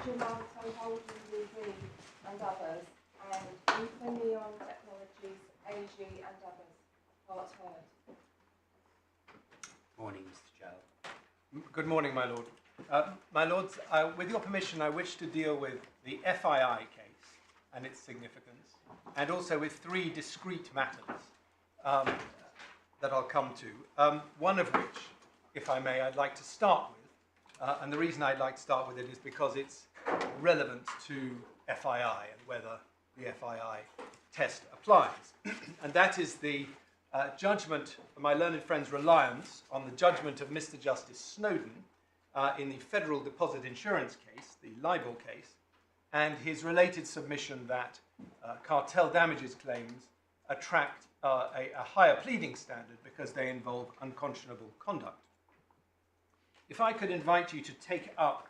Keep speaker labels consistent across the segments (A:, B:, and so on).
A: Gemalto Holding BV and others, and Infineon Technologies AG and others. Part heard.
B: Morning, Mr. Joe.
C: Good morning, my lord. My lords, with your permission, I wish to deal with the FII case and its significance, and also with three discrete matters that I'll come to, one of which, if I may, I'd like to start with, and the reason I'd like to start with it is because it's relevant to FII and whether the FII test applies. And that is the judgment, my learned friend's reliance on the judgment of Mr. Justice Snowden in the Federal Deposit Insurance case, the libel case, and his related submission that cartel damages claims attract a higher pleading standard because they involve unconscionable conduct. If I could invite you to take up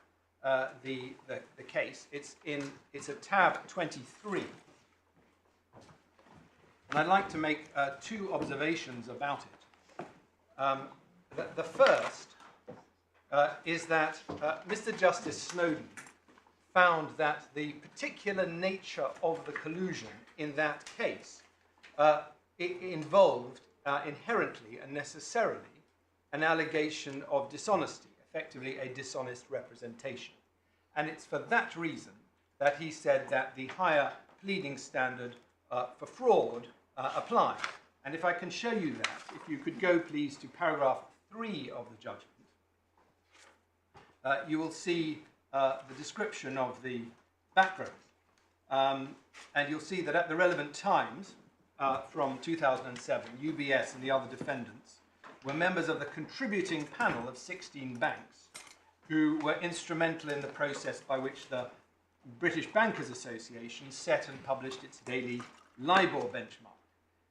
C: the case, it's at tab 23. And I'd like to make two observations about it. The first is that Mr. Justice Snowden found that the particular nature of the collusion in that case it involved inherently and necessarily an allegation of dishonesty, effectively a dishonest representation. And it's for that reason that he said that the higher pleading standard for fraud applied. And if I can show you that, if you could go please to paragraph 3 of the judgment, you will see the description of the background. And you'll see that at the relevant times, from 2007, UBS and the other defendants were members of the contributing panel of 16 banks who were instrumental in the process by which the British Bankers Association set and published its daily LIBOR benchmark.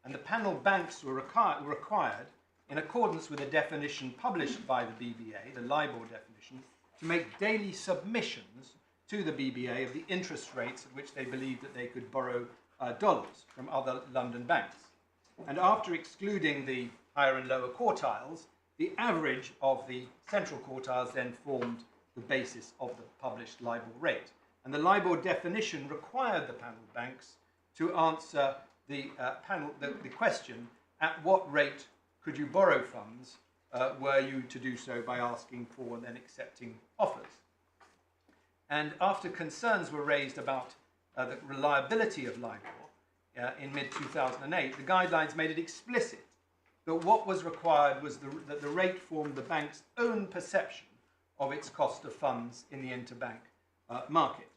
C: And the panel banks were required, in accordance with a definition published by the BBA, the LIBOR definition, to make daily submissions to the BBA of the interest rates at which they believed that they could borrow dollars from other London banks. And after excluding the higher and lower quartiles, the average of the central quartiles then formed the basis of the published LIBOR rate. And the LIBOR definition required the panel banks to answer the question, at what rate could you borrow funds were you to do so by asking for and then accepting offers. And after concerns were raised about the reliability of LIBOR in mid-2008, the guidelines made it explicit that what was required was that the rate formed the bank's own perception of its cost of funds in the interbank market,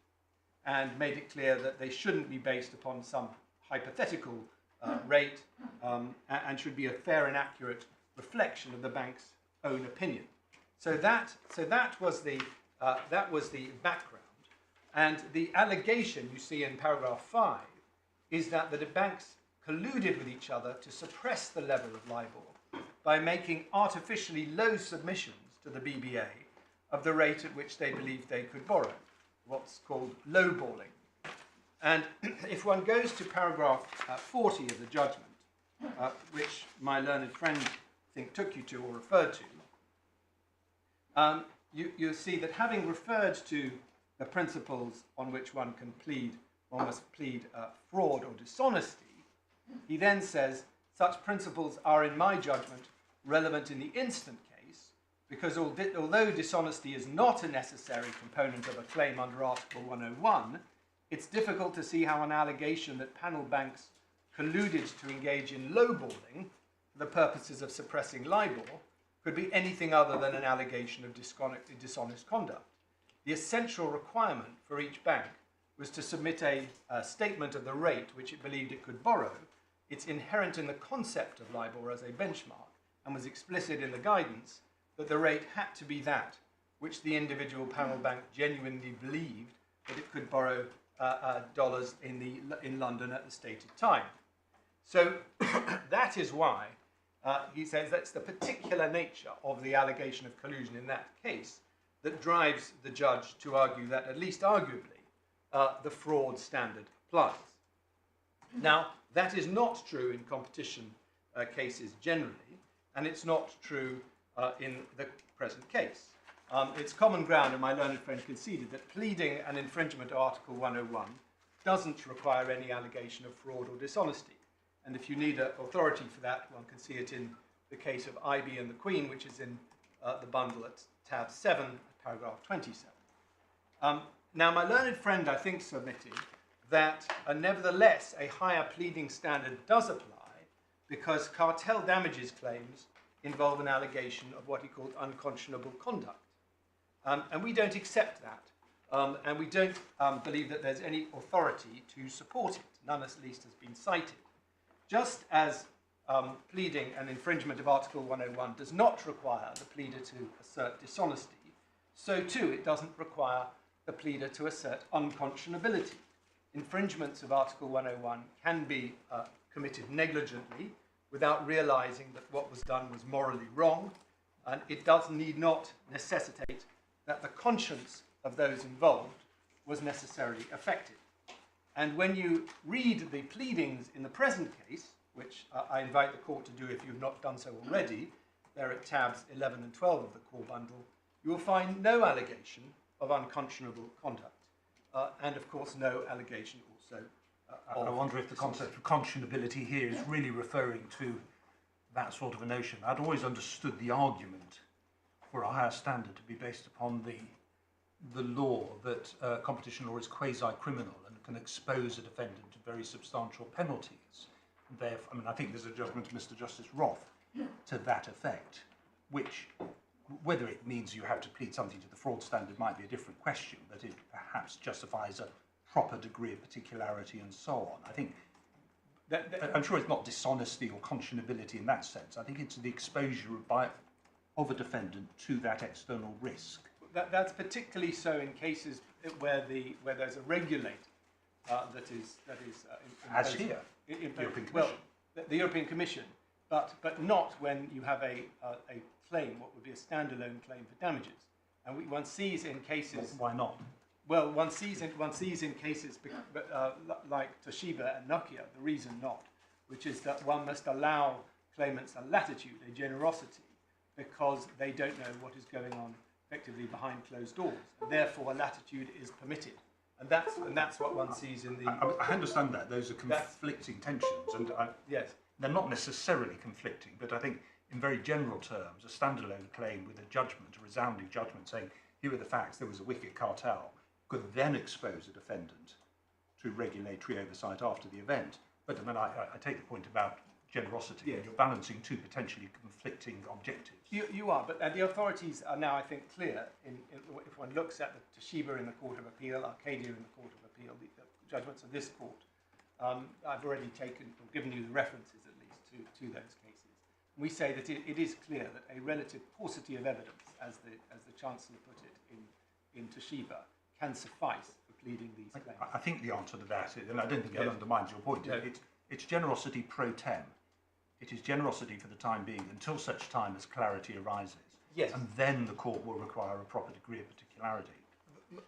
C: and made it clear that they shouldn't be based upon some hypothetical rate and should be a fair and accurate reflection of the bank's own opinion. So that was the background, and the allegation you see in paragraph 5 is that the banks colluded with each other to suppress the level of LIBOR by making artificially low submissions to the BBA of the rate at which they believed they could borrow, what's called lowballing. And if one goes to paragraph 40 of the judgment, which my learned friend I think took you to or referred to, you'll see that having referred to the principles on which one must plead fraud or dishonesty, he then says, such principles are, in my judgment, relevant in the instant case, because although dishonesty is not a necessary component of a claim under Article 101, it's difficult to see how an allegation that panel banks colluded to engage in lowballing for the purposes of suppressing LIBOR could be anything other than an allegation of dishonest conduct. The essential requirement for each bank was to submit a statement of the rate which it believed it could borrow. It's inherent in the concept of LIBOR as a benchmark, and was explicit in the guidance that the rate had to be that which the individual panel bank genuinely believed that it could borrow dollars in London at the stated time. So that is why he says that's the particular nature of the allegation of collusion in that case that drives the judge to argue that, at least arguably, the fraud standard applies. Now, that is not true in competition cases generally, and it's not true in the present case. It's common ground, and my learned friend conceded, that pleading an infringement of Article 101 doesn't require any allegation of fraud or dishonesty. And if you need authority for that, one can see it in the case of IB and the Queen, which is in the bundle at tab 7, paragraph 27. Now, my learned friend, I think, submitted that nevertheless a higher pleading standard does apply because cartel damages claims involve an allegation of what he called unconscionable conduct. And we don't accept that. And we don't believe that there's any authority to support it. None, at least, has been cited. Just as pleading an infringement of Article 101 does not require the pleader to assert dishonesty, so too it doesn't require the pleader to assert unconscionability. Infringements of Article 101 can be committed negligently without realizing that what was done was morally wrong, and it need not necessitate that the conscience of those involved was necessarily affected. And when you read the pleadings in the present case, which I invite the court to do if you've not done so already, they're at tabs 11 and 12 of the core bundle, you will find no allegation of unconscionable conduct. And of course, no allegation also
D: I wonder if the concept of conscionability here is really referring to that sort of a notion. I'd always understood the argument for a higher standard to be based upon the law that competition law is quasi-criminal and can expose a defendant to very substantial penalties. Therefore, I mean, I think there's a judgment of Mr. Justice Roth to that effect, which, whether it means you have to plead something to the fraud standard might be a different question, but it perhaps justifies a proper degree of particularity and so on. I think, I'm sure it's not dishonesty or conscionability in that sense. I think it's the exposure of a defendant to that external risk.
C: That's particularly so in cases where there's a regulator that is
D: as here, the European Commission.
C: Well, the European Commission, but not when you have a claim, what would be a standalone claim for damages, and one sees in cases.
D: Why not?
C: Well, one sees in cases like Toshiba and Nokia the reason not, which is that one must allow claimants a latitude, a generosity, because they don't know what is going on effectively behind closed doors. And therefore, a latitude is permitted, and that's what one sees in the.
D: I understand that those are conflicting tensions, and
C: yes,
D: they're not necessarily conflicting, but I think in very general terms, a standalone claim with a judgment, a resounding judgment, saying here are the facts, there was a wicked cartel, could then expose a defendant to regulatory oversight after the event. But I mean, I take the point about generosity.
C: Yes.
D: And you're balancing two potentially conflicting objectives.
C: You are, but the authorities are now, I think, clear. If one looks at the Toshiba in the Court of Appeal, Arcadia in the Court of Appeal, the judgments of this court, I've already given you the references at least to those cases. We say that it is clear that a relative paucity of evidence, as the Chancellor put it in Toshiba, can suffice for pleading these claims.
D: I think the answer to that, and I don't think it undermines your point,
C: No.
D: it's generosity pro tem. It is generosity for the time being until such time as clarity arises.
C: Yes.
D: And then the court will require a proper degree of particularity.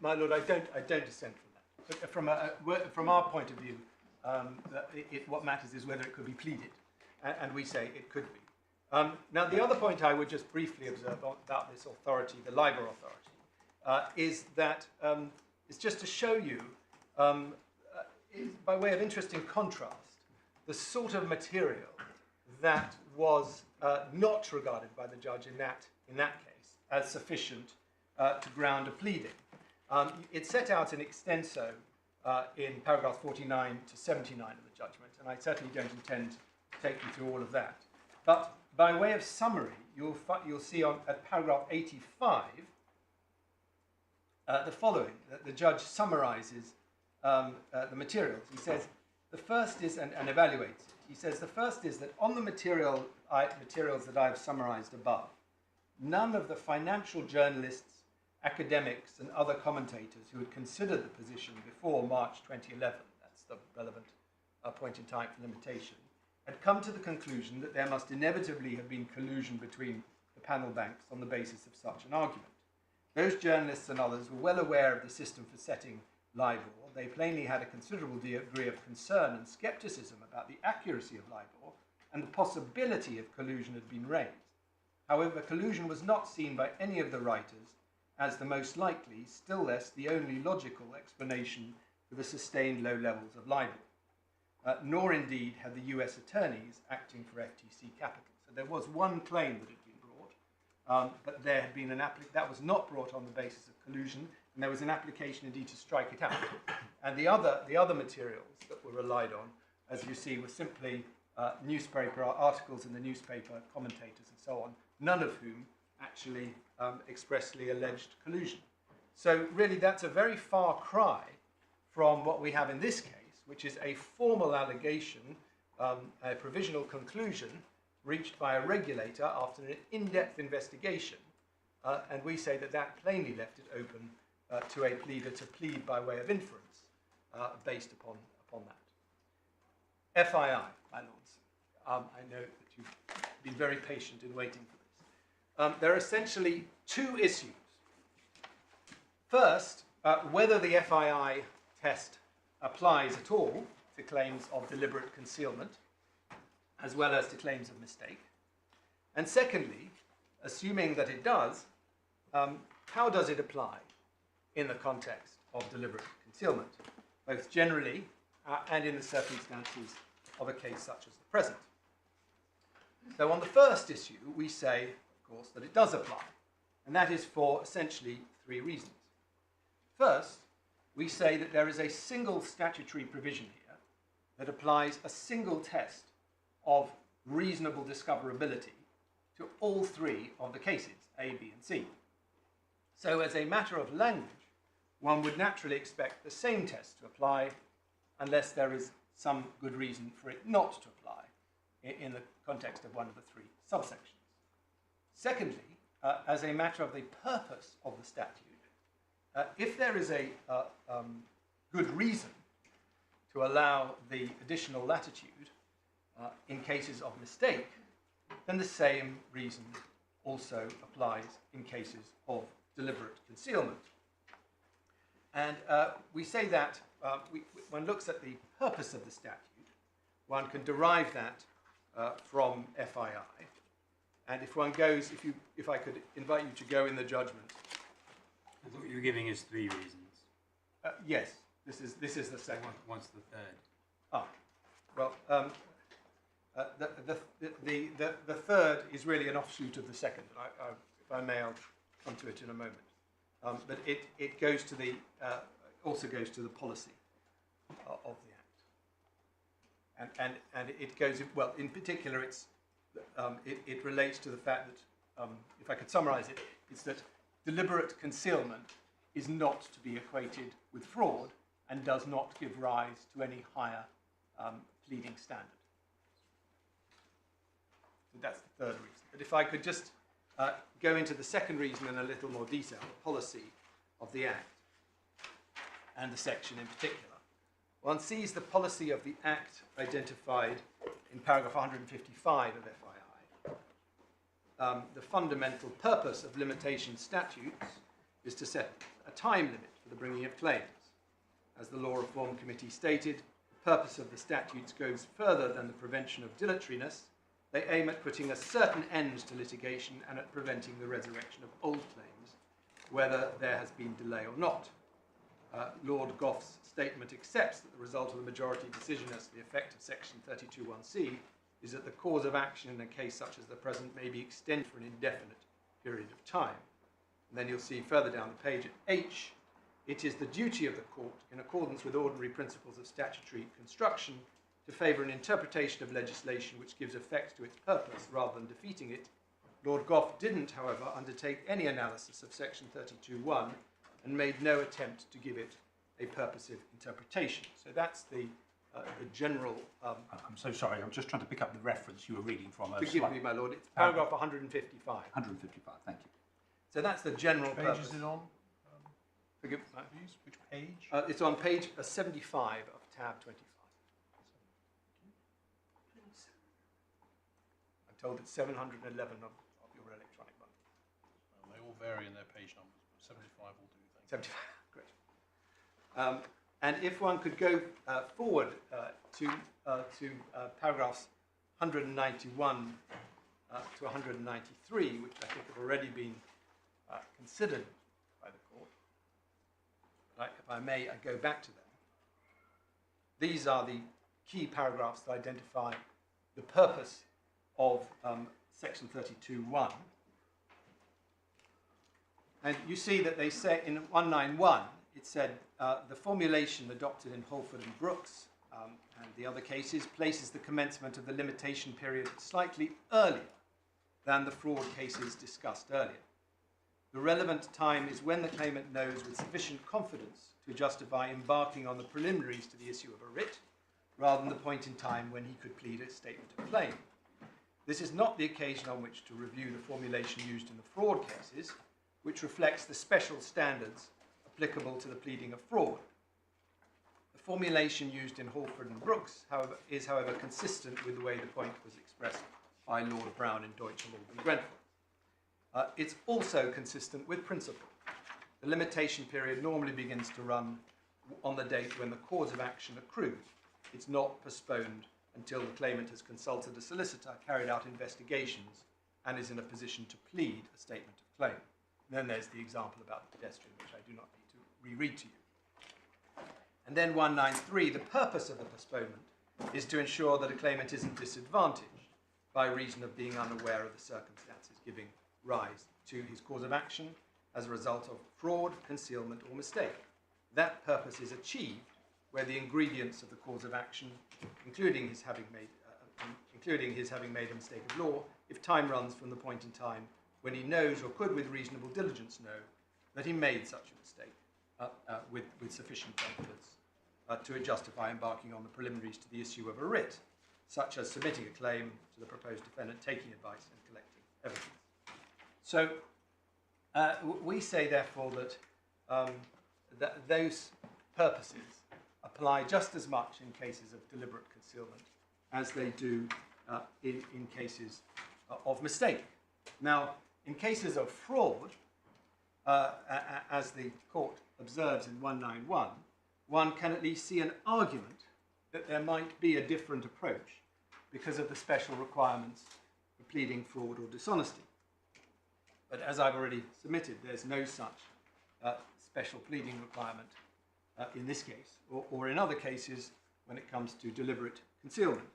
C: My Lord, I don't dissent from that. But from our point of view, what matters is whether it could be pleaded, and we say it could be. Now, the other point I would just briefly observe about this authority, the LIBOR authority, is that it's just to show you, by way of interesting contrast, the sort of material that was not regarded by the judge in that case as sufficient to ground a pleading. It's set out in extenso in paragraphs 49 to 79 of the judgment, and I certainly don't intend to take you through all of that. But by way of summary, you'll see at paragraph 85 the following. The judge summarizes the materials. He says, the first is, and evaluates it. He says, the first is that on the materials that I have summarized above, none of the financial journalists, academics, and other commentators who had considered the position before March 2011, that's the relevant point in time for limitation, had come to the conclusion that there must inevitably have been collusion between the panel banks on the basis of such an argument. Those journalists and others were well aware of the system for setting LIBOR. They plainly had a considerable degree of concern and scepticism about the accuracy of LIBOR, and the possibility of collusion had been raised. However, collusion was not seen by any of the writers, as the most likely, still less the only logical explanation for the sustained low levels of libel. Nor indeed had the US attorneys acting for FTC capital. So there was one claim that had been brought, but there had been that was not brought on the basis of collusion, and there was an application indeed to strike it out. And the other materials that were relied on, as you see, were simply newspaper articles in the newspaper, commentators and so on, none of whom actually expressly alleged collusion. So really that's a very far cry from what we have in this case, which is a formal allegation, a provisional conclusion reached by a regulator after an in-depth investigation, and we say that that plainly left it open to a pleader to plead by way of inference based upon that. FII, my lords. I know that you've been very patient in waiting for this. There are essentially two issues. First, whether the FII test applies at all to claims of deliberate concealment, as well as to claims of mistake. And secondly, assuming that it does, how does it apply in the context of deliberate concealment, both generally and in the circumstances of a case such as the present? So on the first issue, we say, of course, that it does apply, and that is for essentially three reasons. First, we say that there is a single statutory provision here that applies a single test of reasonable discoverability to all three of the cases, A, B, and C. So as a matter of language, one would naturally expect the same test to apply unless there is some good reason for it not to apply in the context of one of the three subsections. Secondly, as a matter of the purpose of the statute, if there is a good reason to allow the additional latitude in cases of mistake, then the same reason also applies in cases of deliberate concealment. And we say that one looks at the purpose of the statute, one can derive that from FII. And if one goes, if I could invite you to go in the judgment.
B: I thought you were giving us three reasons.
C: Yes, this is the second.
B: What's the third?
C: Ah, well, the third is really an offshoot of the second. If I may, I'll come to it in a moment. But it goes to the also goes to the policy of the act, and it goes well. In particular, it relates to the fact that if I could summarise it, it's that deliberate concealment is not to be equated with fraud and does not give rise to any higher pleading standard. So that's the third reason. But if I could just go into the second reason in a little more detail, the policy of the Act and the section in particular. One sees the policy of the Act identified in paragraph 155 of FII. The fundamental purpose of limitation statutes is to set a time limit for the bringing of claims. As the Law Reform Committee stated, the purpose of the statutes goes further than the prevention of dilatoriness. They aim at putting a certain end to litigation and at preventing the resurrection of old claims, whether there has been delay or not. Lord Gough's statement accepts that the result of the majority decision as to the effect of section 32(1)(c) is that the cause of action in a case such as the present may be extended for an indefinite period of time. And then you'll see further down the page at H, it is the duty of the court, in accordance with ordinary principles of statutory construction, to favour an interpretation of legislation which gives effect to its purpose rather than defeating it. Lord Gough didn't, however, undertake any analysis of section 32(1) and made no attempt to give it a purposive interpretation. So that's the general...
D: I'm so sorry, I'm just trying to pick up the reference you were reading from.
C: Forgive me, my lord, it's paragraph 155.
D: 155, thank you.
C: So that's the general
E: Which
C: purpose.
E: page is it on?
C: Forgive me.
E: Please, which page?
C: It's on page 75 of tab 25. I'm told it's 711 of your electronic one.
E: Well, they all vary in their page numbers, but 75 will do, thank
C: 75, great. And if one could go forward to paragraphs 191 to 193, which I think have already been considered by the court. But if I may, I go back to them. These are the key paragraphs that identify the purpose of section 32(1). And you see that they say in 191, it said the formulation adopted in Holford and Brooks and the other cases places the commencement of the limitation period slightly earlier than the fraud cases discussed earlier. The relevant time is when the claimant knows with sufficient confidence to justify embarking on the preliminaries to the issue of a writ, rather than the point in time when he could plead a statement of claim. This is not the occasion on which to review the formulation used in the fraud cases, which reflects the special standards applicable to the pleading of fraud. The formulation used in Holford and Brooks, however, is consistent with the way the point was expressed by Lord Brown in Deutsche Law and Grenfell. It's also consistent with principle. The limitation period normally begins to run on the date when the cause of action accrues. It's not postponed until the claimant has consulted a solicitor, carried out investigations, and is in a position to plead a statement of claim. And then there's the example about the pedestrian, which I do not need to reread to you. And then 193, the purpose of the postponement is to ensure that a claimant isn't disadvantaged by reason of being unaware of the circumstances giving rise to his cause of action as a result of fraud, concealment, or mistake. That purpose is achieved where the ingredients of the cause of action, including his having made a mistake of law, if time runs from the point in time when he knows or could with reasonable diligence know that he made such a mistake with sufficient confidence to justify embarking on the preliminaries to the issue of a writ, such as submitting a claim to the proposed defendant, taking advice and collecting evidence. So we say therefore that those purposes apply just as much in cases of deliberate concealment as they do in cases of mistake. Now, in cases of fraud, as the court observes in 191, one can at least see an argument that there might be a different approach because of the special requirements for pleading fraud or dishonesty. But as I've already submitted, there's no such special pleading requirement in this case, or in other cases when it comes to deliberate concealment.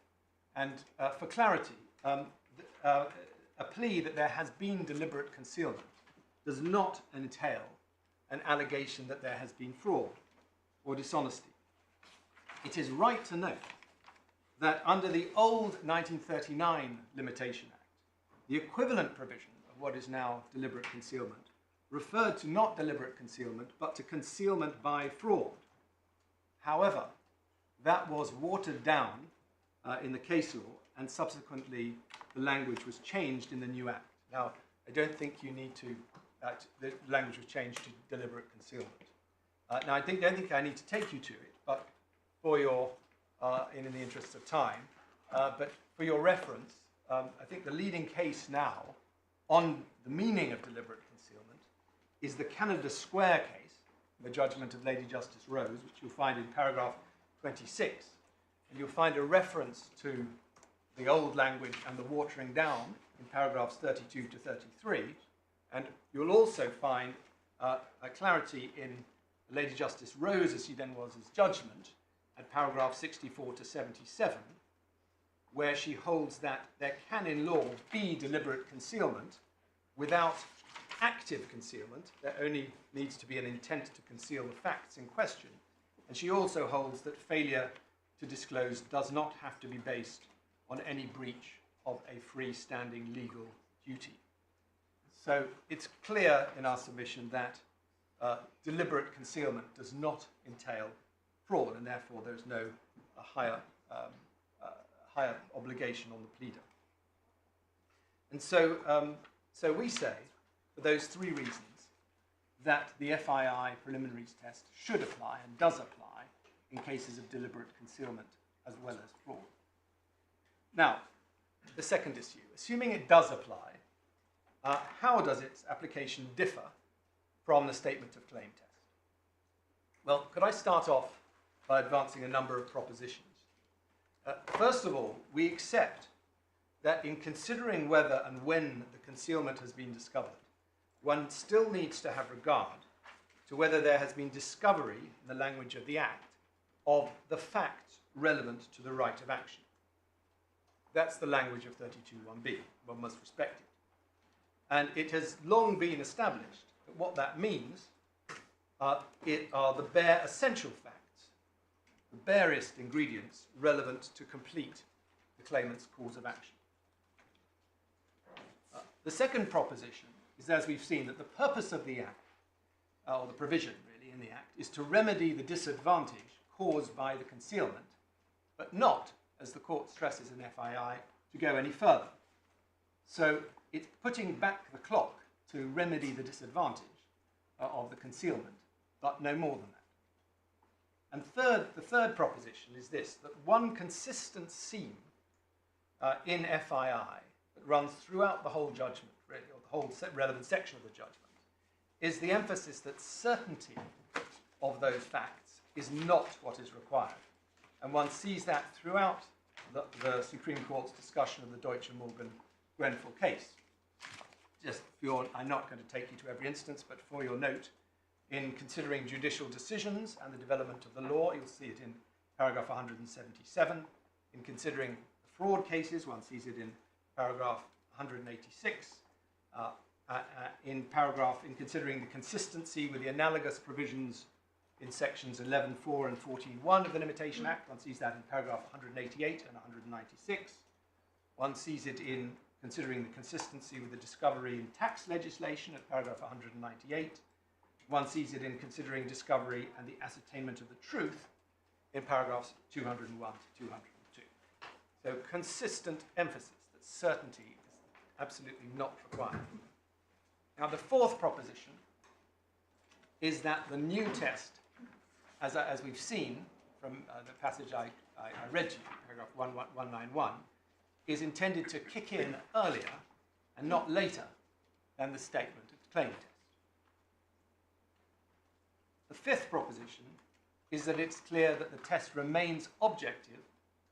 C: And for clarity, a plea that there has been deliberate concealment does not entail an allegation that there has been fraud or dishonesty. It is right to note that under the old 1939 Limitation Act, the equivalent provision of what is now deliberate concealment referred to not deliberate concealment, but to concealment by fraud. However, that was watered down in the case law, and subsequently the language was changed in the new Act. Now, I don't think you need to, the language was changed to deliberate concealment. Now, I don't think I need to take you to it, but for your, in the interest of time, but for your reference, I think the leading case now on the meaning of deliberate concealment is the Canada Square case, the judgment of Lady Justice Rose, which you'll find in paragraph 26. And you'll find a reference to the old language and the watering down in paragraphs 32 to 33. And you'll also find a clarity in Lady Justice Rose, as she then was, as judgment, at paragraph 64 to 77, where she holds that there can in law be deliberate concealment without active concealment. There only needs to be an intent to conceal the facts in question. And she also holds that failure to disclose does not have to be based on any breach of a freestanding legal duty. So it's clear in our submission that deliberate concealment does not entail fraud, and therefore there's no higher obligation on the pleader. And so, so we say, for those three reasons, that the FII preliminaries test should apply and does apply in cases of deliberate concealment as well as fraud. Now, the second issue, assuming it does apply, how does its application differ from the statement of claim test? Well, could I start off by advancing a number of propositions? First of all, we accept that in considering whether and when the concealment has been discovered, one still needs to have regard to whether there has been discovery, in the language of the Act, of the facts relevant to the right of action. That's the language of 32(1)(b). One must respect it. And it has long been established that what that means are the bare essential facts, the barest ingredients relevant to complete the claimant's cause of action. The second proposition is, as we've seen, that the purpose of the Act, or the provision really in the Act, is to remedy the disadvantage caused by the concealment, but not, as the court stresses in FII, to go any further. So it's putting back the clock to remedy the disadvantage of the concealment, but no more than that. And the third proposition is this, that one consistent theme in FII that runs throughout the whole judgment, really, or the whole relevant section of the judgment, is the emphasis that certainty of those facts is not what is required. And one sees that throughout the Supreme Court's discussion of the Deutsche Morgan Grenfell case. Just for your, I'm not going to take you to every instance, but for your note, in considering judicial decisions and the development of the law, you'll see it in paragraph 177. In considering the fraud cases, one sees it in paragraph 186. In considering the consistency with the analogous provisions in sections 11.4 and 14.1 of the Limitation Act, one sees that in paragraph 188 and 196. One sees it in considering the consistency with the discovery in tax legislation at paragraph 198. One sees it in considering discovery and the ascertainment of the truth in paragraphs 201 to 202. So consistent emphasis that certainty is absolutely not required. Now the fourth proposition is that the new test, as we've seen from the passage I read to you, paragraph 191, is intended to kick in earlier and not later than the statement of the claim test. The fifth proposition is that it's clear that the test remains objective.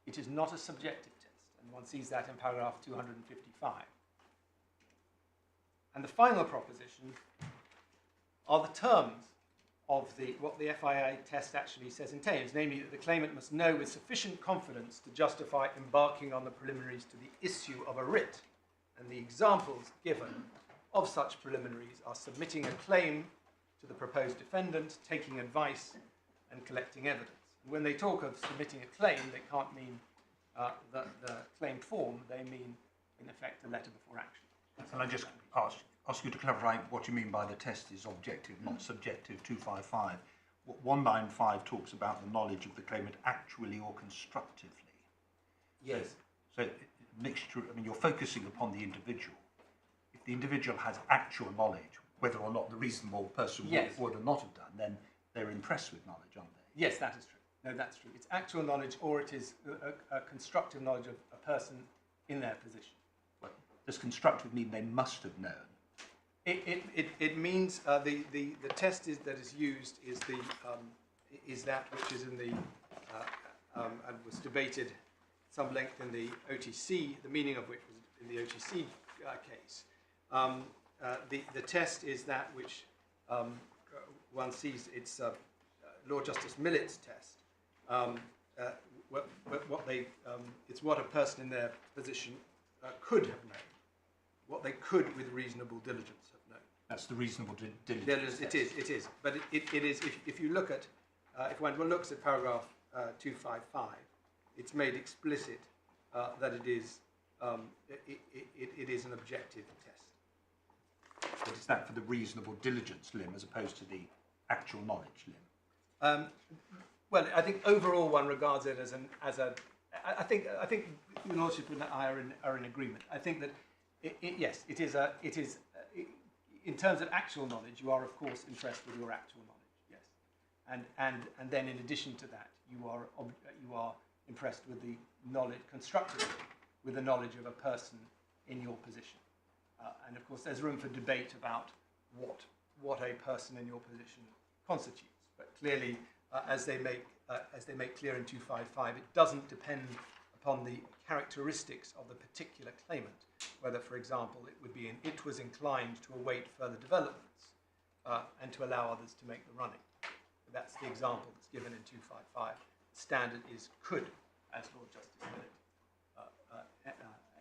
C: It is not a subjective test, and one sees that in paragraph 255. And the final proposition are the terms of what the FIA test actually says entails, namely that the claimant must know with sufficient confidence to justify embarking on the preliminaries to the issue of a writ. And the examples given of such preliminaries are submitting a claim to the proposed defendant, taking advice, and collecting evidence. And when they talk of submitting a claim, they can't mean the claimed form, they mean, in effect, the letter before action.
D: Can I just ask you to clarify what you mean by the test is objective, not subjective, 255. What 195 talks about the knowledge of the claimant actually or constructively.
C: Yes.
D: So mixture, I mean, you're focusing upon the individual. If the individual has actual knowledge, whether or not the reasonable person would or not have done, then they're impressed with knowledge, aren't they?
C: Yes, that is true. No, that's true. It's actual knowledge, or it is a constructive knowledge of a person in their position.
D: Well, does constructive mean they must have known?
C: It means the test that is used is that which is in the and was debated some length in the OTC, the meaning of which was in the OTC case. The test is that which one sees. It's Lord Justice Millett's test. It's what a person in their position could have known, what they could with reasonable diligence have known.
D: That's the reasonable diligence.
C: It is. But it is. If you look at, if one looks at paragraph 255, it's made explicit that it is an objective test.
D: But is that for the reasonable diligence limb as opposed to the actual knowledge limb?
C: Well, I think overall one regards it as I think your Lordship and I are in agreement. I think that yes, it is in terms of actual knowledge, you are of course impressed with your actual knowledge, yes, and then in addition to that, you are impressed with the knowledge constructively, with the knowledge of a person in your position, and of course there's room for debate about what a person in your position constitutes, but clearly. As they make clear in 255, it doesn't depend upon the characteristics of the particular claimant, whether, for example, it was inclined to await further developments, and to allow others to make the running. That's the example that's given in 255. The standard is could, as Lord Justice Millett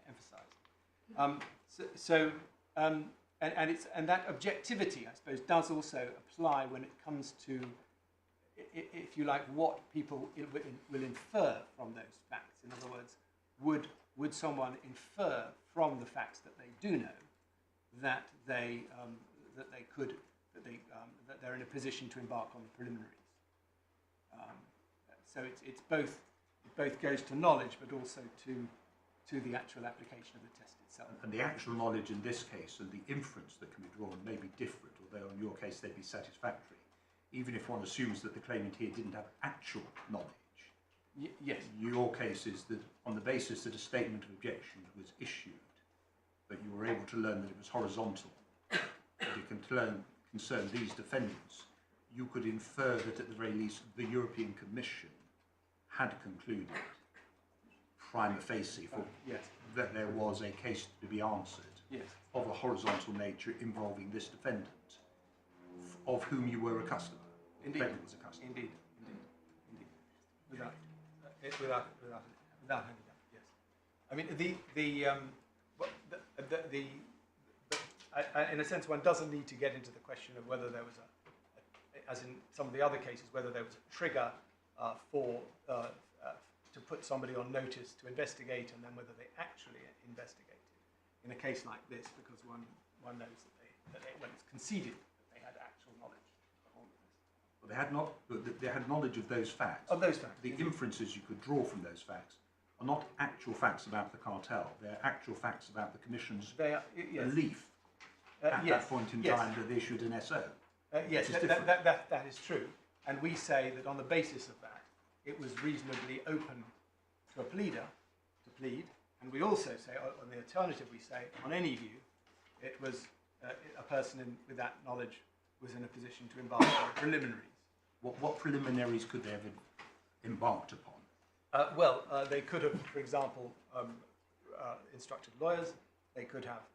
C: emphasised. And that objectivity, I suppose, does also apply when it comes to, if you like, what people will infer from those facts. In other words, would someone infer from the facts that they do know that they're in a position to embark on the preliminaries? So it both goes to knowledge, but also to the actual application of the test itself.
D: And the actual knowledge in this case and the inference that can be drawn may be different, although in your case they'd be satisfactory. Even if one assumes that the claimant here didn't have actual knowledge,
C: yes.
D: Your case is that on the basis that a statement of objections was issued, that you were able to learn that it was horizontal, that it concerned these defendants, you could infer that at the very least the European Commission had concluded prima facie
C: Yes.
D: that there was a case to be answered
C: Yes.
D: of a horizontal nature involving this defendant, of whom you were a customer.
C: Indeed.
D: Defendant was a customer.
C: Indeed. Without any doubt, yes. I mean, in a sense, one doesn't need to get into the question of whether there was as in some of the other cases, whether there was a trigger to put somebody on notice to investigate, and then whether they actually investigated in a case like this, because one knows that when it's conceded that they had actual knowledge of all of this.
D: Well, they had knowledge of those facts.
C: Of those facts.
D: The inferences you could draw from those facts are not actual facts about the cartel. They're actual facts about the Commission's belief at that point in time that they issued an SO.
C: Yes, that is true. And we say that on the basis of that, it was reasonably open to a pleader to plead. And we also say, on the alternative, we say, on any view, it was a person with that knowledge was in a position to embark on preliminaries.
D: What preliminaries could they have embarked upon?
C: They could have, for example, instructed lawyers. They could have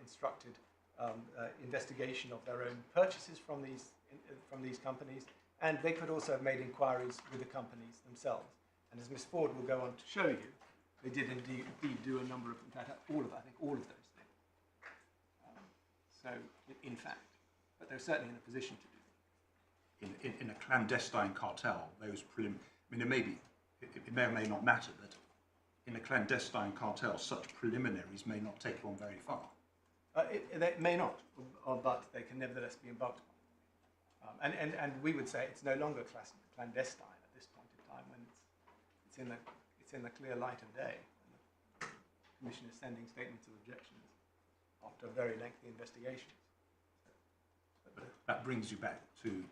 C: instructed investigation of their own purchases from these companies, and they could also have made inquiries with the companies themselves. And as Miss Ford will go on to show you, they did indeed do a number of, in fact, all of those things. In fact, but they're certainly in a position to do that.
D: In a clandestine cartel, those it may or may not matter, but in a clandestine cartel, such preliminaries may not take you on very far.
C: They may not, but they can nevertheless be embarked upon. And we would say it's no longer clandestine at this point in time, when it's in the clear light of day. And the Commission is sending statements of objections after very lengthy investigations.
D: But that brings you back to,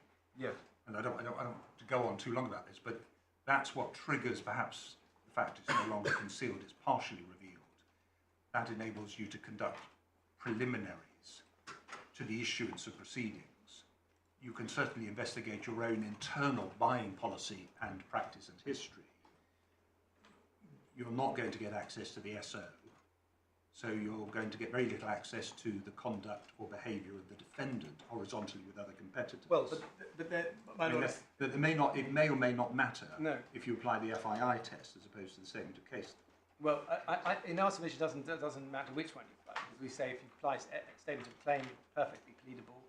D: and I don't want to go on too long about this, but that's what triggers perhaps the fact it's no longer concealed, it's partially revealed. That enables you to conduct preliminaries to the issuance of proceedings. You can certainly investigate your own internal buying policy and practice and history. You're not going to get access to the SO, so you're going to get very little access to the conduct or behaviour of the defendant horizontally with other competitors.
C: Well, but
D: it may or may not matter if you apply the FII test as opposed to the statement of case.
C: Well, in our submission, it doesn't matter which one you apply, because we say if you apply statement of claim, perfectly pleadable,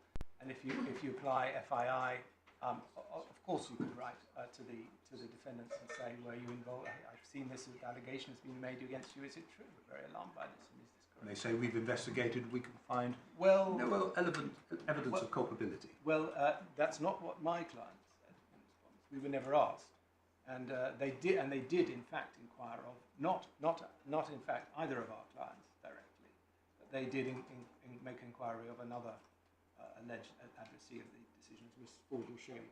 C: and if you apply FII, of course you could write to the defendants and say, were you involved? I've seen this allegation has been made against you. Is it true? We're very alarmed by this. And is this correct?
D: And they say we've investigated. We can find no evidence of culpability.
C: Well, that's not what my client said in response. We were never asked. And they did, in fact, inquire of not in fact either of our clients directly, but they did make inquiry of another alleged adversary of the decision, as Ms. Ford will show you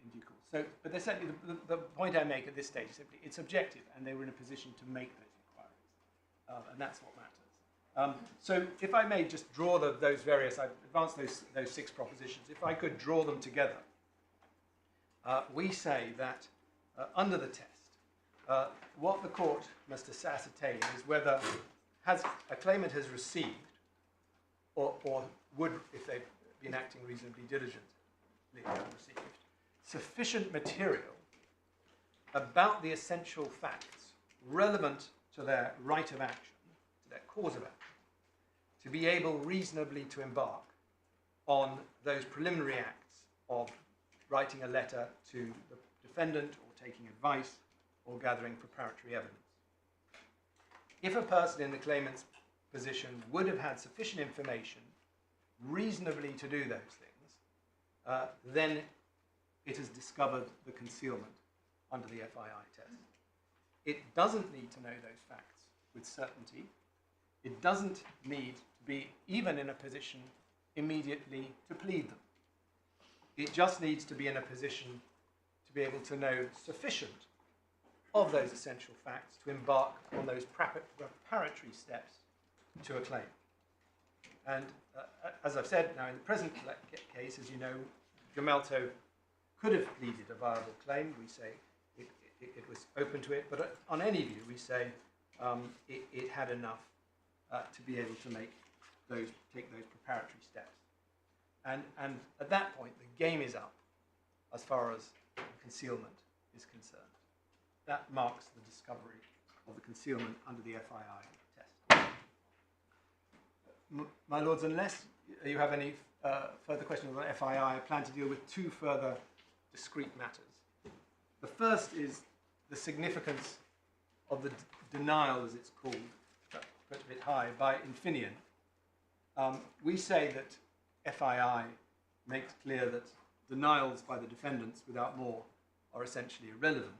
C: in due course. So, but they're certainly the point I make at this stage is simply it's objective, and they were in a position to make those inquiries, and that's what matters. So, if I may just draw those various, I've advanced those 6 propositions. If I could draw them together. We say that under the test, what the court must ascertain is whether a claimant has received or would, if they've been acting reasonably diligently, have received sufficient material about the essential facts relevant to their right of action, to their cause of action, to be able reasonably to embark on those preliminary acts of writing a letter to the defendant or taking advice or gathering preparatory evidence. If a person in the claimant's position would have had sufficient information reasonably to do those things, then it has discovered the concealment under the FII test. It doesn't need to know those facts with certainty. It doesn't need to be even in a position immediately to plead them. It just needs to be in a position to be able to know sufficient of those essential facts to embark on those preparatory steps to a claim. And as I've said, now in the present case, as you know, Gemalto could have pleaded a viable claim. We say it was open to it, but on any view, we say it had enough to be able to take those preparatory steps. And at that point, the game is up as far as concealment is concerned. That marks the discovery of the concealment under the FII test. My Lords, unless you have any further questions on FII, I plan to deal with two further discrete matters. The first is the significance of the denial, as it's called, put a bit high, by Infineon. We say that FII makes clear that denials by the defendants without more are essentially irrelevant.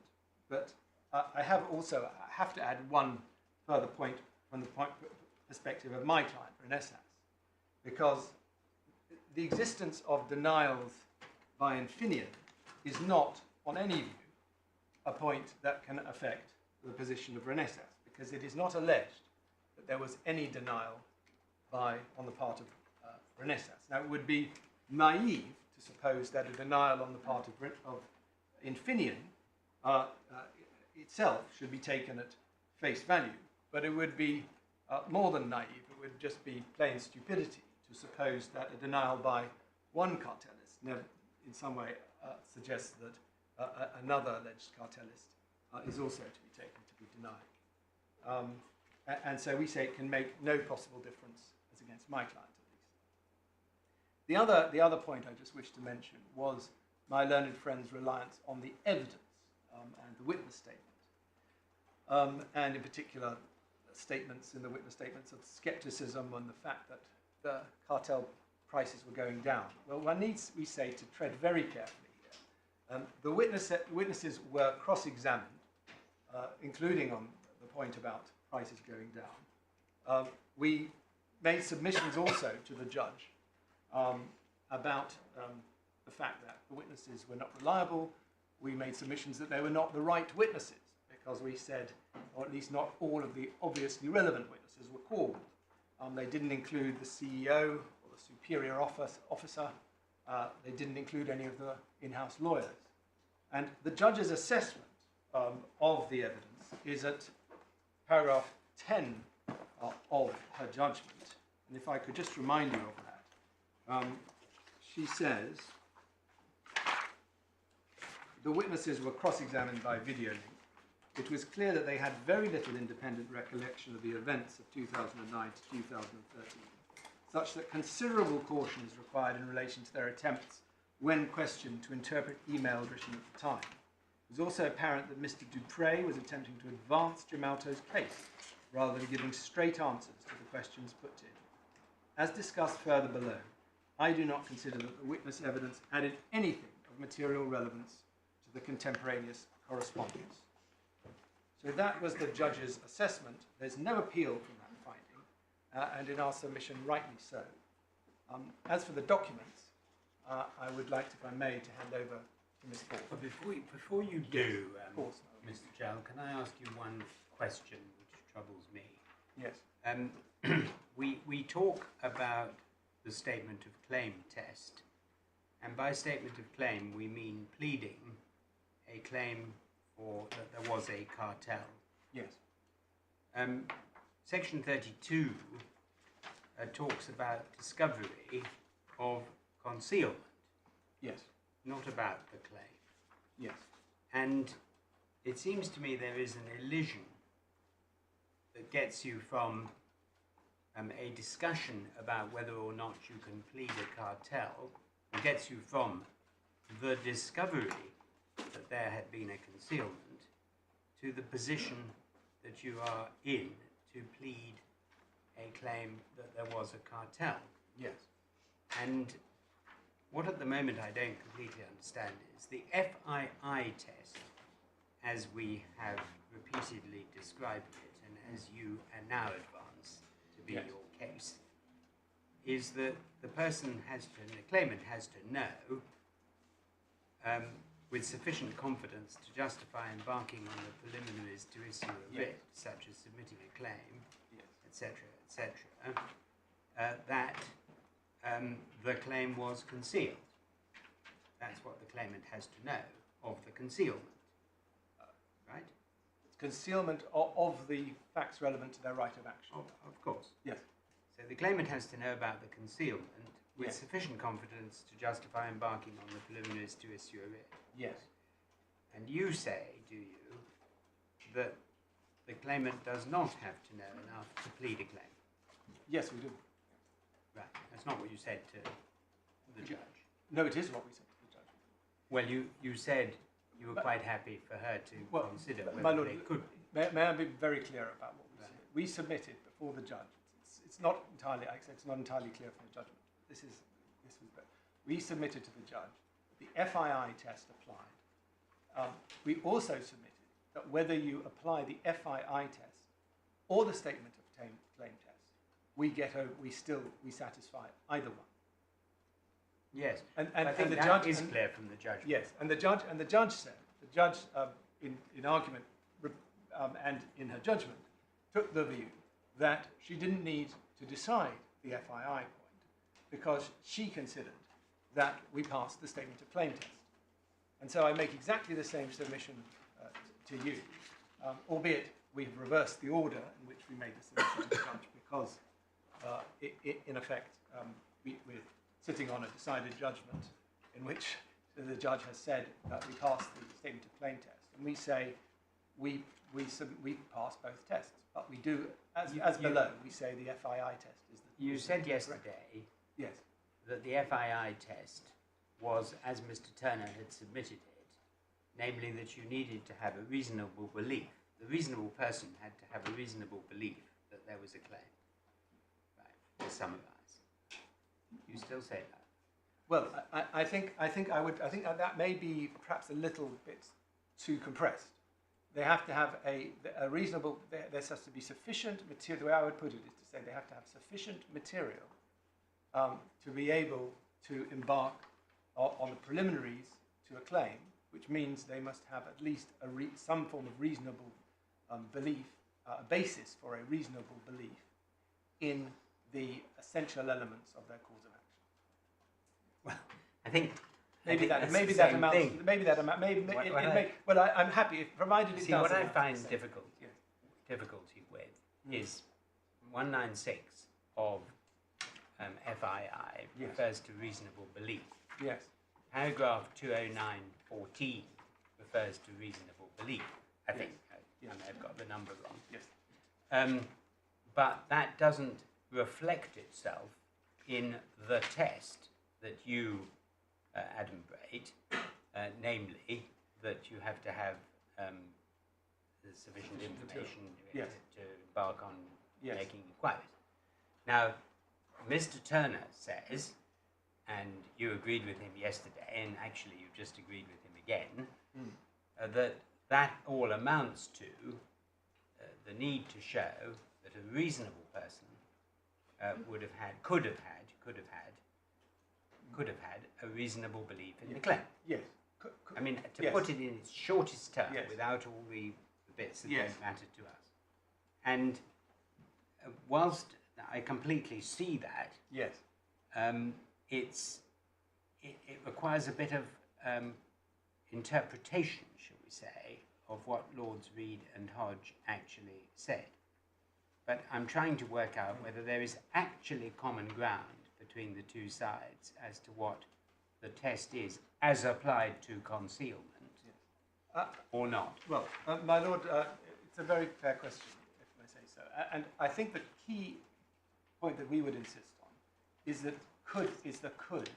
C: But I have to add one further point from the perspective of my client, Renesas, because the existence of denials by Infineon is not, on any view, a point that can affect the position of Renesas, because it is not alleged that there was any denial on the part of Renesas. Now, it would be naive to suppose that a denial on the part of Infineon itself should be taken at face value, but it would be more than naive. It would just be plain stupidity to suppose that a denial by one cartelist never, in some way, suggests that another alleged cartelist is also to be taken to be denied. And so we say it can make no possible difference as against my client, at least. The other point I just wish to mention was my learned friend's reliance on the evidence and the witness statement, and in particular statements in the witness statements of skepticism on the fact that the cartel prices were going down. Well, one needs, we say, to tread very carefully here. The witnesses were cross-examined, including on the point about prices going down. We made submissions also to the judge about the fact that the witnesses were not reliable. We made submissions that they were not the right witnesses, because we said, or at least not all of the obviously relevant witnesses were called. They didn't include the CEO or the superior officer. They didn't include any of the in-house lawyers. And the judge's assessment of the evidence is at paragraph 10 of her judgment. And if I could just remind you of that. She says, the witnesses were cross-examined by video link. It was clear that they had very little independent recollection of the events of 2009 to 2013, such that considerable caution is required in relation to their attempts, when questioned, to interpret emails written at the time. It was also apparent that Mr. Dupre was attempting to advance Gemalto's case, rather than giving straight answers to the questions put to him. As discussed further below, I do not consider that the witness evidence added anything of material relevance to the contemporaneous correspondence. So that was the judge's assessment. There's no appeal from that finding, and in our submission, rightly so. As for the documents, I would like, if I may, to hand over to Ms. Ford.
B: But before you do, Mr. Chell, can I ask you one question which troubles me?
C: Yes.
B: We talk about the statement of claim test, and by statement of claim we mean pleading a claim or that there was a cartel.
C: Yes.
B: Section 32 talks about discovery of concealment,
C: Yes.
B: not about the claim.
C: Yes.
B: And it seems to me there is an elision that gets you from a discussion about whether or not you can plead a cartel, and gets you from the discovery that there had been a concealment to the position that you are in to plead a claim that there was a cartel.
C: Yes.
B: And what at the moment I don't completely understand is the FII test, as we have repeatedly described it, and as you are now advance to be
C: Yes.
B: your case, is that the person has to, the claimant has to know with sufficient confidence to justify embarking on the preliminaries to issue a
C: Yes.
B: writ, such as submitting a claim,
C: Yes.
B: etc., that the claim was concealed. That's what the claimant has to know of the concealment, right?
C: It's concealment of the facts relevant to their right of action.
B: Of course.
C: Yes.
B: So the claimant has to know about the concealment with
C: Yes.
B: sufficient confidence to justify embarking on the preliminaries to issue a writ.
C: Yes.
B: And you say, do you, that the claimant does not have to know enough to plead a claim?
C: Yes, we do.
B: Right. That's not what you said to the judge.
C: No, it is what we said to the judge.
B: Well, you said you were quite happy for her to consider
C: my
B: whether
C: lord,
B: they could.
C: may I be very clear about what we
B: Right.
C: submitted? We submitted before the judge. It's not entirely. I said it's not entirely clear from the judgment. This was. We submitted to the judge the FII test applied. We also submitted that whether you apply the FII test or the statement of claim test, we satisfy either one.
B: Yes.
C: And
B: I think
C: the
B: that
C: judge
B: is clear from the judgment.
C: Yes, and the judge said, in argument and in her judgment, took the view that she didn't need to decide the FII point because she considered that we passed the statement of claim test. And so I make exactly the same submission to you, albeit we've reversed the order in which we made the submission to the judge because, in effect, we're sitting on a decided judgment in which the judge has said that we passed the statement of claim test, and we say we pass both tests, but we do as below. We say the FII test is the.
B: You said
C: correct.
B: yesterday
C: Yes.
B: that the FII test was as Mr. Turner had submitted it, namely that you needed to have a reasonable belief. The reasonable person had to have a reasonable belief that there was a claim. Right. To summarise, you still say that.
C: Well, I think that may be perhaps a little bit too compressed. They have to have a reasonable. There has to be sufficient material. The way I would put it is to say they have to have sufficient material to be able to embark on the preliminaries to a claim, which means they must have at least some form of reasonable belief, a basis for a reasonable belief in the essential elements of their cause of action.
B: Well, I think
C: Well, I'm happy if provided it
B: See,
C: does.
B: what I
C: amount to
B: find
C: the same.
B: difficulty with is 196 of FII
C: Yes.
B: refers to reasonable belief.
C: Yes.
B: Paragraph 209.14 refers to reasonable belief. I think.
C: Yes.
B: I may have got the number wrong.
C: Yes.
B: But that doesn't reflect itself in the test that you adumbrate, namely that you have to have sufficient information
C: Yes.
B: to embark on
C: Yes.
B: making inquiries. Now, Mr. Turner says, and you agreed with him yesterday, and actually you've just agreed with him again, that all amounts to the need to show that a reasonable person could have had a reasonable belief in the claim.
C: Yes.
B: I mean, to
C: Yes.
B: put it in its shortest term,
C: Yes.
B: without all the bits that
C: Yes.
B: don't matter to us. And whilst I completely see that,
C: Yes.
B: it requires a bit of interpretation, shall we say, of what Lords Reed and Hodge actually said. but I'm trying to work out whether there is actually common ground between the two sides as to what the test is as applied to concealment or not.
C: Well, my lord, it's a very fair question, if I say so. And I think the key point that we would insist on is that the could,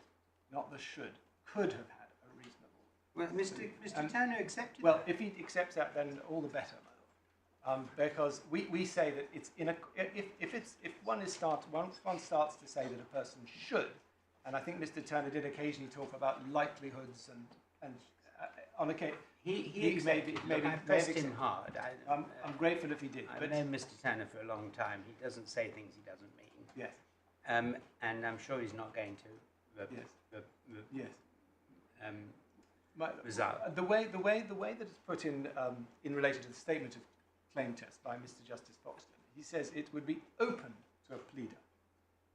C: not the should. Could have had a reasonable.
B: Well, Mr. Turner accepted
C: Well,
B: that.
C: if he accepts that, then all the better, my lord. Because we say that it's if one starts to say that a person should, and I think Mr. Turner did occasionally talk about likelihoods and on occasion.
B: He maybe I pressed him hard.
C: I'm grateful if he did.
B: I've known Mr. Turner for a long time. He doesn't say things he doesn't mean.
C: Yes.
B: And I'm sure he's not going to.
C: Yes.
B: Result.
C: The way that it's put in relation to the statement of claim test by Mr. Justice Foxton, he says it would be open to a pleader,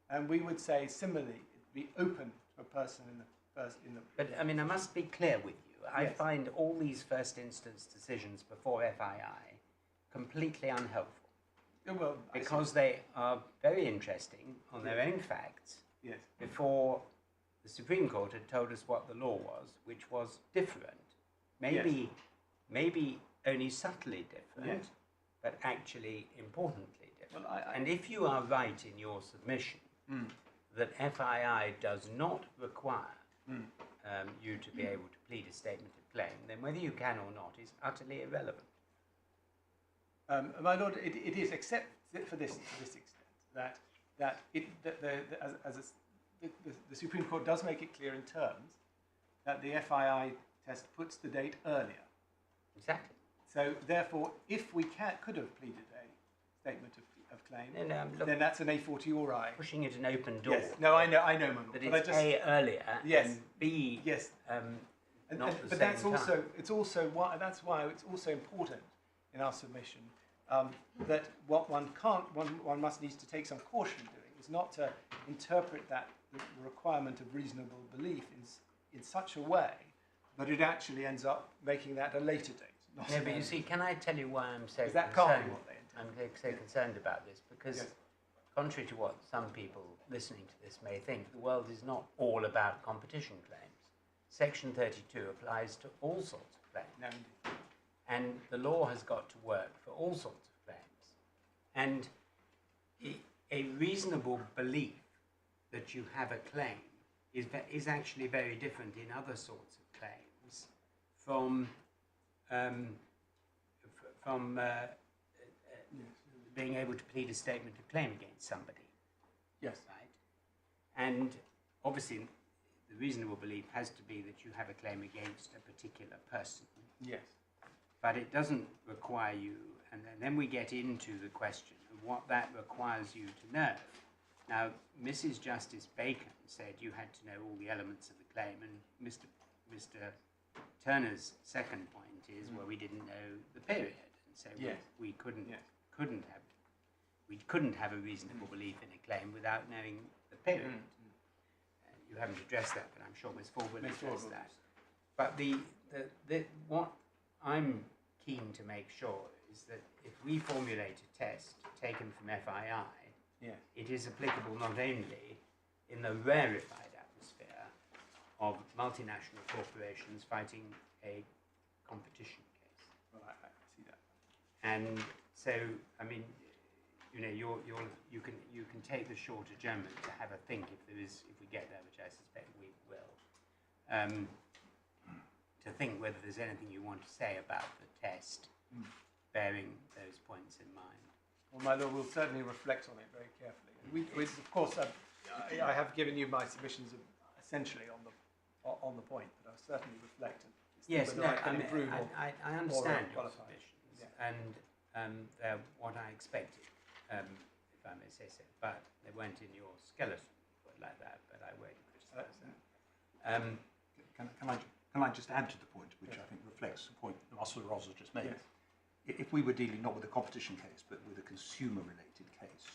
C: and we would say similarly it would be open to a person in the.
B: But I mean, I must be clear with you. I
C: Yes.
B: find all these first instance decisions before FII completely unhelpful
C: Well,
B: because they are very interesting on their own facts.
C: Yes.
B: Before the Supreme Court had told us what the law was, which was different, maybe only subtly different,
C: Yes.
B: but actually importantly different.
C: Well,
B: And if you are right in your submission that FII does not require you to be able to plead a statement of claim, then whether you can or not is utterly irrelevant.
C: My lord, it is, except for this extent, that the Supreme Court does make it clear in terms that the FII test puts the date earlier.
B: Exactly.
C: So therefore, if we could have pleaded a statement of claim,
B: Look,
C: then that's an A fortiori.
B: pushing it an open door.
C: Yes. No, I know, my lord.
B: But
C: But
B: it's A, earlier,
C: Yes.
B: and B,
C: yes.
B: not at the
C: But
B: same
C: that's
B: time.
C: also that's why it's also important in our submission that what one must needs to take some caution doing is not to interpret that the requirement of reasonable belief in such a way that it actually ends up making that a later date. Not
B: No,
C: an
B: but you
C: early
B: see,
C: date.
B: can I tell you why I'm so
C: Because that
B: concerned?
C: can't be what they intend.
B: I'm so concerned about this because,
C: Yes.
B: contrary to what some people listening to this may think, the world is not all about competition claims. Section 32 applies to all sorts of claims,
C: No, indeed.
B: and the law has got to work for all sorts of claims. And a reasonable belief that you have a claim is actually very different in other sorts of claims from being able to plead a statement of claim against somebody,
C: Yes.
B: right? And obviously, the reasonable belief has to be that you have a claim against a particular person,
C: Yes.
B: but it doesn't require you, and then we get into the question of what that requires you to know. Now, Mrs. Justice Bacon said you had to know all the elements of the claim, and Mr. Turner's second point is, well, we didn't know the period, and so
C: Yes.
B: we couldn't
C: Yes.
B: have a reasonable belief in a claim without knowing the period. You haven't addressed that, but I'm sure Ms. Ford will
C: Ms. Ford
B: address
C: will.
B: that. But what I'm keen to make sure is that if we formulate a test taken from FII,
C: Yes.
B: it is applicable not only in the rarefied atmosphere of multinational corporations fighting a competition case.
C: Well, I see that.
B: And so, I mean, you know, you can take the short adjournment to have a think if we get there, which I suspect we will, to think whether there's anything you want to say about the test, bearing those points in mind.
C: Well, my lord, we'll certainly reflect on it very carefully. We of course, I have given you my submissions essentially on the point, but I'll certainly reflect and see
B: Yes,
C: whether
B: no,
C: I can improve.
B: I understand your
C: qualify.
B: submissions,
C: Yeah.
B: and they're what I expected, if I may say so, but they weren't in your skeleton, put it like that, but I won't criticise that.
D: Can I just add to the point, which I think reflects the point that Russell Ross has just made?
C: Yes.
D: If we were dealing not with a competition case, but with a consumer-related case,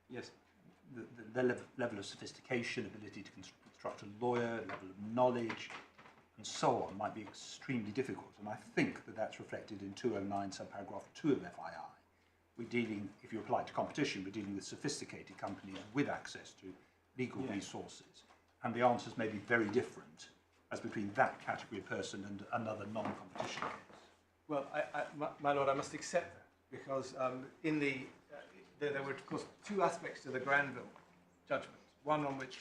C: Yes.
D: the level of sophistication, ability to construct a lawyer, level of knowledge, and so on might be extremely difficult. And I think that that's reflected in 209 subparagraph 2 of FII, we're dealing, if you apply it to competition, we're dealing with sophisticated companies with access to legal resources. And the answers may be very different as between that category of person and another non-competition case.
C: Well, my lord, I must accept that because there were, of course, two aspects to the Granville judgment. One on which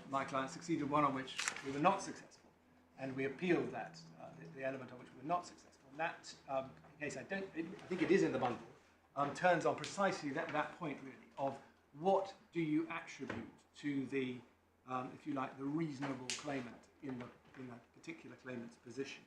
C: my client succeeded, one on which we were not successful, and we appealed that, the element on which we were not successful. And that case, I think it is in the bundle, turns on precisely that point really of what do you attribute to the, if you like, the reasonable claimant in that particular claimant's position.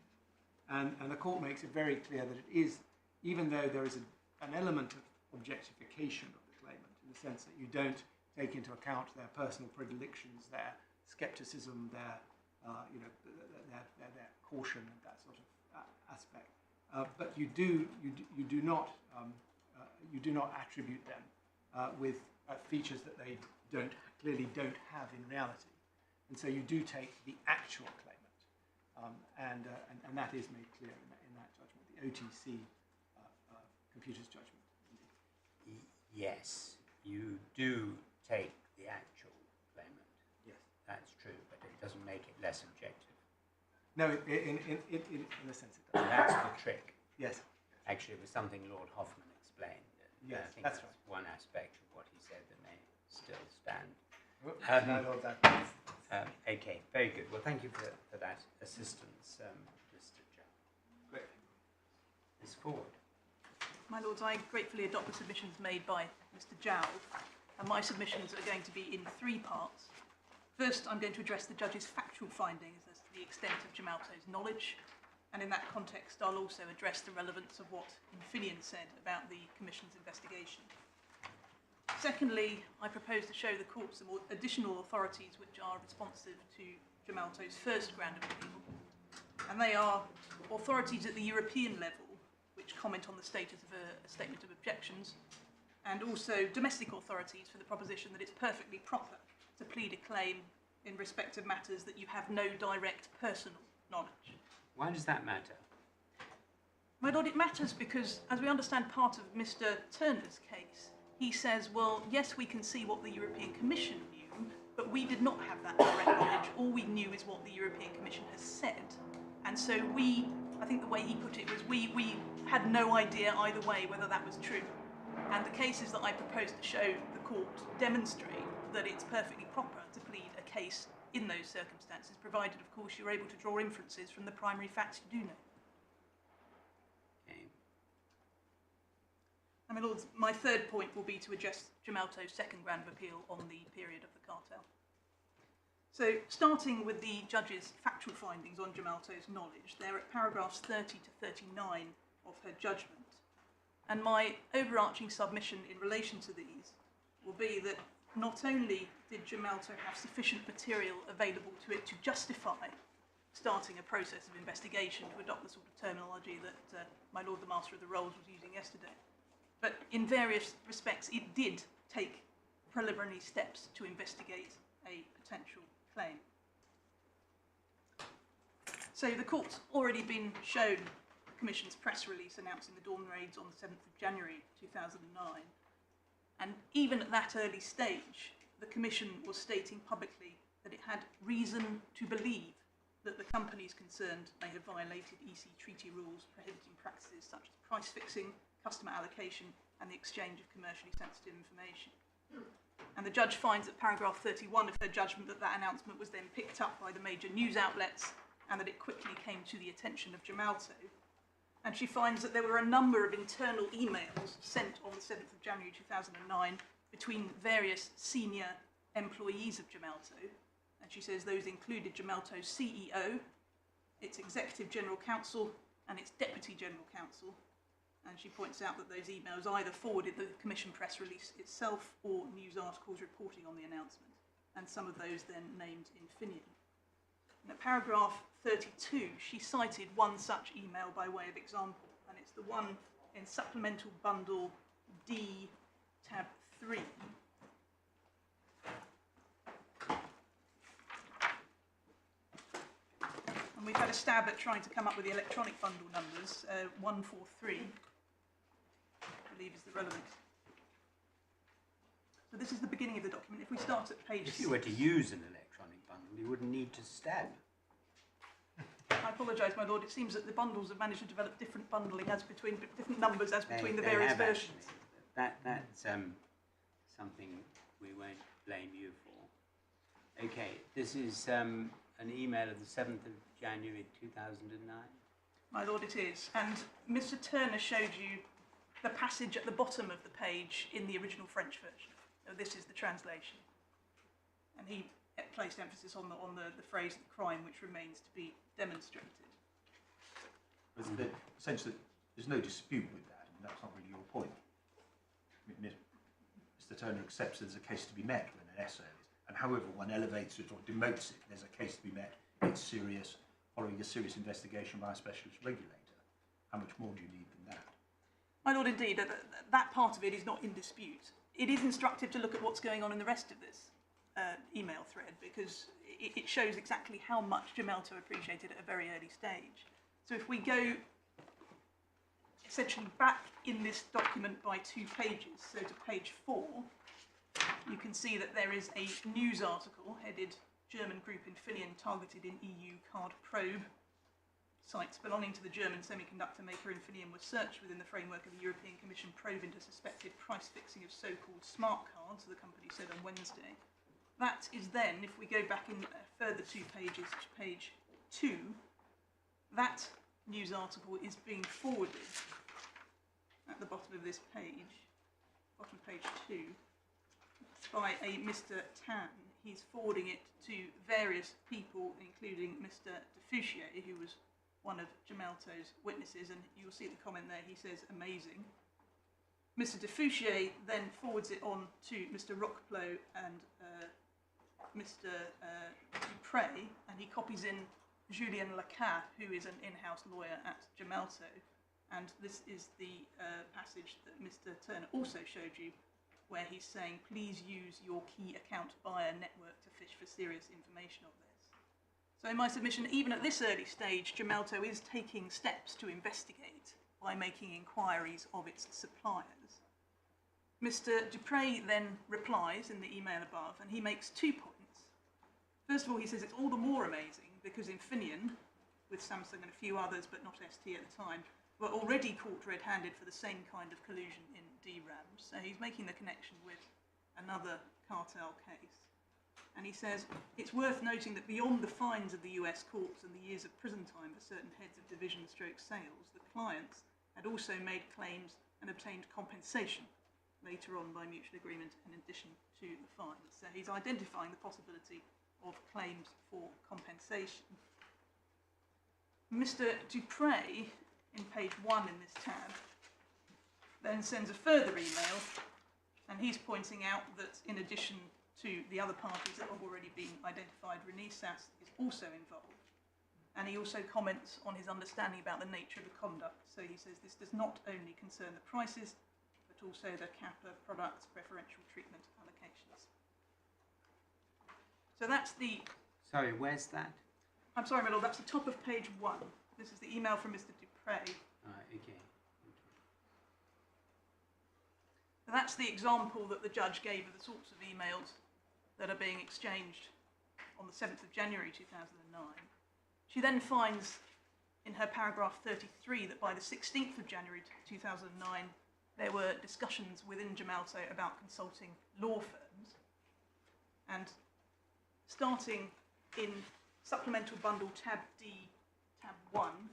C: And the court makes it very clear that it is, even though there is an element of objectification of the claimant, in the sense that you don't take into account their personal predilections, their scepticism, their caution, and that sort of aspect. But you do not attribute them with features that they clearly don't have in reality, and so you do take the actual claimant, and that is made clear in that judgment, the OTC computers judgment.
B: Yes, you do take the actual claimant.
C: Yes,
B: that's true, but it doesn't make it less objective.
C: No, in a sense it does.
B: And that's the trick.
C: Yes.
B: Actually, it was something Lord Hoffman explained.
C: Yes,
B: I think
C: that's right.
B: one aspect of what he said that may still stand.
C: My lord, that.
B: Okay, very good. Well, thank you for that assistance, Mr. Joe.
C: Great.
B: Ms. Ford.
F: My Lords, I gratefully adopt the submissions made by Mr. Jow, and my submissions are going to be in three parts. First, I'm going to address the judge's factual findings as to the extent of Gemalto's knowledge, and in that context, I'll also address the relevance of what Infineon said about the Commission's investigation. Secondly, I propose to show the Court some additional authorities which are responsive to Gemalto's first ground of appeal, and they are authorities at the European level, which comment on the status of a statement of objections, and also domestic authorities for the proposition that it's perfectly proper to plead a claim in respect of matters that you have no direct personal knowledge.
B: Why does that matter?
F: My Lord, it matters because, as we understand part of Mr. Turner's case, he says, well, yes, we can see what the European Commission knew, but we did not have that direct knowledge. All we knew is what the European Commission has said. And so I think the way he put it was we had no idea either way whether that was true. And the cases that I propose to show the court demonstrate that it's perfectly proper to plead a case in those circumstances, provided, of course, you're able to draw inferences from the primary facts you do know.
B: Okay.
F: And my Lords, my third point will be to address Gemalto's second ground of appeal on the period of the cartel. So, starting with the judge's factual findings on Gemalto's knowledge, they're at paragraphs 30 to 39 of her judgment. And my overarching submission in relation to these will be that not only did Gemalto have sufficient material available to it to justify starting a process of investigation, to adopt the sort of terminology that my Lord the Master of the Rolls was using yesterday, but in various respects it did take preliminary steps to investigate a potential claim. So the court's already been shown the Commission's press release announcing the dawn raids on the 7th of January 2009, and even at that early stage the Commission was stating publicly that it had reason to believe that the companies concerned may have violated EC treaty rules prohibiting practices such as price fixing, customer allocation and the exchange of commercially sensitive information. And the judge finds at paragraph 31 of her judgment that that announcement was then picked up by the major news outlets and that it quickly came to the attention of Gemalto. And she finds that there were a number of internal emails sent on the 7th of January 2009 between various senior employees of Gemalto. And she says those included Gemalto's CEO, its Executive General Counsel and its Deputy General Counsel. And she points out that those emails either forwarded the Commission press release itself or news articles reporting on the announcement. And some of those then named Infineon. And at paragraph 32, she cited one such email by way of example, and it's the one in Supplemental Bundle D, tab 3. And we've had a stab at trying to come up with the electronic bundle numbers, 143. But believe is the relevant. So this is the beginning of the document. If we start at page
B: If you were to use an electronic bundle, you wouldn't need to stab.
F: I apologise, my lord. It seems that the bundles have managed to develop different bundling as between different numbers as between the
B: They
F: various
B: have
F: versions.
B: actually. That's something we won't blame you for. Okay, this is an email of the 7th of January 2009.
F: My lord, it is. And Mr. Turner showed you the passage at the bottom of the page in the original French version. So this is the translation. And he placed emphasis on the phrase "the crime which remains to be demonstrated."
D: But the sense that there's no dispute with that, and that's not really your point. I mean, Mr. Turner accepts there's a case to be met when an essay is, and however one elevates it or demotes it, there's a case to be met. It's serious, following a serious investigation by a specialist regulator. How much more do you need than that?
F: My lord, indeed, that part of it is not in dispute. It is instructive to look at what's going on in the rest of this email thread, because it shows exactly how much Gemalto appreciated at a very early stage. So if we go essentially back in this document by 2 pages, so to page 4, you can see that there is a news article headed "German group Infineon targeted in EU card probe. Sites belonging to the German semiconductor maker Infineon were searched within the framework of the European Commission probe into suspected price fixing of so-called smart cards," the company said on Wednesday. That is then, if we go back in a further 2 pages to page 2, that news article is being forwarded at the bottom of this page, bottom of page 2, by a Mr. Tan. He's forwarding it to various people, including Mr. Defouchier, who was one of Gemalto's witnesses, and you'll see the comment there, he says, "amazing." Mr. Defouchier then forwards it on to Mr. Roqueplot and Mr. Dupre, and he copies in Julien Lacat, who is an in-house lawyer at Gemalto, and this is the passage that Mr. Turner also showed you, where he's saying, "Please use your key account buyer network to fish for serious information of this." So in my submission, even at this early stage, Gemalto is taking steps to investigate by making inquiries of its suppliers. Mr. Dupre then replies in the email above, and he makes 2 points. First of all, he says it's all the more amazing because Infineon, with Samsung and a few others, but not ST at the time, were already caught red-handed for the same kind of collusion in DRAMs. So he's making the connection with another cartel case. And he says, "It's worth noting that beyond the fines of the US courts and the years of prison time for certain heads of division stroke sales, the clients had also made claims and obtained compensation later on by mutual agreement in addition to the fines." So he's identifying the possibility of claims for compensation. Mr. Dupre, in page 1 in this tab, then sends a further email, and he's pointing out that in addition to the other parties that have already been identified, Renesas is also involved. And he also comments on his understanding about the nature of the conduct. So he says this does not only concern the prices, but also the Kappa products preferential treatment allocations. So that's the...
B: Sorry, where's that?
F: I'm sorry, my lord, that's the top of page 1. This is the email from Mr. Dupre.
B: Okay.
F: So that's the example that the judge gave of the sorts of emails that are being exchanged on the 7th of January 2009. She then finds in her paragraph 33 that by the 16th of January 2009 there were discussions within Gemalto about consulting law firms, and starting in supplemental bundle tab D, tab 1,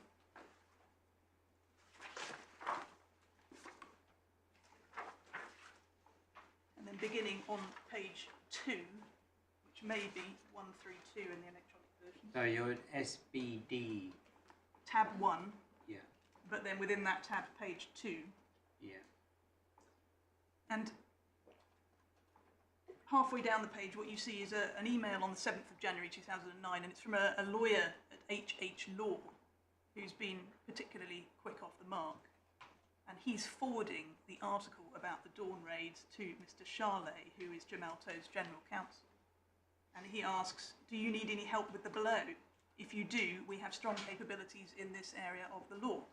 F: and then beginning on page 2, which may be 132 in the electronic version.
B: So you're at SBD.
F: Tab 1,
B: Yeah,
F: but then within that tab, page 2.
B: yeah.
F: And halfway down the page, what you see is an email on the 7th of January 2009, and it's from a lawyer at HH Law, who's been particularly quick off the mark. And he's forwarding the article about the Dawn raids to Mr. Charlet, who is Gemalto's general counsel. And he asks, "Do you need any help with the below? If you do, we have strong capabilities in this area of the law."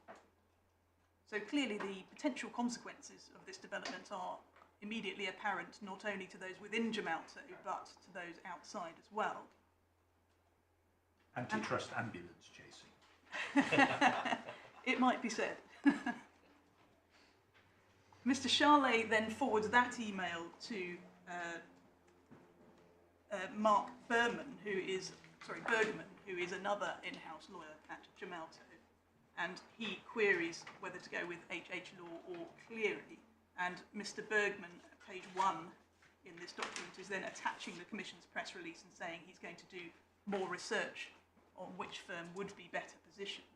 F: So clearly the potential consequences of this development are immediately apparent not only to those within Gemalto but to those outside as well.
D: Antitrust ambulance chasing.
F: It might be said. Mr. Charlet then forwards that email to Mark Bergman, who is another in-house lawyer at Gemalto, and he queries whether to go with HH Law or Cleary. And Mr. Bergman, at page 1 in this document, is then attaching the Commission's press release and saying he's going to do more research on which firm would be better positioned.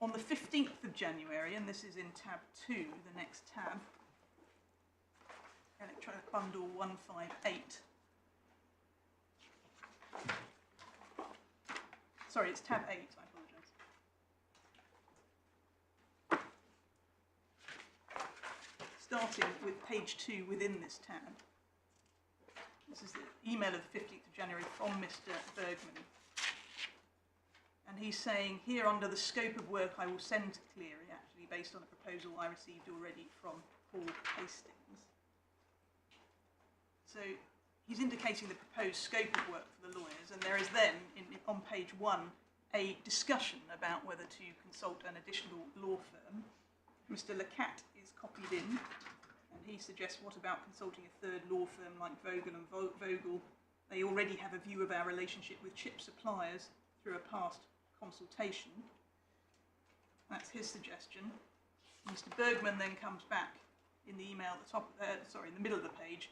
F: On the 15th of January, and this is in tab 2, the next tab, Electronic Bundle 158. Sorry, it's tab 8, I apologise. Starting with page 2 within this tab. This is the email of the 15th of January from Mr. Bergman. And he's saying, here under the scope of work I will send to Cleary, actually based on a proposal I received already from Paul Hastings. So he's indicating the proposed scope of work for the lawyers, and there is then, on page 1, a discussion about whether to consult an additional law firm. Mr. Lecat is copied in, and he suggests, what about consulting a third law firm like Vogel and Vogel? They already have a view of our relationship with chip suppliers through a past consultation. That's his suggestion. Mr. Bergman then comes back in the email at the top, in the middle of the page.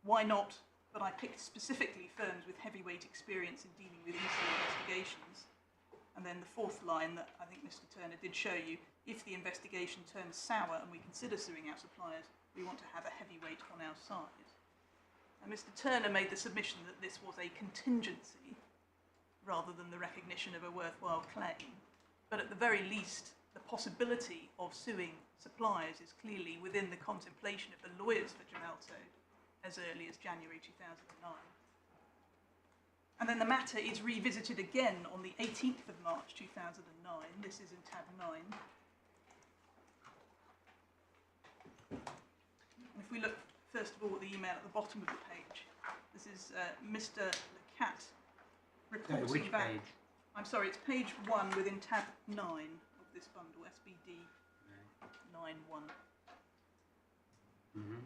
F: Why not? But I picked specifically firms with heavyweight experience in dealing with EC investigations. And then the fourth line that I think Mr. Turner did show you, if the investigation turns sour and we consider suing our suppliers, we want to have a heavyweight on our side. And Mr. Turner made the submission that this was a contingency rather than the recognition of a worthwhile claim. But at the very least, the possibility of suing suppliers is clearly within the contemplation of the lawyers for Gemalto as early as January 2009. And then the matter is revisited again on the 18th of March 2009. This is in tab 9. And if we look first of all at the email at the bottom of the page, this is Mr. Lecat reporting
B: which
F: back.
B: page?
F: I'm sorry, it's page 1 within tab 9 of this bundle, SBD 91.
B: Mm-hmm.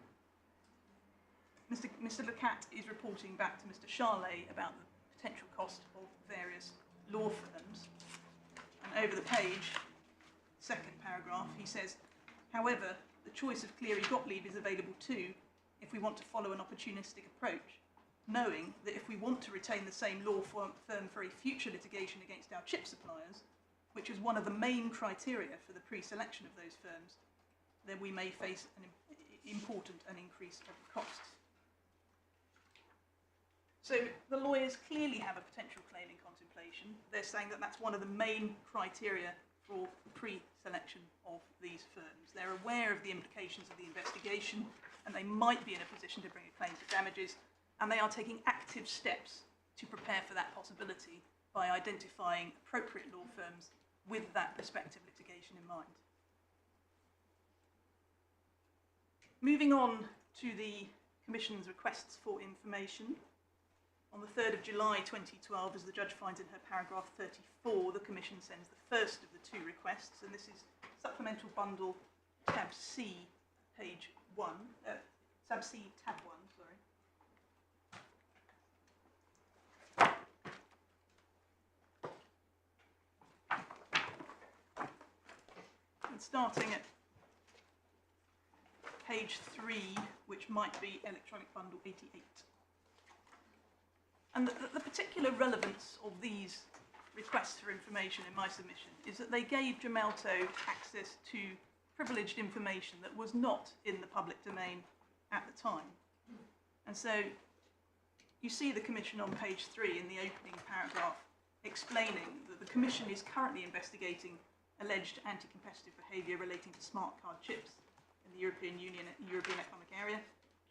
F: Mr. Lecat is reporting back to Mr. Charlet about the potential cost of various law firms. And over the page, second paragraph, he says, however, the choice of Cleary Gottlieb is available too if we want to follow an opportunistic approach, knowing that if we want to retain the same law firm for a future litigation against our chip suppliers, which is one of the main criteria for the pre-selection of those firms, then we may face an important increase of the costs. So the lawyers clearly have a potential claim in contemplation. They're saying that that's one of the main criteria for the pre-selection of these firms. They're aware of the implications of the investigation, and they might be in a position to bring a claim for damages, and they are taking active steps to prepare for that possibility by identifying appropriate law firms with that prospective litigation in mind. Moving on to the Commission's requests for information. On the 3rd of July 2012, as the judge finds in her paragraph 34, the Commission sends the first of the two requests, and this is Supplemental Bundle Tab C, page 1, Tab C, Tab 1, sorry. And starting at page 3, which might be Electronic Bundle 88. And the particular relevance of these requests for information in my submission is that they gave Gemalto access to privileged information that was not in the public domain at the time. And so you see the Commission on page 3 in the opening paragraph explaining that the Commission is currently investigating alleged anti-competitive behaviour relating to smart card chips in the European Union and European Economic Area.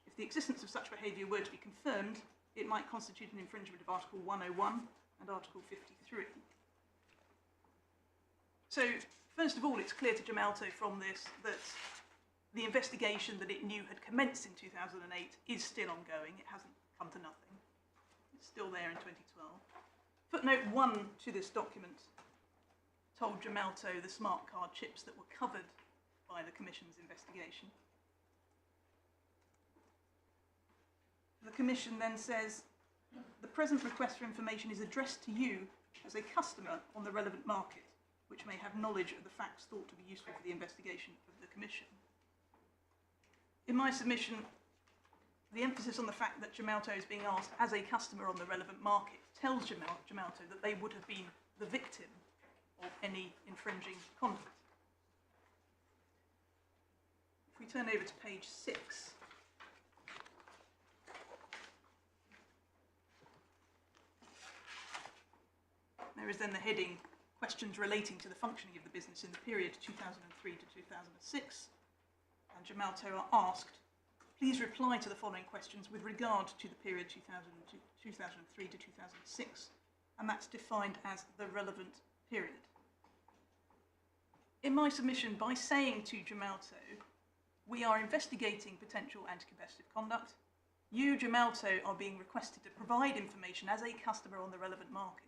F: If the existence of such behaviour were to be confirmed, it might constitute an infringement of Article 101 and Article 53. So, first of all, it's clear to Gemalto from this that the investigation that it knew had commenced in 2008 is still ongoing. It hasn't come to nothing. It's still there in 2012. Footnote 1 to this document told Gemalto the smart card chips that were covered by the Commission's investigation. The Commission then says, the present request for information is addressed to you as a customer on the relevant market, which may have knowledge of the facts thought to be useful for the investigation of the Commission. In my submission, the emphasis on the fact that Gemalto is being asked as a customer on the relevant market tells Gemalto that they would have been the victim of any infringing conduct. If we turn over to page 6, there is then the heading, questions relating to the functioning of the business in the period 2003 to 2006, and Gemalto are asked, please reply to the following questions with regard to the period 2003 to 2006, and that's defined as the relevant period. In my submission, by saying to Gemalto, we are investigating potential anti-competitive conduct, you, Gemalto, are being requested to provide information as a customer on the relevant market.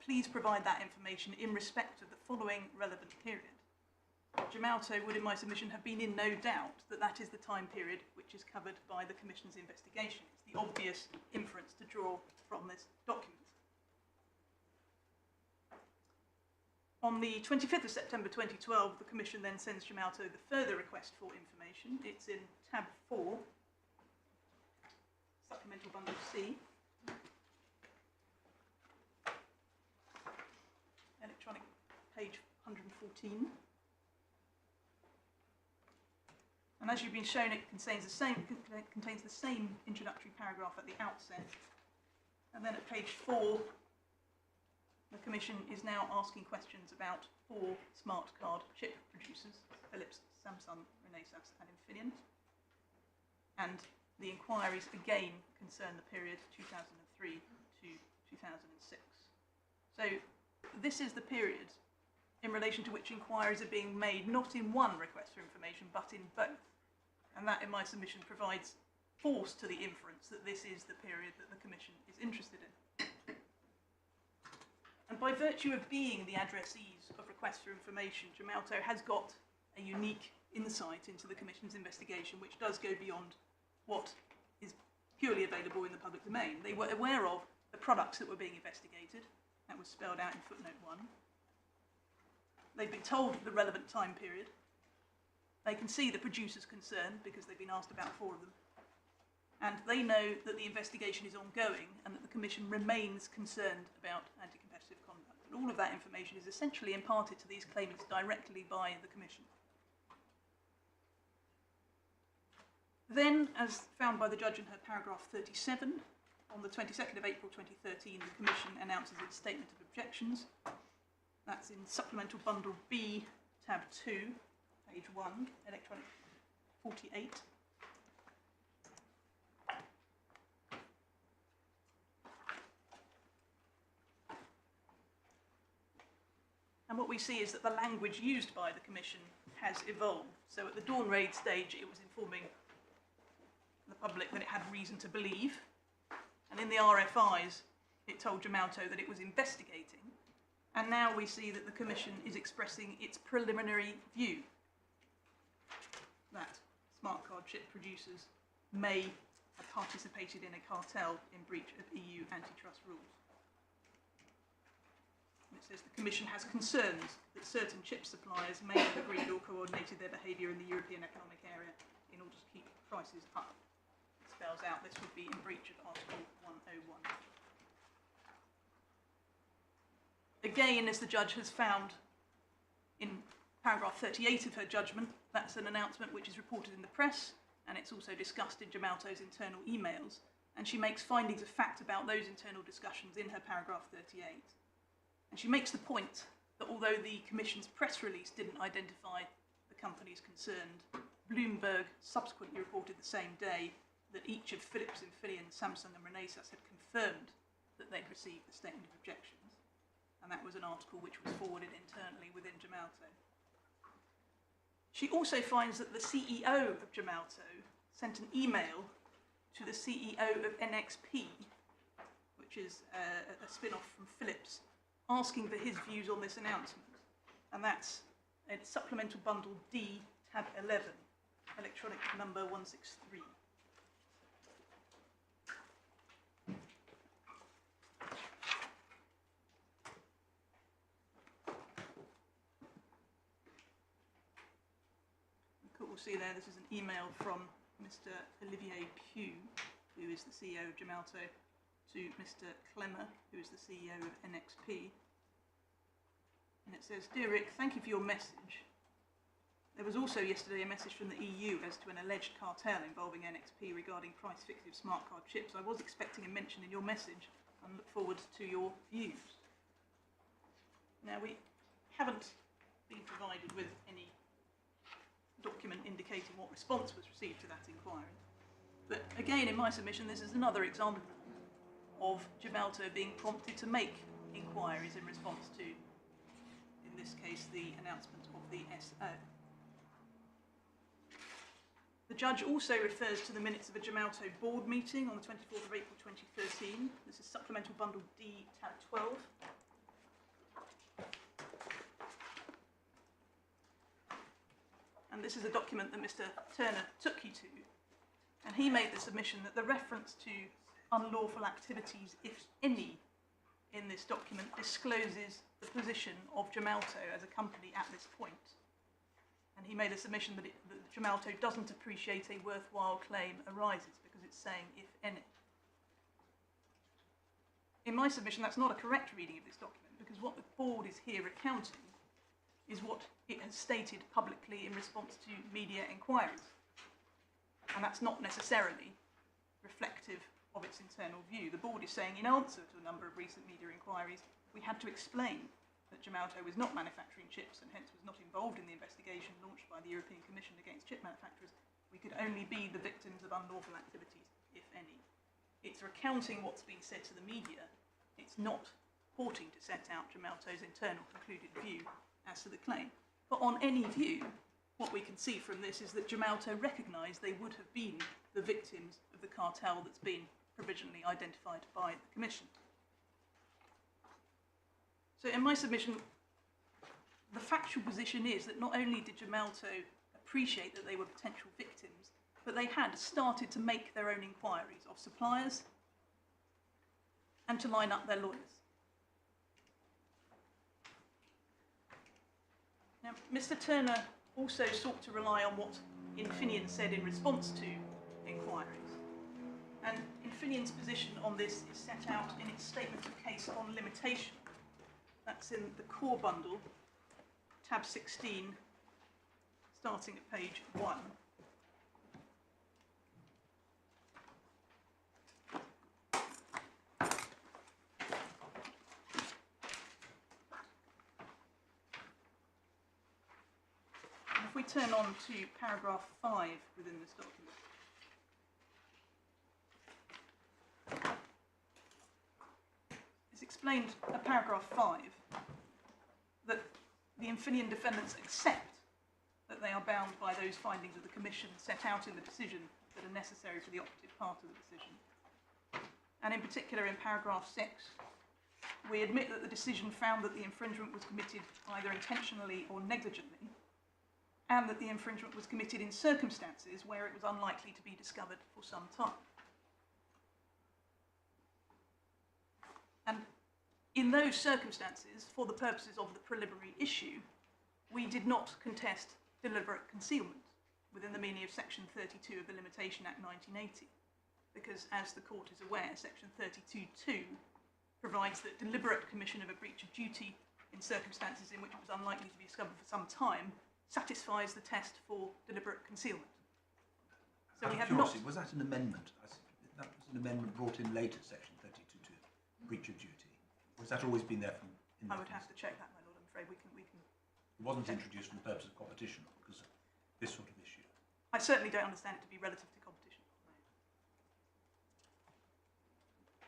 F: Please provide that information in respect of the following relevant period. Gemalto would, in my submission, have been in no doubt that that is the time period which is covered by the Commission's investigation. It's the obvious inference to draw from this document. On the 25th of September 2012, the Commission then sends Gemalto the further request for information. It's in tab 4, supplemental bundle C. Electronic page 114. And as you've been shown, it contains the same introductory paragraph at the outset. And then at page 4, the Commission is now asking questions about 4 smart card chip producers, Philips, Samsung, Renesas and Infineon. And the inquiries again concern the period 2003 to 2006. So this is the period in relation to which inquiries are being made, not in one request for information, but in both. And that, in my submission, provides force to the inference that this is the period that the Commission is interested in. And by virtue of being the addressees of requests for information, Gemalto has got a unique insight into the Commission's investigation, which does go beyond what is purely available in the public domain. They were aware of the products that were being investigated. That was spelled out in footnote 1. They've been told the relevant time period. They can see the producers concerned because they've been asked about 4 of them. And they know that the investigation is ongoing and that the Commission remains concerned about anti-competitive conduct. And all of that information is essentially imparted to these claimants directly by the Commission. Then, as found by the judge in her paragraph 37, on the 22nd of April 2013, the Commission announces its statement of objections. That's in supplemental bundle B, tab 2, page 1, electronic 48. And what we see is that the language used by the Commission has evolved. So at the dawn raid stage, it was informing the public that it had reason to believe. And in the RFIs, it told Gemalto that it was investigating. And now we see that the Commission is expressing its preliminary view that smart card chip producers may have participated in a cartel in breach of EU antitrust rules. And it says the Commission has concerns that certain chip suppliers may have agreed or coordinated their behaviour in the European Economic Area in order to keep prices up. It spells out this would be in breach of Article 101. Again, as the judge has found in paragraph 38 of her judgment, that's an announcement which is reported in the press, and it's also discussed in Gemalto's internal emails, and she makes findings of fact about those internal discussions in her paragraph 38. And she makes the point that although the Commission's press release didn't identify the companies concerned, Bloomberg subsequently reported the same day that each of Philips, Infineon, Samsung and Renesas had confirmed that they'd received the statement of objections. and that was an article which was forwarded internally within Gemalto. She also finds that the CEO of Gemalto sent an email to the CEO of NXP, which is a spin-off from Philips, asking for his views on this announcement. And that's a supplemental bundle D, tab 11, electronic number 163. We'll see there, this is an email from Mr. Olivier Pugh, who is the CEO of Gemalto, to Mr. Clemmer, who is the CEO of NXP. And it says, "Dear Rick, thank you for your message. There was also yesterday a message from the EU as to an alleged cartel involving NXP regarding price-fixed smart card chips. I was expecting a mention in your message and look forward to your views." Now, we haven't been provided with any document indicating what response was received to that inquiry. But again, in my submission, this is another example of Gemalto being prompted to make inquiries in response to, in this case, the announcement of the SO. The judge also refers to the minutes of a Gemalto board meeting on the 24th of April 2013. This is supplemental bundle D, tab 12. And this is a document that Mr. Turner took you to, and he made the submission that the reference to unlawful activities, if any, in this document discloses the position of Gemalto as a company at this point. And he made a submission that Gemalto doesn't appreciate a worthwhile claim arises because it's saying, if any. In my submission, that's not a correct reading of this document, because what the board is here recounting is what it has stated publicly in response to media inquiries. And that's not necessarily reflective of its internal view. The board is saying, in answer to a number of recent media inquiries, we had to explain that Gemalto was not manufacturing chips and hence was not involved in the investigation launched by the European Commission against chip manufacturers. We could only be the victims of unlawful activities, if any. It's recounting what's been said to the media. It's not purporting to set out Gemalto's internal concluded view as to the claim. But on any view, what we can see from this is that Gemalto recognised they would have been the victims of the cartel that's been provisionally identified by the Commission. So in my submission, the factual position is that not only did Gemalto appreciate that they were potential victims, but they had started to make their own inquiries of suppliers and to line up their lawyers. Now, Mr. Turner also sought to rely on what Infineon said in response to inquiries. And Infineon's position on this is set out in its statement of case on limitation. That's in the core bundle, tab 16, starting at page 1. If we turn on to paragraph 5 within this document, it's explained at paragraph 5 that the Infineon defendants accept that they are bound by those findings of the Commission set out in the decision that are necessary for the operative part of the decision. And in particular, in paragraph 6, we admit that the decision found that the infringement was committed either intentionally or negligently, and that the infringement was committed in circumstances where it was unlikely to be discovered for some time. And in those circumstances, for the purposes of the preliminary issue, we did not contest deliberate concealment within the meaning of Section 32 of the Limitation Act 1980, because, as the Court is aware, Section 32(2) provides that deliberate commission of a breach of duty in circumstances in which it was unlikely to be discovered for some time satisfies the test for deliberate concealment. So we have not.
G: Was that an amendment? That was an amendment brought in later, Section 32(2), breach of duty. Or has that always been there from?
F: I would have to check that, my lord. I'm afraid we can.
G: It wasn't introduced for the purpose of competition, because of this sort of issue.
F: I certainly don't understand it to be relative to competition. No.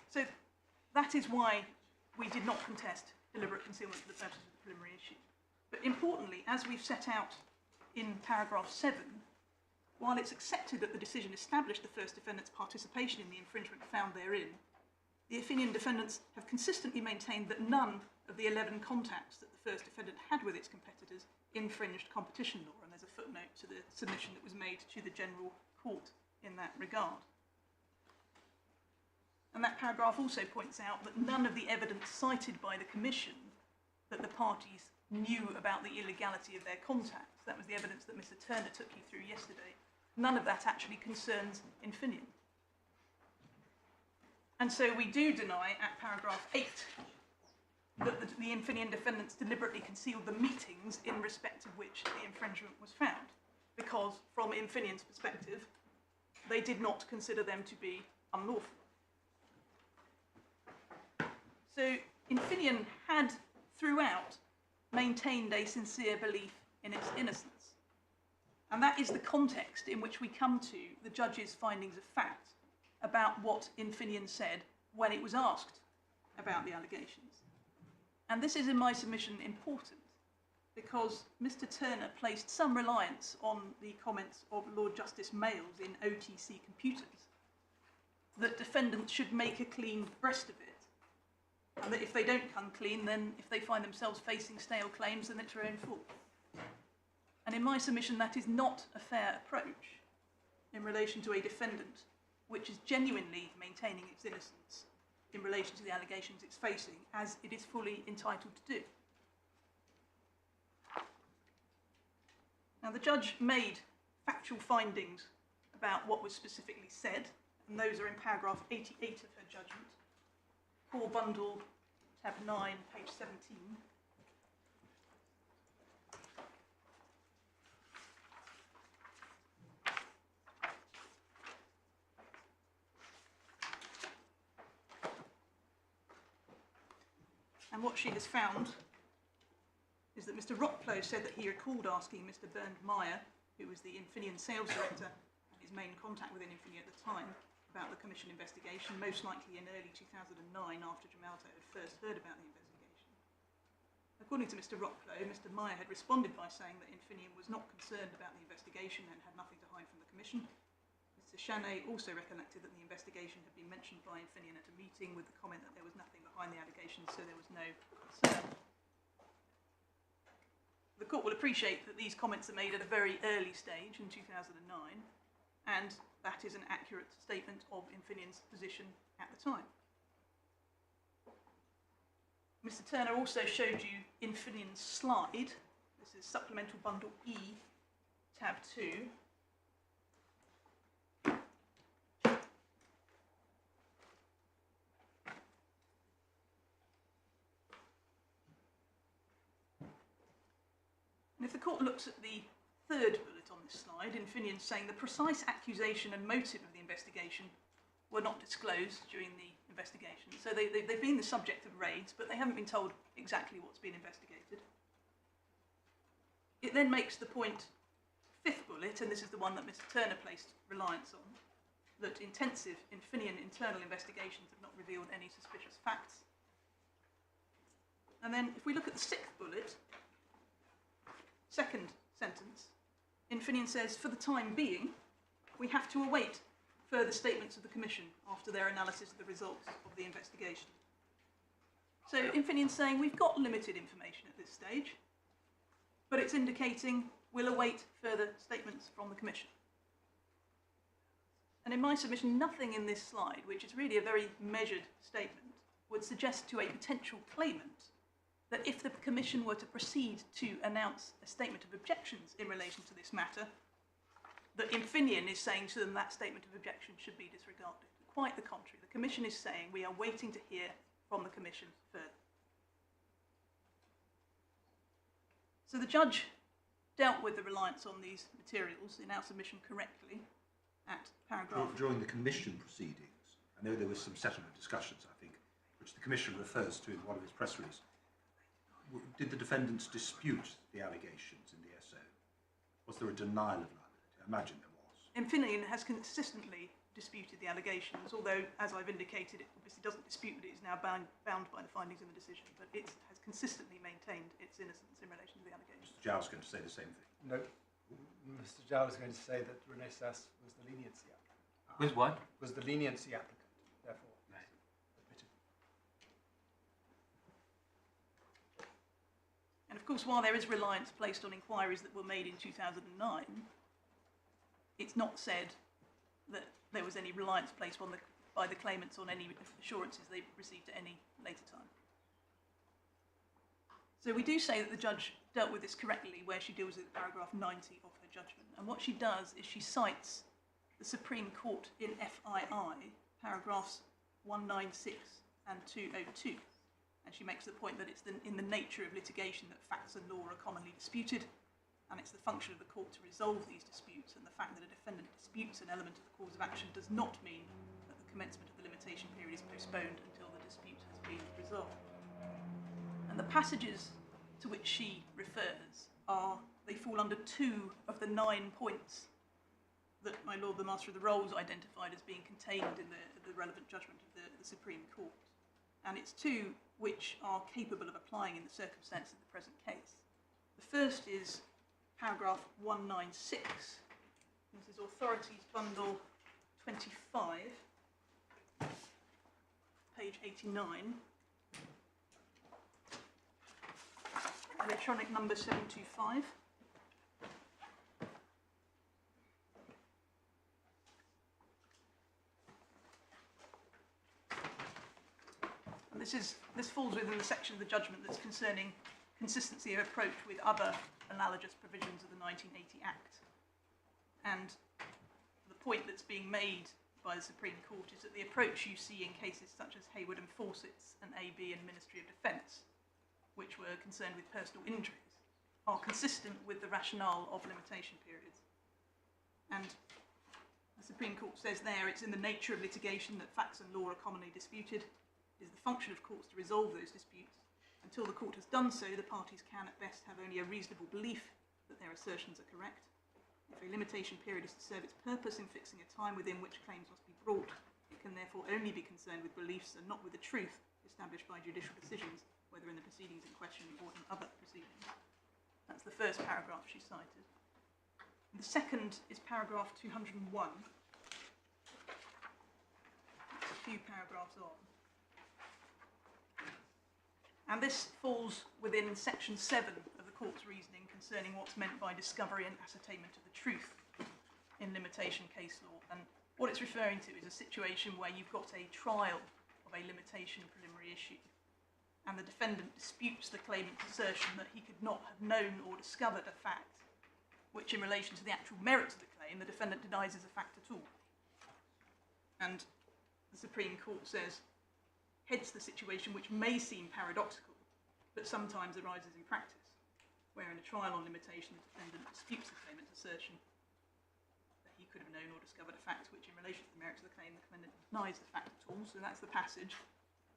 F: So that is why we did not contest deliberate concealment for the purposes of the preliminary issue. But importantly, as we've set out in paragraph 7, while it's accepted that the decision established the first defendant's participation in the infringement found therein, the Infineon defendants have consistently maintained that none of the 11 contacts that the first defendant had with its competitors infringed competition law, and there's a footnote to the submission that was made to the General Court in that regard. And that paragraph also points out that none of the evidence cited by the Commission that the parties knew about the illegality of their contacts, that was the evidence that Mr. Turner took you through yesterday, none of that actually concerns Infineon. And so we do deny at paragraph 8 that the Infineon defendants deliberately concealed the meetings in respect of which the infringement was found, because from Infineon's perspective, they did not consider them to be unlawful. So Infineon had throughout maintained a sincere belief in its innocence. And that is the context in which we come to the judge's findings of fact about what Infineon said when it was asked about the allegations. And this is, in my submission, important because Mr. Turner placed some reliance on the comments of Lord Justice Males in OTC Computers that defendants should make a clean breast of it. And that if they don't come clean, then if they find themselves facing stale claims, then it's their own fault. And in my submission, that is not a fair approach in relation to a defendant which is genuinely maintaining its innocence in relation to the allegations it's facing, as it is fully entitled to do. Now, the judge made factual findings about what was specifically said, and those are in paragraph 88 of her judgment. Core bundle, tab 9, page 17. And what she has found is that Mr. Rockplow said that he recalled asking Mr. Bernd Meyer, who was the Infineon sales director and his main contact within Infineon at the time, about the Commission investigation, most likely in early 2009 after Gemalto had first heard about the investigation. According to Mr. Rockplow, Mr. Meyer had responded by saying that Infineon was not concerned about the investigation and had nothing to hide from the Commission. Mr. Chanet also recollected that the investigation had been mentioned by Infineon at a meeting with the comment that there was nothing behind the allegations, so there was no concern. The court will appreciate that these comments are made at a very early stage in 2009, and that is an accurate statement of Infineon's position at the time. Mr. Turner also showed you Infineon's slide. This is Supplemental Bundle E, tab 2. And if the court looks at the third bullet on this slide, Infineon saying the precise accusation and motive of the investigation were not disclosed during the investigation. So they've been the subject of raids, but they haven't been told exactly what's been investigated. It then makes the point, fifth bullet, and this is the one that Mr. Turner placed reliance on, that intensive Infineon internal investigations have not revealed any suspicious facts. And then if we look at the sixth bullet, second sentence, Infineon says, for the time being, we have to await further statements of the Commission after their analysis of the results of the investigation. So Infineon's saying we've got limited information at this stage, but it's indicating we'll await further statements from the Commission. And in my submission, nothing in this slide, which is really a very measured statement, would suggest to a potential claimant that if the Commission were to proceed to announce a statement of objections in relation to this matter, that Infineon is saying to them that statement of objection should be disregarded. Quite the contrary. The Commission is saying we are waiting to hear from the Commission further. So the judge dealt with the reliance on these materials in our submission correctly at paragraph...
G: During the Commission proceedings, I know there was some settlement discussions, I think, which the Commission refers to in one of its press releases. Did the defendants dispute the allegations in the SO? Was there a denial of liability? I imagine there was.
F: Infineon has consistently disputed the allegations, although, as I've indicated, it obviously doesn't dispute that it is now bound by the findings in the decision, but it has consistently maintained its innocence in relation to the allegations.
G: Mr. Zhao's going to say the same thing.
C: No, Mr. Zhao was going to say that Renaissance was the leniency applicant.
B: With what?
C: Was the leniency applicant, therefore.
B: Right.
C: Admitted.
F: And of course, while there is reliance placed on inquiries that were made in 2009, it's not said that there was any reliance placed on by the claimants on any assurances they received at any later time. So we do say that the judge dealt with this correctly, where she deals with paragraph 90 of her judgment. And what she does is she cites the Supreme Court in FII, paragraphs 196 and 202. And she makes the point that it's in the nature of litigation that facts and law are commonly disputed, and it's the function of the court to resolve these disputes, and the fact that a defendant disputes an element of the cause of action does not mean that the commencement of the limitation period is postponed until the dispute has been resolved. And the passages to which she refers they fall under 2 of the 9 points that my Lord the Master of the Rolls identified as being contained in the relevant judgment of the Supreme Court. And it's 2 which are capable of applying in the circumstances of the present case. The first is paragraph 196. This is Authorities Bundle 25, page 89. Electronic number 725. And this falls within the section of the judgment that's concerning consistency of approach with other analogous provisions of the 1980 Act. And the point that's being made by the Supreme Court is that the approach you see in cases such as Hayward and Fawcett's and AB and Ministry of Defence, which were concerned with personal injuries, are consistent with the rationale of limitation periods. And the Supreme Court says there it's in the nature of litigation that facts and law are commonly disputed. It is the function of courts to resolve those disputes. Until the court has done so, the parties can at best have only a reasonable belief that their assertions are correct. If a limitation period is to serve its purpose in fixing a time within which claims must be brought, it can therefore only be concerned with beliefs and not with the truth established by judicial decisions, whether in the proceedings in question or in other proceedings. That's the first paragraph she cited. And the second is paragraph 201. It's a few paragraphs on. And this falls within section 7 of the court's reasoning concerning what's meant by discovery and ascertainment of the truth in limitation case law. And what it's referring to is a situation where you've got a trial of a limitation preliminary issue, and the defendant disputes the claimant's assertion that he could not have known or discovered a fact which, in relation to the actual merits of the claim, the defendant denies as a fact at all. And the Supreme Court says, hence the situation which may seem paradoxical, but sometimes arises in practice, where in a trial on limitation the defendant disputes the claimant's assertion that he could have known or discovered a fact which, in relation to the merits of the claim, the claimant denies the fact at all. So that's the passage.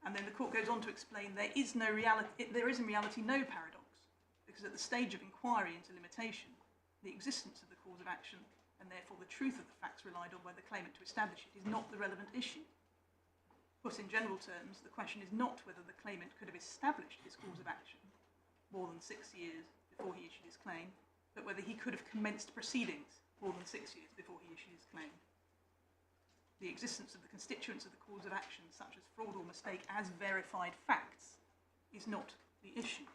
F: And then the court goes on to explain there is in reality no paradox, because at the stage of inquiry into limitation, the existence of the cause of action, and therefore the truth of the facts relied on by the claimant to establish it, is not the relevant issue. Put in general terms, the question is not whether the claimant could have established his cause of action more than 6 years before he issued his claim, but whether he could have commenced proceedings more than 6 years before he issued his claim. The existence of the constituents of the cause of action, such as fraud or mistake, as verified facts, is not the issue.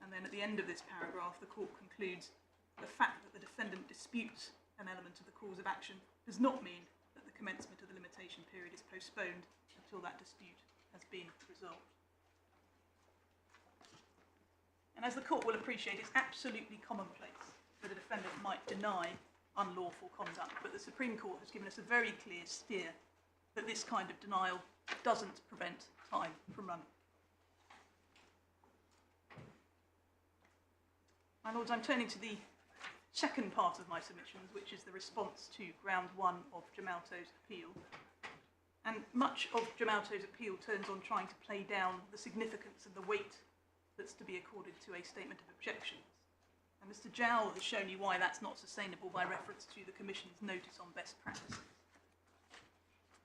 F: And then at the end of this paragraph, the court concludes the fact that the defendant disputes an element of the cause of action does not mean that the commencement of the limitation period is postponed until that dispute has been resolved. And as the court will appreciate, it's absolutely commonplace that a defendant might deny unlawful conduct, but the Supreme Court has given us a very clear steer that this kind of denial doesn't prevent time from running. My Lords, I'm turning to the second part of my submissions, which is the response to ground 1 of Gemalto's appeal. And much of Gemalto's appeal turns on trying to play down the significance and the weight that's to be accorded to a statement of objections. And Mr. Zhao has shown you why that's not sustainable by reference to the Commission's notice on best practices.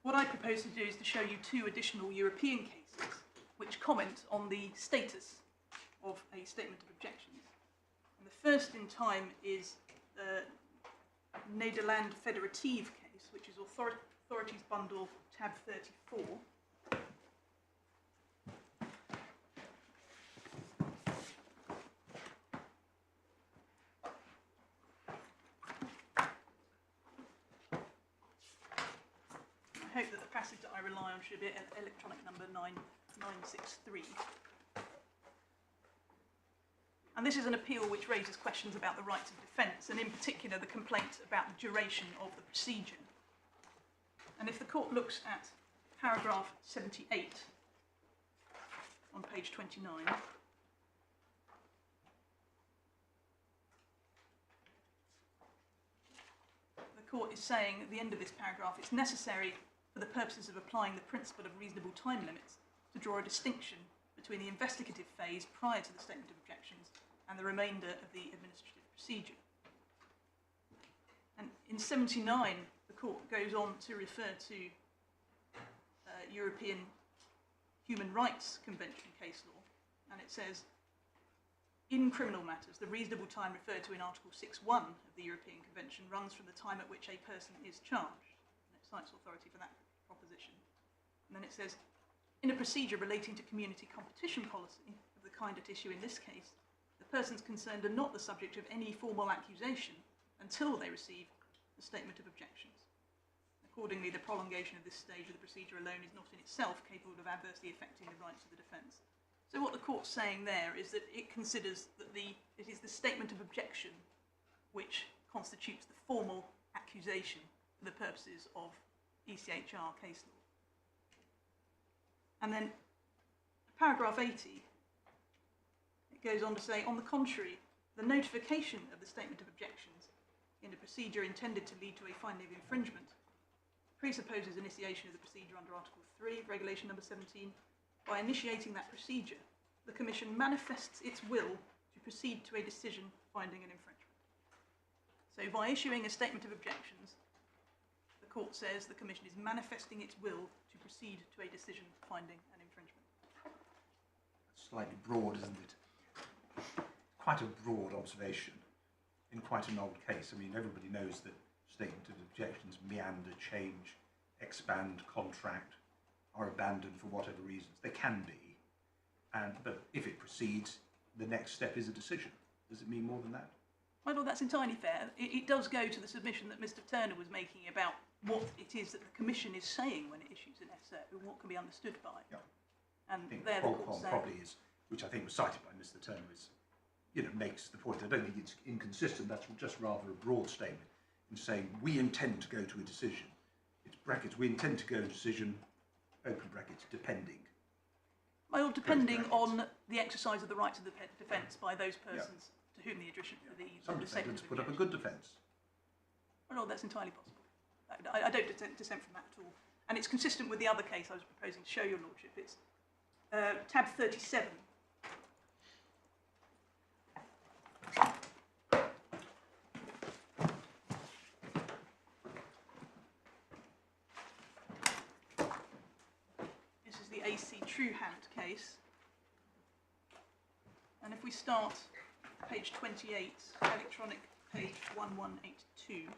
F: What I propose to do is to show you two additional European cases which comment on the status of a statement of objections. And the first in time is the Nederland Federatief case, which is Authorities Bundle tab 34. I hope that the passage that I rely on should be electronic number 9963. And this is an appeal which raises questions about the rights of defence, and in particular the complaint about the duration of the procedure. And if the court looks at paragraph 78 on page 29, the court is saying at the end of this paragraph, it's necessary for the purposes of applying the principle of reasonable time limits to draw a distinction between the investigative phase prior to the statement of objections and the remainder of the administrative procedure. And in 79, the court goes on to refer to European Human Rights Convention case law, and it says, in criminal matters, the reasonable time referred to in Article 6.1 of the European Convention runs from the time at which a person is charged. And it cites authority for that proposition. And then it says, in a procedure relating to community competition policy of the kind at issue in this case, the persons concerned are not the subject of any formal accusation until they receive the statement of objections. Accordingly, the prolongation of this stage of the procedure alone is not in itself capable of adversely affecting the rights of the defence. So what the court's saying there is that it considers that it is the statement of objection which constitutes the formal accusation for the purposes of ECHR case law. And then paragraph 80, it goes on to say, on the contrary, the notification of the statement of objections in a procedure intended to lead to a finding of infringement presupposes initiation of the procedure under Article 3 of Regulation number 17. By initiating that procedure, the Commission manifests its will to proceed to a decision finding an infringement. So by issuing a statement of objections, the court says the Commission is manifesting its will to proceed to a decision finding an infringement.
G: Slightly broad, isn't it? Quite a broad observation in quite an old case. I mean, everybody knows that statement of objections meander, change, expand, contract, are abandoned for whatever reasons. They can be, but if it proceeds, the next step is a decision. Does it mean more than that?
F: Well, that's entirely fair. It does go to the submission that Mr. Turner was making about what it is that the Commission is saying when it issues an SO, and what can be understood by.
G: Yeah.
F: And
G: I think
F: there the court
G: Qualcomm
F: saying,
G: probably is, which I think was cited by Mr. Turner, is, makes the point. I don't think it's inconsistent. That's just rather a broad statement in saying we intend to go to a decision. It's brackets. We intend to go to a decision. Open brackets. Depending.
F: well, depending on the exercise of the rights of the defence by those persons to whom the addition of the
G: Some
F: statement
G: defendants
F: of
G: put up a
F: objection.
G: good defence.
F: Well, that's entirely possible. I don't dissent from that at all. And it's consistent with the other case I was proposing to show your lordship. It's tab 37. This is the AC Truehand case. And if we start page 28, electronic page 1182.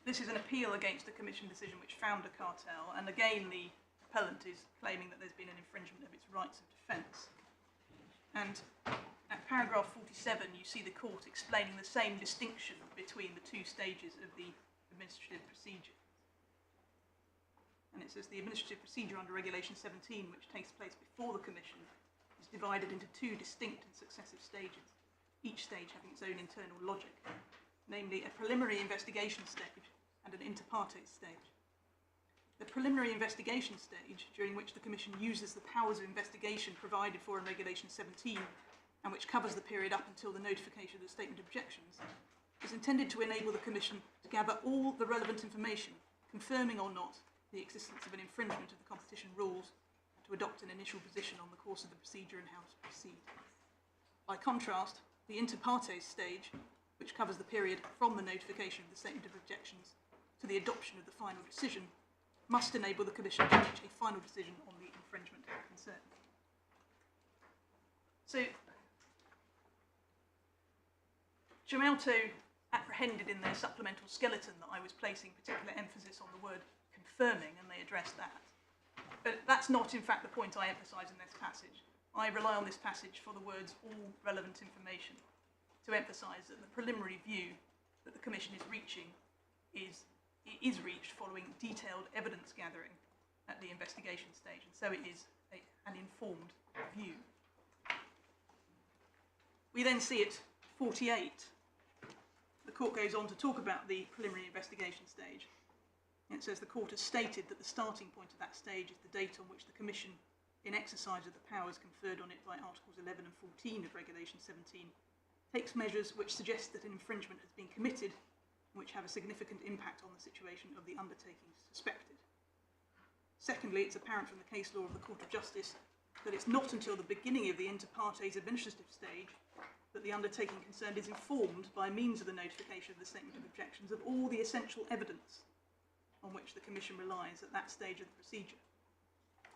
F: This is an appeal against a Commission decision which found a cartel, and again the appellant is claiming that there's been an infringement of its rights of defence. And at paragraph 47 you see the court explaining the same distinction between the two stages of the administrative procedure. And it says the administrative procedure under Regulation 17, which takes place before the Commission, is divided into two distinct and successive stages, each stage having its own internal logic, namely a preliminary investigation stage and an inter partes stage. The preliminary investigation stage, during which the Commission uses the powers of investigation provided for in Regulation 17, and which covers the period up until the notification of the statement of objections, is intended to enable the Commission to gather all the relevant information, confirming or not the existence of an infringement of the competition rules, and to adopt an initial position on the course of the procedure and how to proceed. By contrast, the inter partes stage which covers the period from the notification of the statement of objections to the adoption of the final decision, must enable the Commission to reach a final decision on the infringement concern. So, Gemalto apprehended in their supplemental skeleton that I was placing particular emphasis on the word confirming, and they addressed that. But that's not, in fact, the point I emphasise in this passage. I rely on this passage for the words all relevant information to emphasise that the preliminary view that the Commission is reaching is reached following detailed evidence gathering at the investigation stage, and so it is an informed view. We then see at 48, the Court goes on to talk about the preliminary investigation stage. It says the Court has stated that the starting point of that stage is the date on which the Commission, in exercise of the powers conferred on it by Articles 11 and 14 of Regulation 17, takes measures which suggest that an infringement has been committed and which have a significant impact on the situation of the undertakings suspected. Secondly, it's apparent from the case law of the Court of Justice that it's not until the beginning of the inter partes administrative stage that the undertaking concerned is informed by means of the notification of the statement of objections of all the essential evidence on which the Commission relies at that stage of the procedure,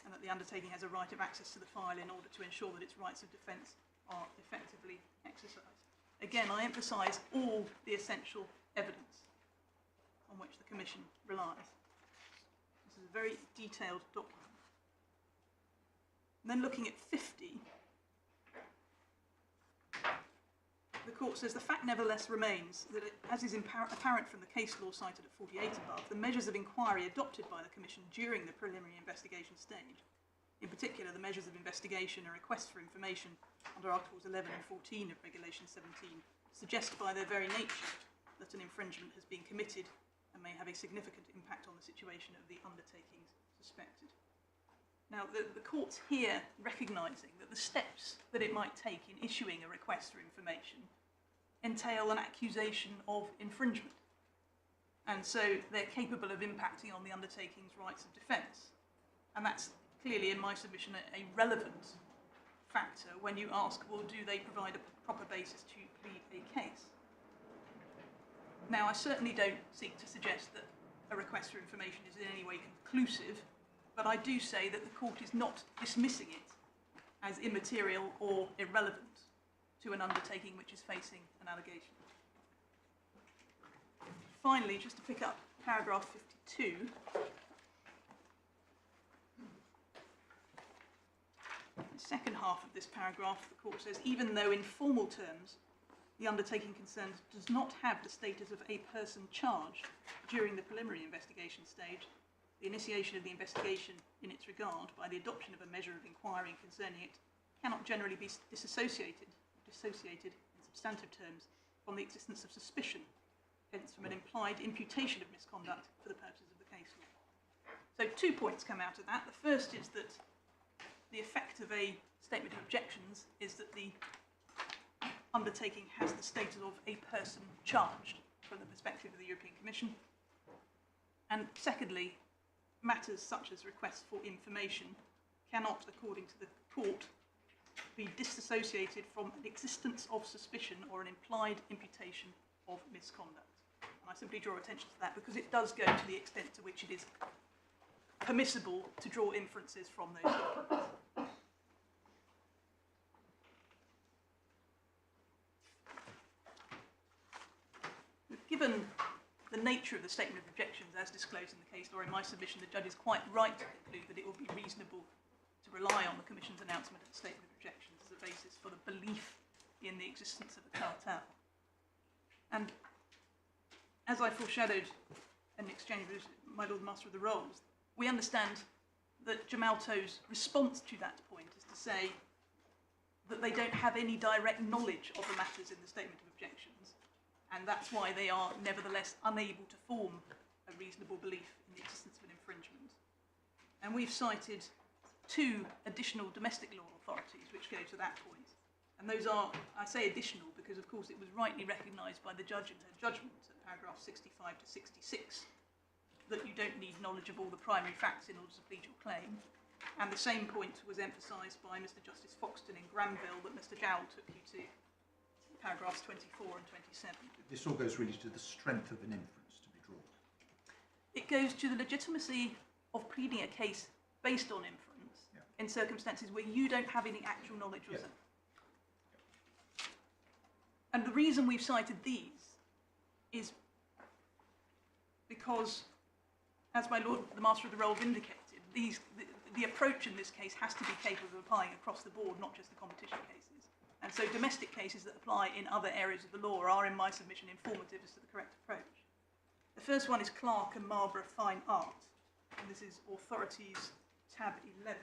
F: and that the undertaking has a right of access to the file in order to ensure that its rights of defence are effectively exercised. Again, I emphasise all the essential evidence on which the Commission relies. This is a very detailed document. And then looking at 50, the Court says the fact nevertheless remains that, as is apparent from the case law cited at 48 above, the measures of inquiry adopted by the Commission during the preliminary investigation stage, in particular the measures of investigation and requests for information under Articles 11 and 14 of Regulation 17, suggest by their very nature that an infringement has been committed and may have a significant impact on the situation of the undertakings suspected. Now, the Court's here recognising that the steps that it might take in issuing a request for information entail an accusation of infringement. And so they're capable of impacting on the undertaking's rights of defence. And that's clearly, in my submission, a relevant factor when you ask, well, do they provide a proper basis to plead a case? Now, I certainly don't seek to suggest that a request for information is in any way conclusive, but I do say that the Court is not dismissing it as immaterial or irrelevant to an undertaking which is facing an allegation. Finally, just to pick up paragraph 52, the second half of this paragraph, the Court says, even though in formal terms the undertaking concerned does not have the status of a person charged during the preliminary investigation stage, the initiation of the investigation in its regard by the adoption of a measure of inquiry concerning it cannot generally be dissociated in substantive terms from the existence of suspicion, hence from an implied imputation of misconduct for the purposes of the case law. So 2 points come out of that. The first is that the effect of a statement of objections is that the undertaking has the status of a person charged from the perspective of the European Commission. And secondly, matters such as requests for information cannot, according to the Court, be disassociated from the existence of suspicion or an implied imputation of misconduct. And I simply draw attention to that because it does go to the extent to which it is permissible to draw inferences from those documents. Given the nature of the statement of objections as disclosed in the case law, in my submission, the judge is quite right to conclude that it would be reasonable to rely on the Commission's announcement of the statement of objections as a basis for the belief in the existence of a cartel. And as I foreshadowed in exchange with my Lord Master of the Rolls, we understand that Gemalto's response to that point is to say that they don't have any direct knowledge of the matters in the statement of objections, and that's why they are nevertheless unable to form a reasonable belief in the existence of an infringement. And we've cited 2 additional domestic law authorities which go to that point. And those are, I say additional because of course it was rightly recognised by the judge in her judgment at paragraph 65 to 66 that you don't need knowledge of all the primary facts in order to plead your claim. And the same point was emphasised by Mr Justice Foxton in Granville that Mr Jowell took you to paragraphs 24 and 27.
G: This all goes really to the strength of an inference to be drawn.
F: It goes to the legitimacy of pleading a case based on inference in circumstances where you don't have any actual knowledge yourself. And the reason we've cited these is because, as my lord, the Master of the Rolls indicated, the approach in this case has to be capable of applying across the board, not just the competition cases. And so domestic cases that apply in other areas of the law are, in my submission, informative as to the correct approach. The first one is Clark and Marlborough Fine Art, and this is Authorities tab 11.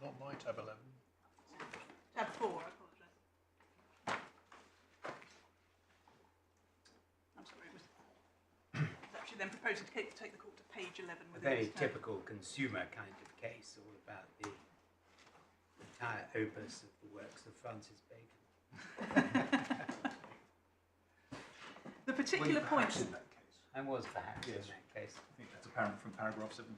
E: Not my tab 11.
F: Tab 4, I apologise. I'm sorry, it was actually then proposed to take the court to page 11.
B: A very typical consumer kind of case, all about the entire opus of the works of Francis Bacon.
F: The particular point...
G: In that case.
B: I was perhaps
G: Yes.
B: in that case.
G: I think that's apparent from paragraph 17.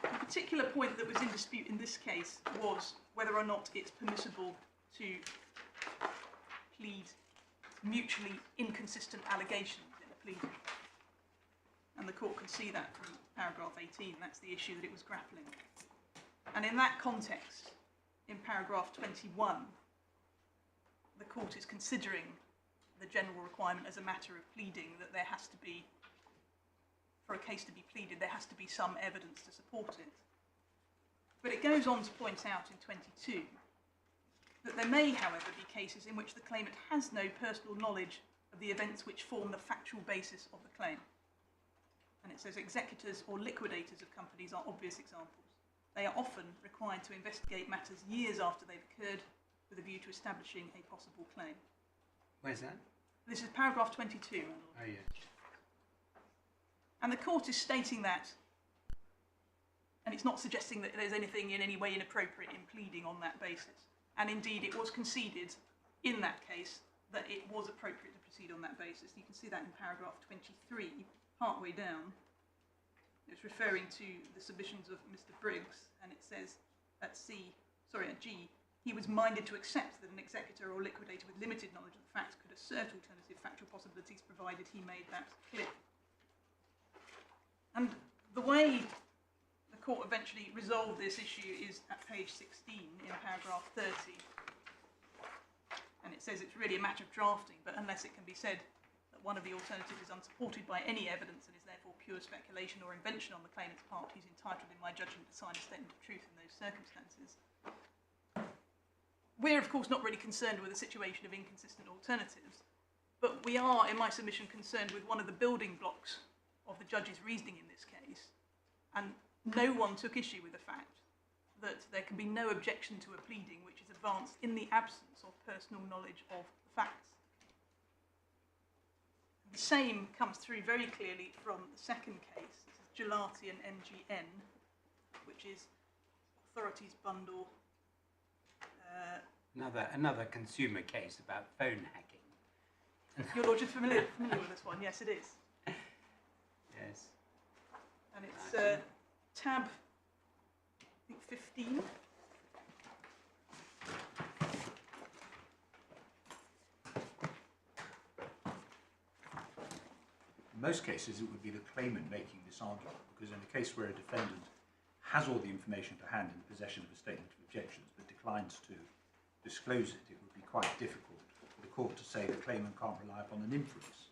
F: The particular point that was in dispute in this case was whether or not it's permissible to plead mutually inconsistent allegations in a pleading. And the court can see that from paragraph 18, that's the issue that it was grappling with. And in that context, in paragraph 21, the court is considering the general requirement as a matter of pleading that there has to be, for a case to be pleaded, there has to be some evidence to support it. But it goes on to point out in 22 that there may, however, be cases in which the claimant has no personal knowledge of the events which form the factual basis of the claim. And it says executors or liquidators of companies are obvious examples. They are often required to investigate matters years after they've occurred with a view to establishing a possible claim.
B: Where's that?
F: This is paragraph 22, my lord.
B: Oh, yeah.
F: And the court is stating that, and it's not suggesting that there's anything in any way inappropriate in pleading on that basis. And indeed, it was conceded in that case that it was appropriate to proceed on that basis. You can see that in paragraph 23, partway down. It's referring to the submissions of Mr. Briggs, and it says at G, he was minded to accept that an executor or liquidator with limited knowledge of the facts could assert alternative factual possibilities provided he made that clear. And the way the court eventually resolved this issue is at page 16 in paragraph 30. And it says it's really a matter of drafting, but unless it can be said that one of the alternatives is unsupported by any evidence and is therefore pure speculation or invention on the claimant's part, he's entitled, in my judgment, to sign a statement of truth in those circumstances. We're, of course, not really concerned with a situation of inconsistent alternatives, but we are, in my submission, concerned with one of the building blocks of the judge's reasoning in this case, and no one took issue with the fact that there can be no objection to a pleading which is advanced in the absence of personal knowledge of the facts. The same comes through very clearly from the second case. This is Gelati and MGN, which is Authorities Bundle.
B: Another consumer case about phone hacking.
F: Your Lordship's familiar with this one? Yes, it is.
B: Yes.
F: And it's tab, I think, 15.
G: In most cases, it would be the claimant making this argument, because in a case where a defendant has all the information to hand in possession of a statement of objections but declines to disclose it, it would be quite difficult for the court to say the claimant can't rely upon an inference.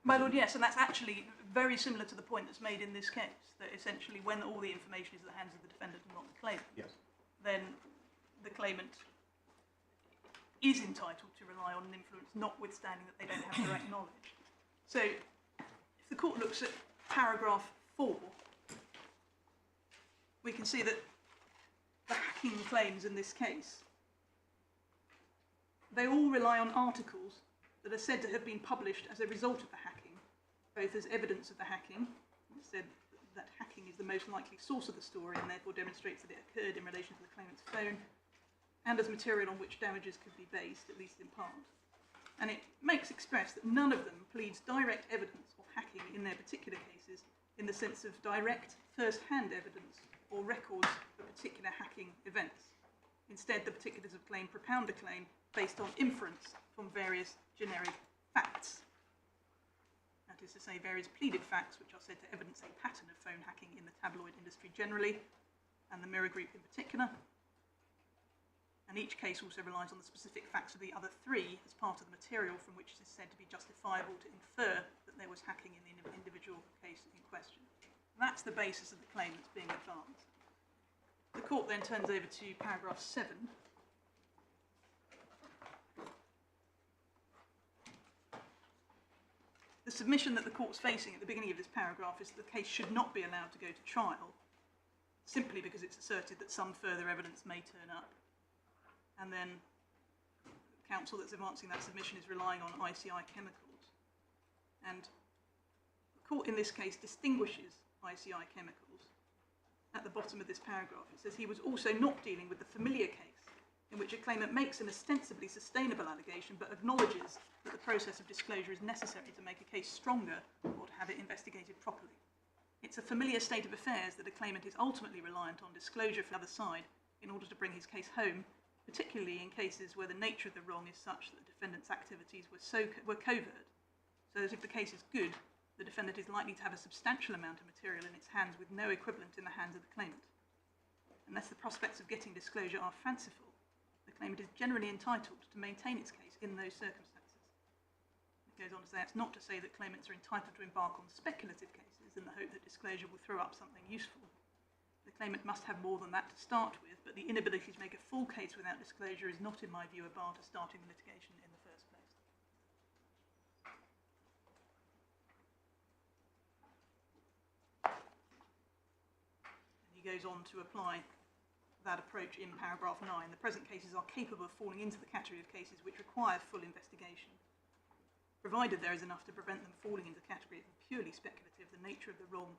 F: My Lord, yes, and that's actually very similar to the point that's made in this case, that essentially when all the information is in the hands of the defendant and not the claimant, then the claimant is entitled to rely on an influence, notwithstanding that they don't have direct knowledge. So, if the court looks at paragraph 4, we can see that the hacking claims in this case, they all rely on articles that are said to have been published as a result of the hacking, both as evidence of the hacking. It said that hacking is the most likely source of the story and therefore demonstrates that it occurred in relation to the claimant's phone, and as material on which damages could be based, at least in part. And it makes express that none of them pleads direct evidence of hacking in their particular cases in the sense of direct first-hand evidence or records of particular hacking events. Instead, the particulars of claim propound a claim based on inference from various generic facts. That is to say, various pleaded facts which are said to evidence a pattern of phone hacking in the tabloid industry generally, and the Mirror Group in particular. And each case also relies on the specific facts of the other three as part of the material from which it is said to be justifiable to infer that there was hacking in the individual case in question. That's the basis of the claim that's being advanced. The court then turns over to paragraph 7. The submission that the court's facing at the beginning of this paragraph is that the case should not be allowed to go to trial, simply because it's asserted that some further evidence may turn up. And then the counsel that's advancing that submission is relying on ICI chemicals. And the court in this case distinguishes ICI chemicals. At the bottom of this paragraph, it says he was also not dealing with the familiar case, in which a claimant makes an ostensibly sustainable allegation but acknowledges that the process of disclosure is necessary to make a case stronger or to have it investigated properly. It's a familiar state of affairs that a claimant is ultimately reliant on disclosure from the other side in order to bring his case home, particularly in cases where the nature of the wrong is such that the defendant's activities were covert, so that if the case is good, the defendant is likely to have a substantial amount of material in its hands with no equivalent in the hands of the claimant. Unless the prospects of getting disclosure are fanciful, the claimant is generally entitled to maintain its case in those circumstances. It goes on to say it's not to say that claimants are entitled to embark on speculative cases in the hope that disclosure will throw up something useful. The claimant must have more than that to start with, but the inability to make a full case without disclosure is not, in my view, a bar to starting the litigation in the first place. And he goes on to apply that approach in paragraph 9. The present cases are capable of falling into the category of cases which require full investigation, provided there is enough to prevent them falling into the category of purely speculative. The nature of the wrong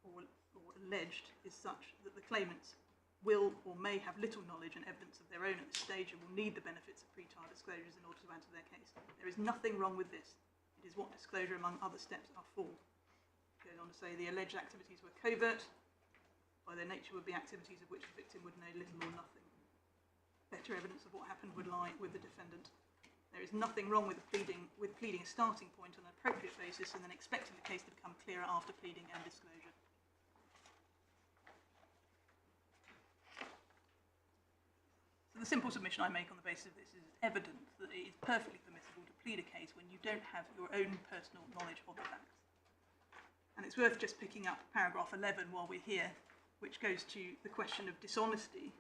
F: or alleged is such that the claimants will or may have little knowledge and evidence of their own at this stage and will need the benefits of pre-trial disclosures in order to answer their case. There is nothing wrong with this. It is what disclosure among other steps are for. It goes on to say the alleged activities were covert. By their nature would be activities of which the victim would know little or nothing. Better evidence of what happened would lie with the defendant. There is nothing wrong with pleading a starting point on an appropriate basis and then expecting the case to become clearer after pleading and disclosure. So the simple submission I make on the basis of this is evident that it is perfectly permissible to plead a case when you don't have your own personal knowledge of the facts. And it's worth just picking up paragraph 11 while we're here, which goes to the question of dishonesty.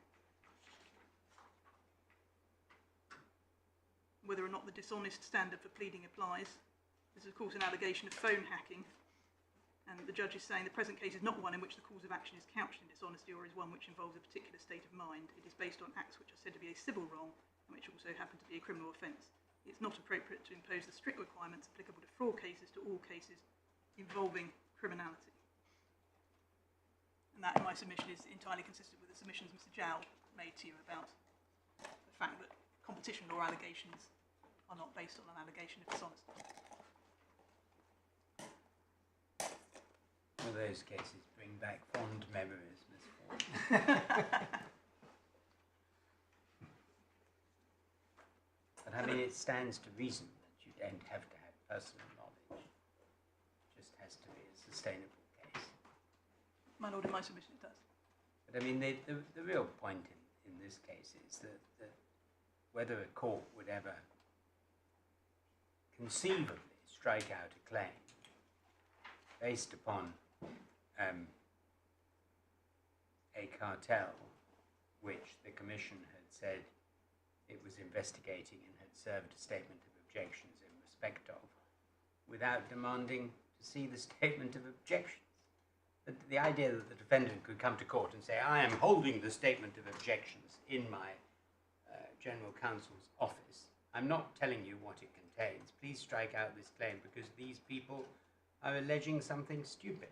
F: Whether or not the dishonest standard for pleading applies. This is, of course, an allegation of phone hacking. And the judge is saying the present case is not one in which the cause of action is couched in dishonesty or is one which involves a particular state of mind. It is based on acts which are said to be a civil wrong and which also happen to be a criminal offence. It's not appropriate to impose the strict requirements applicable to fraud cases to all cases involving criminality. And that, in my submission, is entirely consistent with the submissions Mr. Jow made to you about the fact that competition law allegations are not based on an allegation of dishonesty.
B: All those cases bring back fond memories, Miss Ford. But I mean, it stands to reason that you don't have to have personal knowledge. It just has to be a sustainable case.
F: My lord, in my submission it does.
B: But I mean, the real point in this case is that whether a court would ever conceivably strike out a claim based upon a cartel which the Commission had said it was investigating and had served a statement of objections in respect of, without demanding to see the statement of objections. The idea that the defendant could come to court and say, I am holding the statement of objections in my General Counsel's office. I'm not telling you what it contains. Please strike out this claim because these people are alleging something stupid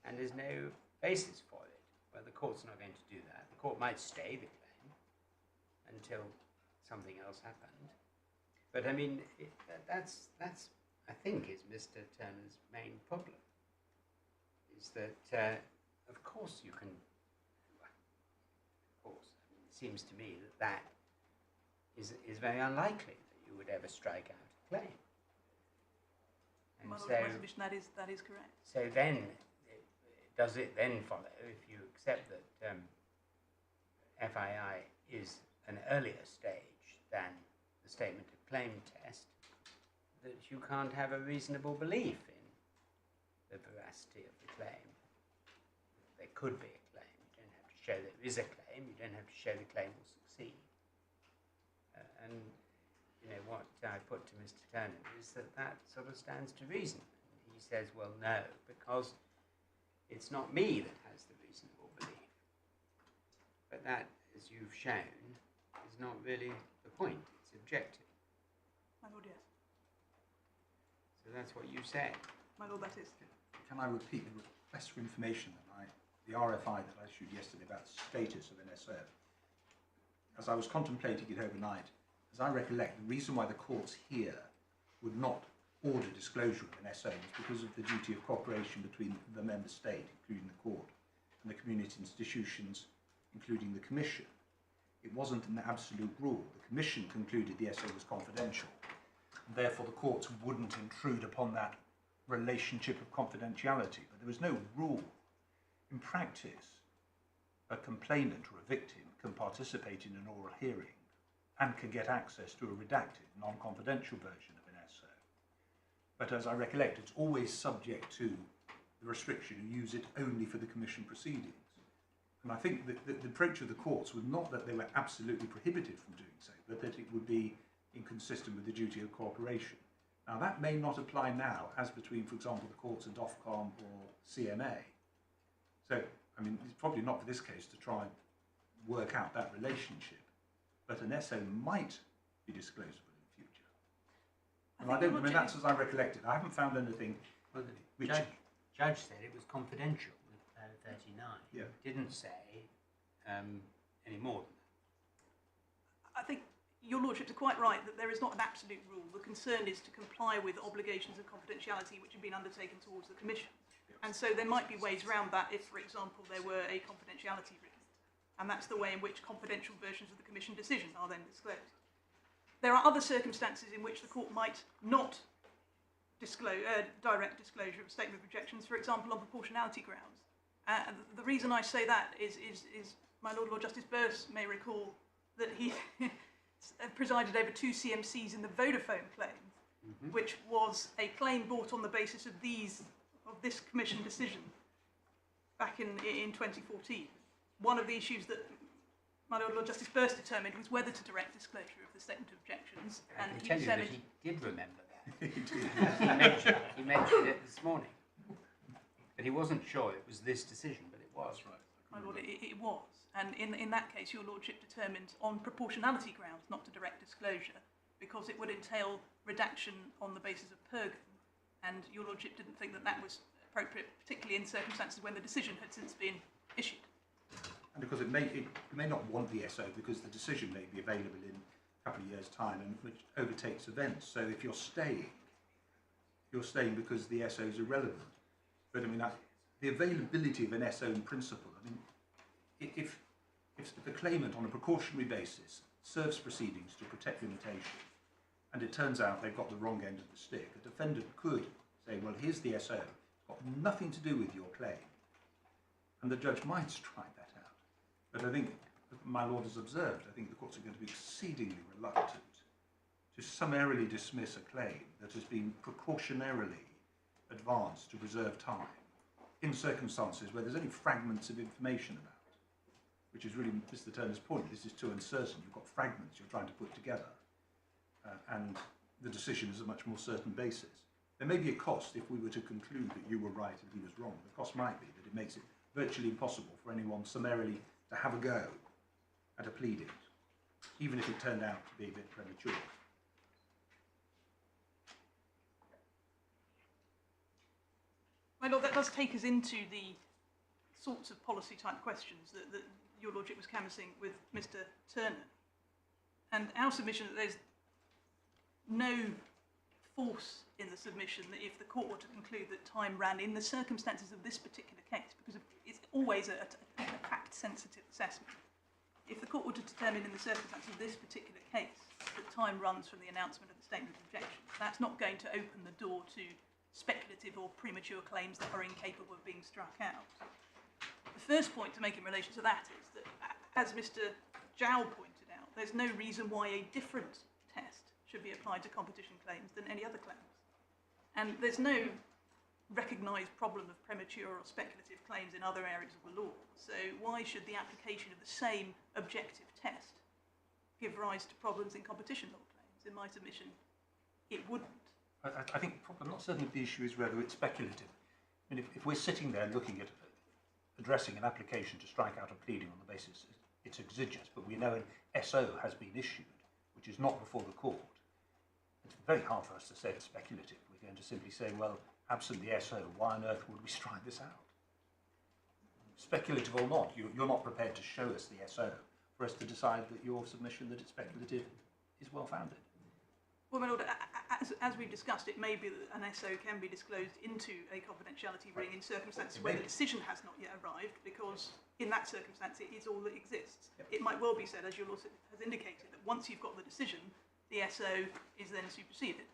B: and there's no basis for it. Well, the court's not going to do that. The court might stay the claim until something else happened. But I mean, that's I think is Mr. Turner's main problem. Is that of course you can. Of course, I mean, it seems to me that is very unlikely that you would ever strike out a claim. And
F: My
B: so,
F: submission, that is correct.
B: so then, does it then follow, if you accept that FII is an earlier stage than the statement of claim test, that you can't have a reasonable belief in the veracity of the claim? There could be a claim. You don't have to show there is a claim. You don't have to show the claim will succeed. And you know what I put to Mr. Turner is that sort of stands to reason. And he says, well, no, because it's not me that has the reasonable belief. But that, as you've shown, is not really the point. It's objective.
F: My lord, yes.
B: So that's what you said.
F: My lord, that is.
G: Can I repeat the request for information that the RFI that I issued yesterday about the status of an SO? As I was contemplating it overnight, as I recollect, the reason why the courts here would not order disclosure of an SO was because of the duty of cooperation between the member state, including the court, and the community institutions, including the Commission. It wasn't an absolute rule. The Commission concluded the SO was confidential.
D: Therefore, the courts wouldn't intrude upon that relationship of confidentiality. But there was no rule. In practice, a complainant or a victim can participate in an oral hearing and can get access to a redacted, non-confidential version of an SO. But as I recollect, it's always subject to the restriction you use it only for the Commission proceedings. And I think that the approach of the courts was not that they were absolutely prohibited from doing so, but that it would be inconsistent with the duty of cooperation. Now, that may not apply now, as between, for example, the courts of Ofcom or CMA. So, I mean, it's probably not for this case to try and work out that relationship, but an SO might be disclosable in the future. And I don't, I mean, that's as I recollect it. I haven't found anything
B: Well, the
G: which...
B: judge said it was confidential with 39.
G: Yeah.
B: Didn't say any more than that.
F: I think your lordships are quite right that there is not an absolute rule. The concern is to comply with obligations of confidentiality which have been undertaken towards the Commission. And so there might be ways around that if, for example, there were a confidentiality risk. And that's the way in which confidential versions of the Commission decision are then disclosed. There are other circumstances in which the court might not disclose direct disclosure of a statement of objections, for example, on proportionality grounds. The reason I say that is my Lord Justice Birss may recall that he presided over 2 CMCs in the Vodafone claim, which was a claim brought on the basis of this Commission decision back in 2014. One of the issues that my Lord Justice Birss determined was whether to direct disclosure of the statement of objections.
B: I
F: And
B: can tell you that
F: determined
B: he did remember that. he mentioned it this morning. But he wasn't sure it was this decision, but it was.
E: That's right.
F: My lord, it was. And in that case, your lordship determined on proportionality grounds not to direct disclosure because it would entail redaction on the basis of Pergam. And your lordship didn't think that that was appropriate, particularly in circumstances when the decision had since been issued.
G: And because it may not want the SO because the decision may be available in a couple of years' time and which overtakes events. So if you're staying because the SO is irrelevant. But I mean, the availability of an SO in principle, I mean, if the claimant on a precautionary basis serves proceedings to protect limitation and it turns out they've got the wrong end of the stick, a defendant could say, well, here's the SO, got nothing to do with your claim. And the judge might strike that out. But I think, my Lord has observed, I think the courts are going to be exceedingly reluctant to summarily dismiss a claim that has been precautionarily advanced to preserve time in circumstances where there's only fragments of information about, which is really Mr. Turner's point. This is too uncertain. You've got fragments you're trying to put together, and the decision is a much more certain basis. There may be a cost if we were to conclude that you were right and he was wrong. The cost might be that it makes it virtually impossible for anyone summarily to have a go at a pleading, even if it turned out to be a bit premature.
F: My lord, that does take us into the sorts of policy type questions that your lordship was canvassing with Mr. Turner. And our submission that no force in the submission that if the court were to conclude that time ran in the circumstances of this particular case, because it's always a fact-sensitive assessment, if the court were to determine in the circumstances of this particular case that time runs from the announcement of the statement of objection, that's not going to open the door to speculative or premature claims that are incapable of being struck out. The first point to make in relation to that is that, as Mr. Jow pointed out, there's no reason why a different test should be applied to competition claims than any other claims. And there's no recognised problem of premature or speculative claims in other areas of the law. So why should the application of the same objective test give rise to problems in competition law claims? In my submission, it wouldn't.
D: I think the problem, not certainly the issue, is whether it's speculative. I mean, if we're sitting there looking at addressing an application to strike out a pleading on the basis it's exiguous, but we know an SO has been issued, which is not before the court, it's very hard for us to say it's speculative. We're going to simply say, well, absent the SO, why on earth would we strike this out? Speculative or not, you're not prepared to show us the SO for us to decide that your submission that it's speculative is well-founded.
F: Well, my Lord, as we've discussed, it may be that an SO can be disclosed into a confidentiality ring in circumstances where the decision has not yet arrived, because in that circumstance it is all that exists.
C: Yep.
F: It might well be said, as your Lordship has indicated, that once you've got the decision, the SO is then superseded.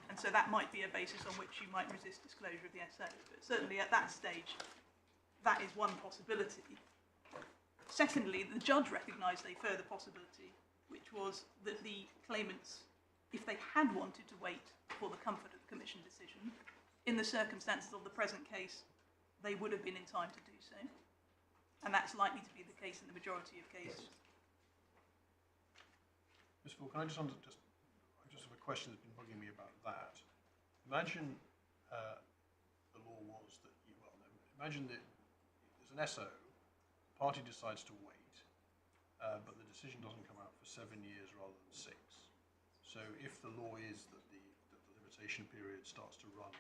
F: And so that might be a basis on which you might resist disclosure of the SO. But certainly at that stage, that is one possibility. Secondly, the judge recognised a further possibility, which was that the claimants, if they had wanted to wait for the comfort of the Commission decision, in the circumstances of the present case, they would have been in time to do so. And that's likely to be the case in the majority of cases.
E: Ms. Ford, can I just have a question that's been bugging me about that. Imagine the law was that imagine that there's an SO, the party decides to wait, but the decision doesn't come out for 7 years rather than 6. So if the law is that the limitation period starts to run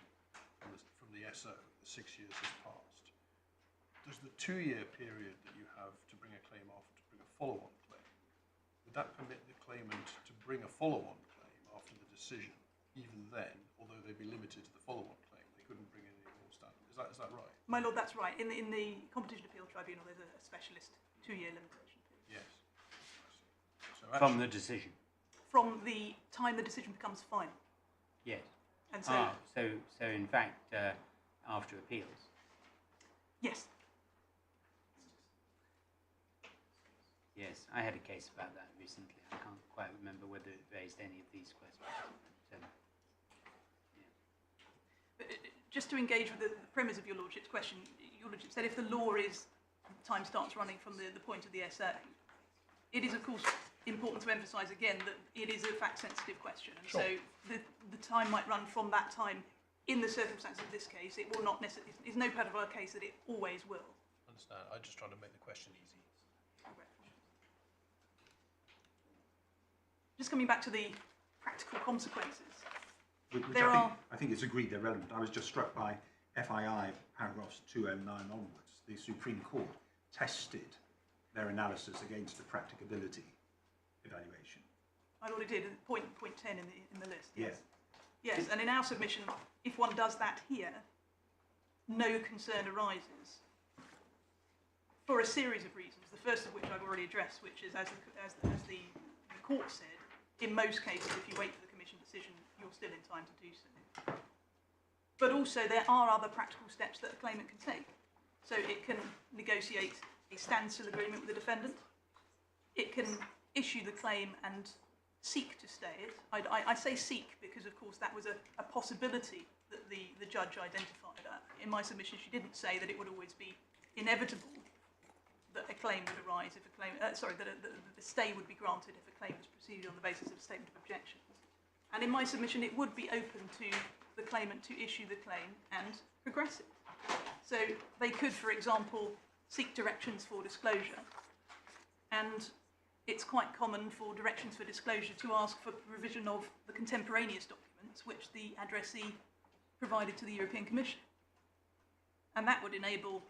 E: from the SO, the 6 years has passed, does the 2-year period that you have to bring a claim off to bring a follow-on claim, would that permit the claimant to bring a follow-on claim after the decision, even then, although they'd be limited to the follow-on claim? They couldn't bring any more standard. Is that right?
F: My Lord, that's right. In the Competition Appeal Tribunal, there's a specialist 2-year limitation period.
E: Yes. So
B: From the decision.
F: From the time the decision becomes final.
B: Yes.
F: And so,
B: so in fact, after appeals.
F: yes.
B: Yes, I had a case about that recently. I can't quite remember whether it raised any of these questions. But,
F: But just to engage with the premise of your Lordship's question, your Lordship said if the law is, time starts running from the point of the SA, it is of course important to emphasise again that it is a fact-sensitive question, and
E: Sure.
F: so the time might run from that time. In the circumstances of this case, it will not necessarily. It's no part of our case that it always will.
E: I understand. I'm just trying to make the question easy.
F: Just coming back to the practical consequences.
G: Which
F: There
G: I think it's agreed they're relevant. I was just struck by FII paragraphs 209 onwards. The Supreme Court tested their analysis against the practicability evaluation.
F: I already did. Point 10 in the list. Yes.
G: Yeah.
F: Yes, and in our submission, if one does that here, no concern arises for a series of reasons. The first of which I've already addressed, which is as the court said, in most cases, if you wait for the Commission decision, you're still in time to do so. But also, there are other practical steps that a claimant can take. So it can negotiate a standstill agreement with the defendant. It can issue the claim and seek to stay it. I say seek because, of course, that was a possibility that the judge identified. In my submission, she didn't say that it would always be inevitable that a claim would arise if a claim, that the stay would be granted if a claim was proceeded on the basis of a statement of objections. And in my submission, it would be open to the claimant to issue the claim and progress it. So they could, for example, seek directions for disclosure. And it's quite common for directions for disclosure to ask for revision of the contemporaneous documents which the addressee provided to the European Commission. And that would enable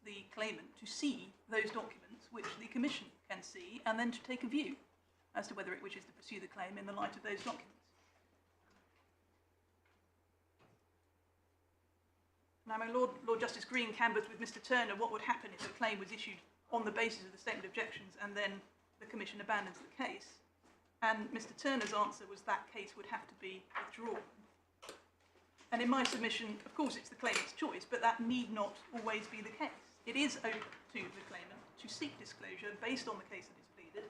F: the claimant to see those documents which the Commission can see and then to take a view. as to whether it wishes to pursue the claim in the light of those documents. Now, my Lord Justice Green canvassed with Mr. Turner what would happen if a claim was issued on the basis of the statement of objections and then the Commission abandons the case. And Mr. Turner's answer was that case would have to be withdrawn. And in my submission, of course, it's the claimant's choice, but that need not always be the case. It is open to the claimant to seek disclosure based on the case that is pleaded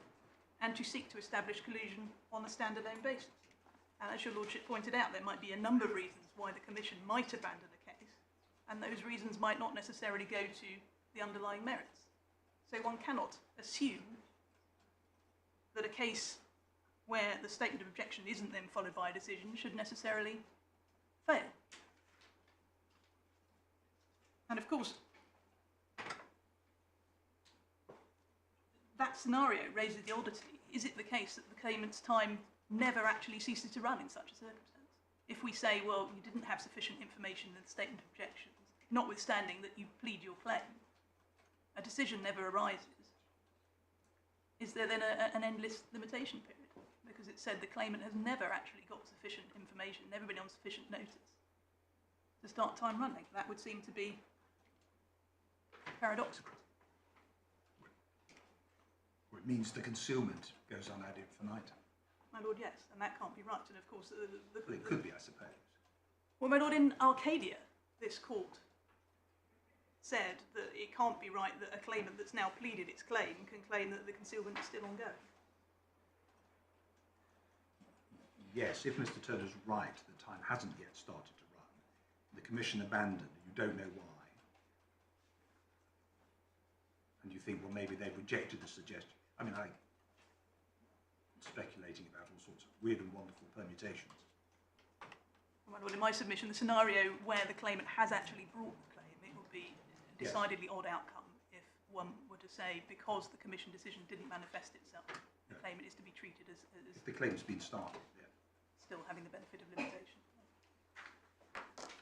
F: and to seek to establish collusion on a standalone basis. And as your Lordship pointed out, there might be a number of reasons why the Commission might abandon a case, and those reasons might not necessarily go to the underlying merits. So one cannot assume that a case where the statement of objection isn't then followed by a decision should necessarily fail. And of course, that scenario raises the oddity. Is it the case that the claimant's time never actually ceases to run in such a circumstance? If we say, well, you didn't have sufficient information in the statement of objections, notwithstanding that you plead your claim, a decision never arises, is there then an endless limitation period? Because it said the claimant has never actually got sufficient information, never been on sufficient notice to start time running. That would seem to be paradoxical.
G: It means the concealment goes on ad infinitum.
F: My Lord, yes, and that can't be right. And of course,
G: Well, it could be, I suppose.
F: well, my Lord, in Arcadia, this court said that it can't be right that a claimant that's now pleaded its claim can claim that the concealment is still ongoing.
G: Yes, if Mr. Turner's right, the time hasn't yet started to run. The Commission abandoned, you don't know why. And you think, well, maybe they've rejected the suggestion. I mean, I'm speculating about all sorts of weird and wonderful permutations.
F: Well, my Lord, in my submission, the scenario where the claimant has actually brought the claim, it would be a decidedly odd outcome if one were to say, because the Commission decision didn't manifest itself, the claimant is to be treated as
G: If the claim's been started,
F: still having the benefit of limitation.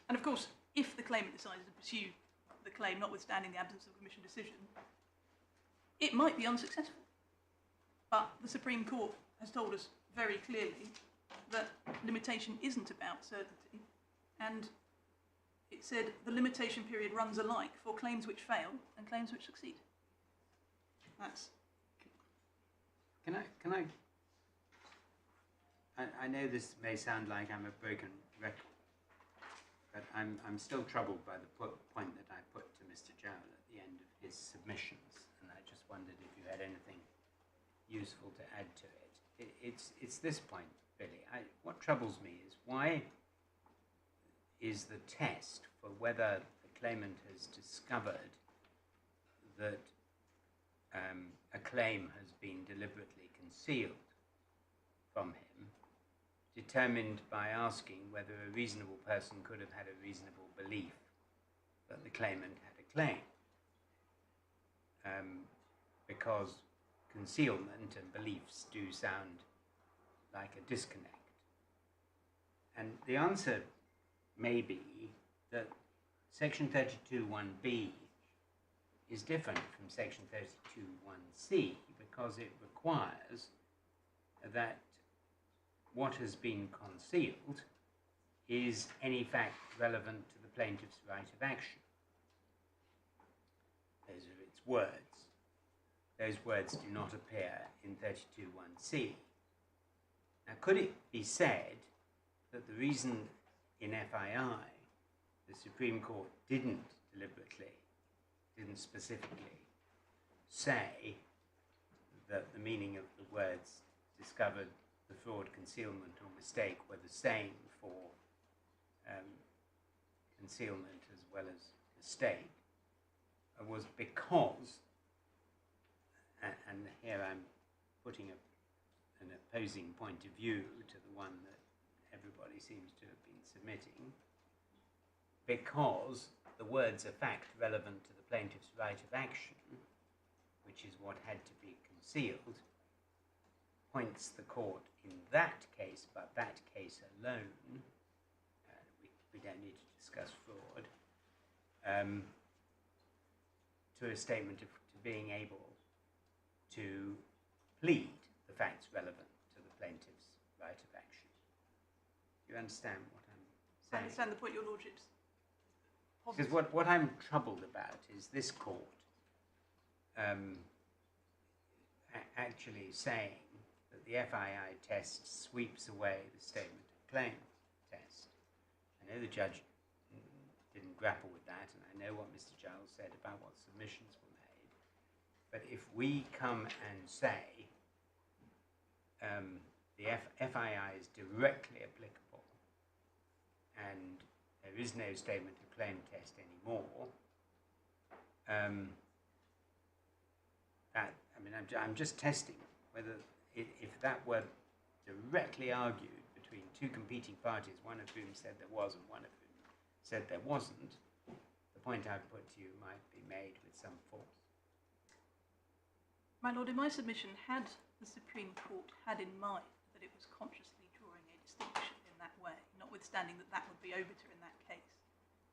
F: And of course, if the claimant decided to pursue the claim, notwithstanding the absence of a Commission decision, it might be unsuccessful. But the Supreme Court has told us very clearly that limitation isn't about certainty, and it said the limitation period runs alike for claims which fail and claims which succeed. That's...
B: I know this may sound like I'm a broken record, but I'm still troubled by the point that I put to Mr. Jowell at the end of his submissions, and I just wondered if you had anything useful to add to it. It's this point, really. What troubles me is, why is the test for whether the claimant has discovered that a claim has been deliberately concealed from him determined by asking whether a reasonable person could have had a reasonable belief that the claimant had a claim? Because concealment and beliefs do sound like a disconnect. And the answer may be that Section 32(1)(b) is different from Section 32(1)(c) because it requires that what has been concealed is any fact relevant to the plaintiff's right of action. Those are its words. Those words do not appear in 32(1)(c). Now, could it be said that the reason in FII the Supreme Court didn't specifically say that the meaning of the words discovered the fraud, concealment or mistake were the same for concealment as well as mistake, was because, and here I'm putting an opposing point of view to the one that everybody seems to have been submitting, because the words are fact relevant to the plaintiff's right of action, which is what had to be concealed, points the court in that case, but that case alone, we don't need to discuss fraud, to a statement of to being able to plead the facts relevant to the plaintiff's right of action. You understand what I'm
F: I
B: saying?
F: understand the point your lordship's
B: Because
F: positing.
B: what I'm troubled about is this court actually saying that the FII test sweeps away the statement of claim test. I know the judge didn't grapple with that, and I know what Mr. Giles said about what submissions were made. But if we come and say the FII is directly applicable and there is no statement of claim test anymore, I'm just testing whether if that were directly argued between two competing parties, one of whom said there was and one of whom said there wasn't, the point I've put to you might be made with some force.
F: My lord, in my submission, had the Supreme Court had in mind that it was consciously drawing a distinction in that way, notwithstanding that that would be obiter in that case,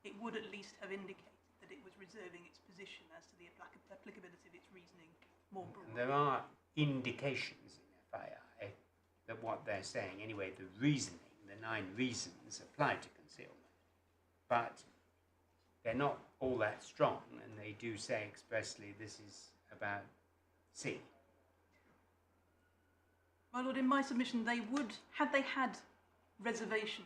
F: it would at least have indicated that it was reserving its position as to the applicability of its reasoning more broadly.
B: And there are indications in FII that what they're saying, anyway, the reasoning, the 9 reasons apply to concealment. But they're not all that strong, and they do say expressly this is about C.
F: My lord, in my submission, they would, had they had reservations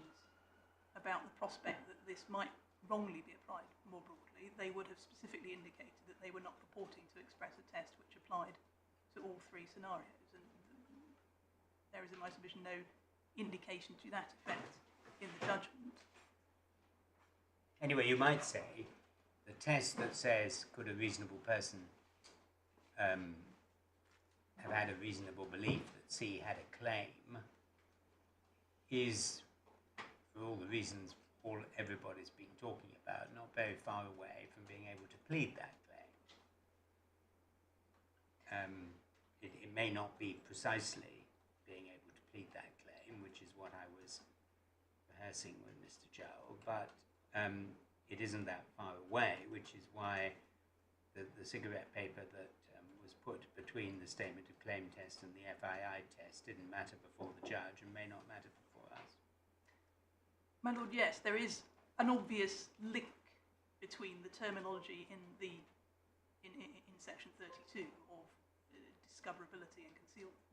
F: about the prospect that this might wrongly be applied more broadly, they would have specifically indicated that they were not purporting to express a test which applied to all 3 scenarios. And there is, in my submission, no indication to that effect in the judgment.
B: Anyway, you might say the test that says could a reasonable person have had a reasonable belief that C had a claim is, for all the reasons everybody's been talking about, not very far away from being able to plead that claim. It may not be precisely being able to plead that claim, which is what I was rehearsing with Mr. Jowl, but it isn't that far away, which is why the cigarette paper that was put between the statement of claim test and the FII test didn't matter before the judge and may not matter before us.
F: My lord, yes, there is an obvious link between the terminology in section 32 of discoverability and concealment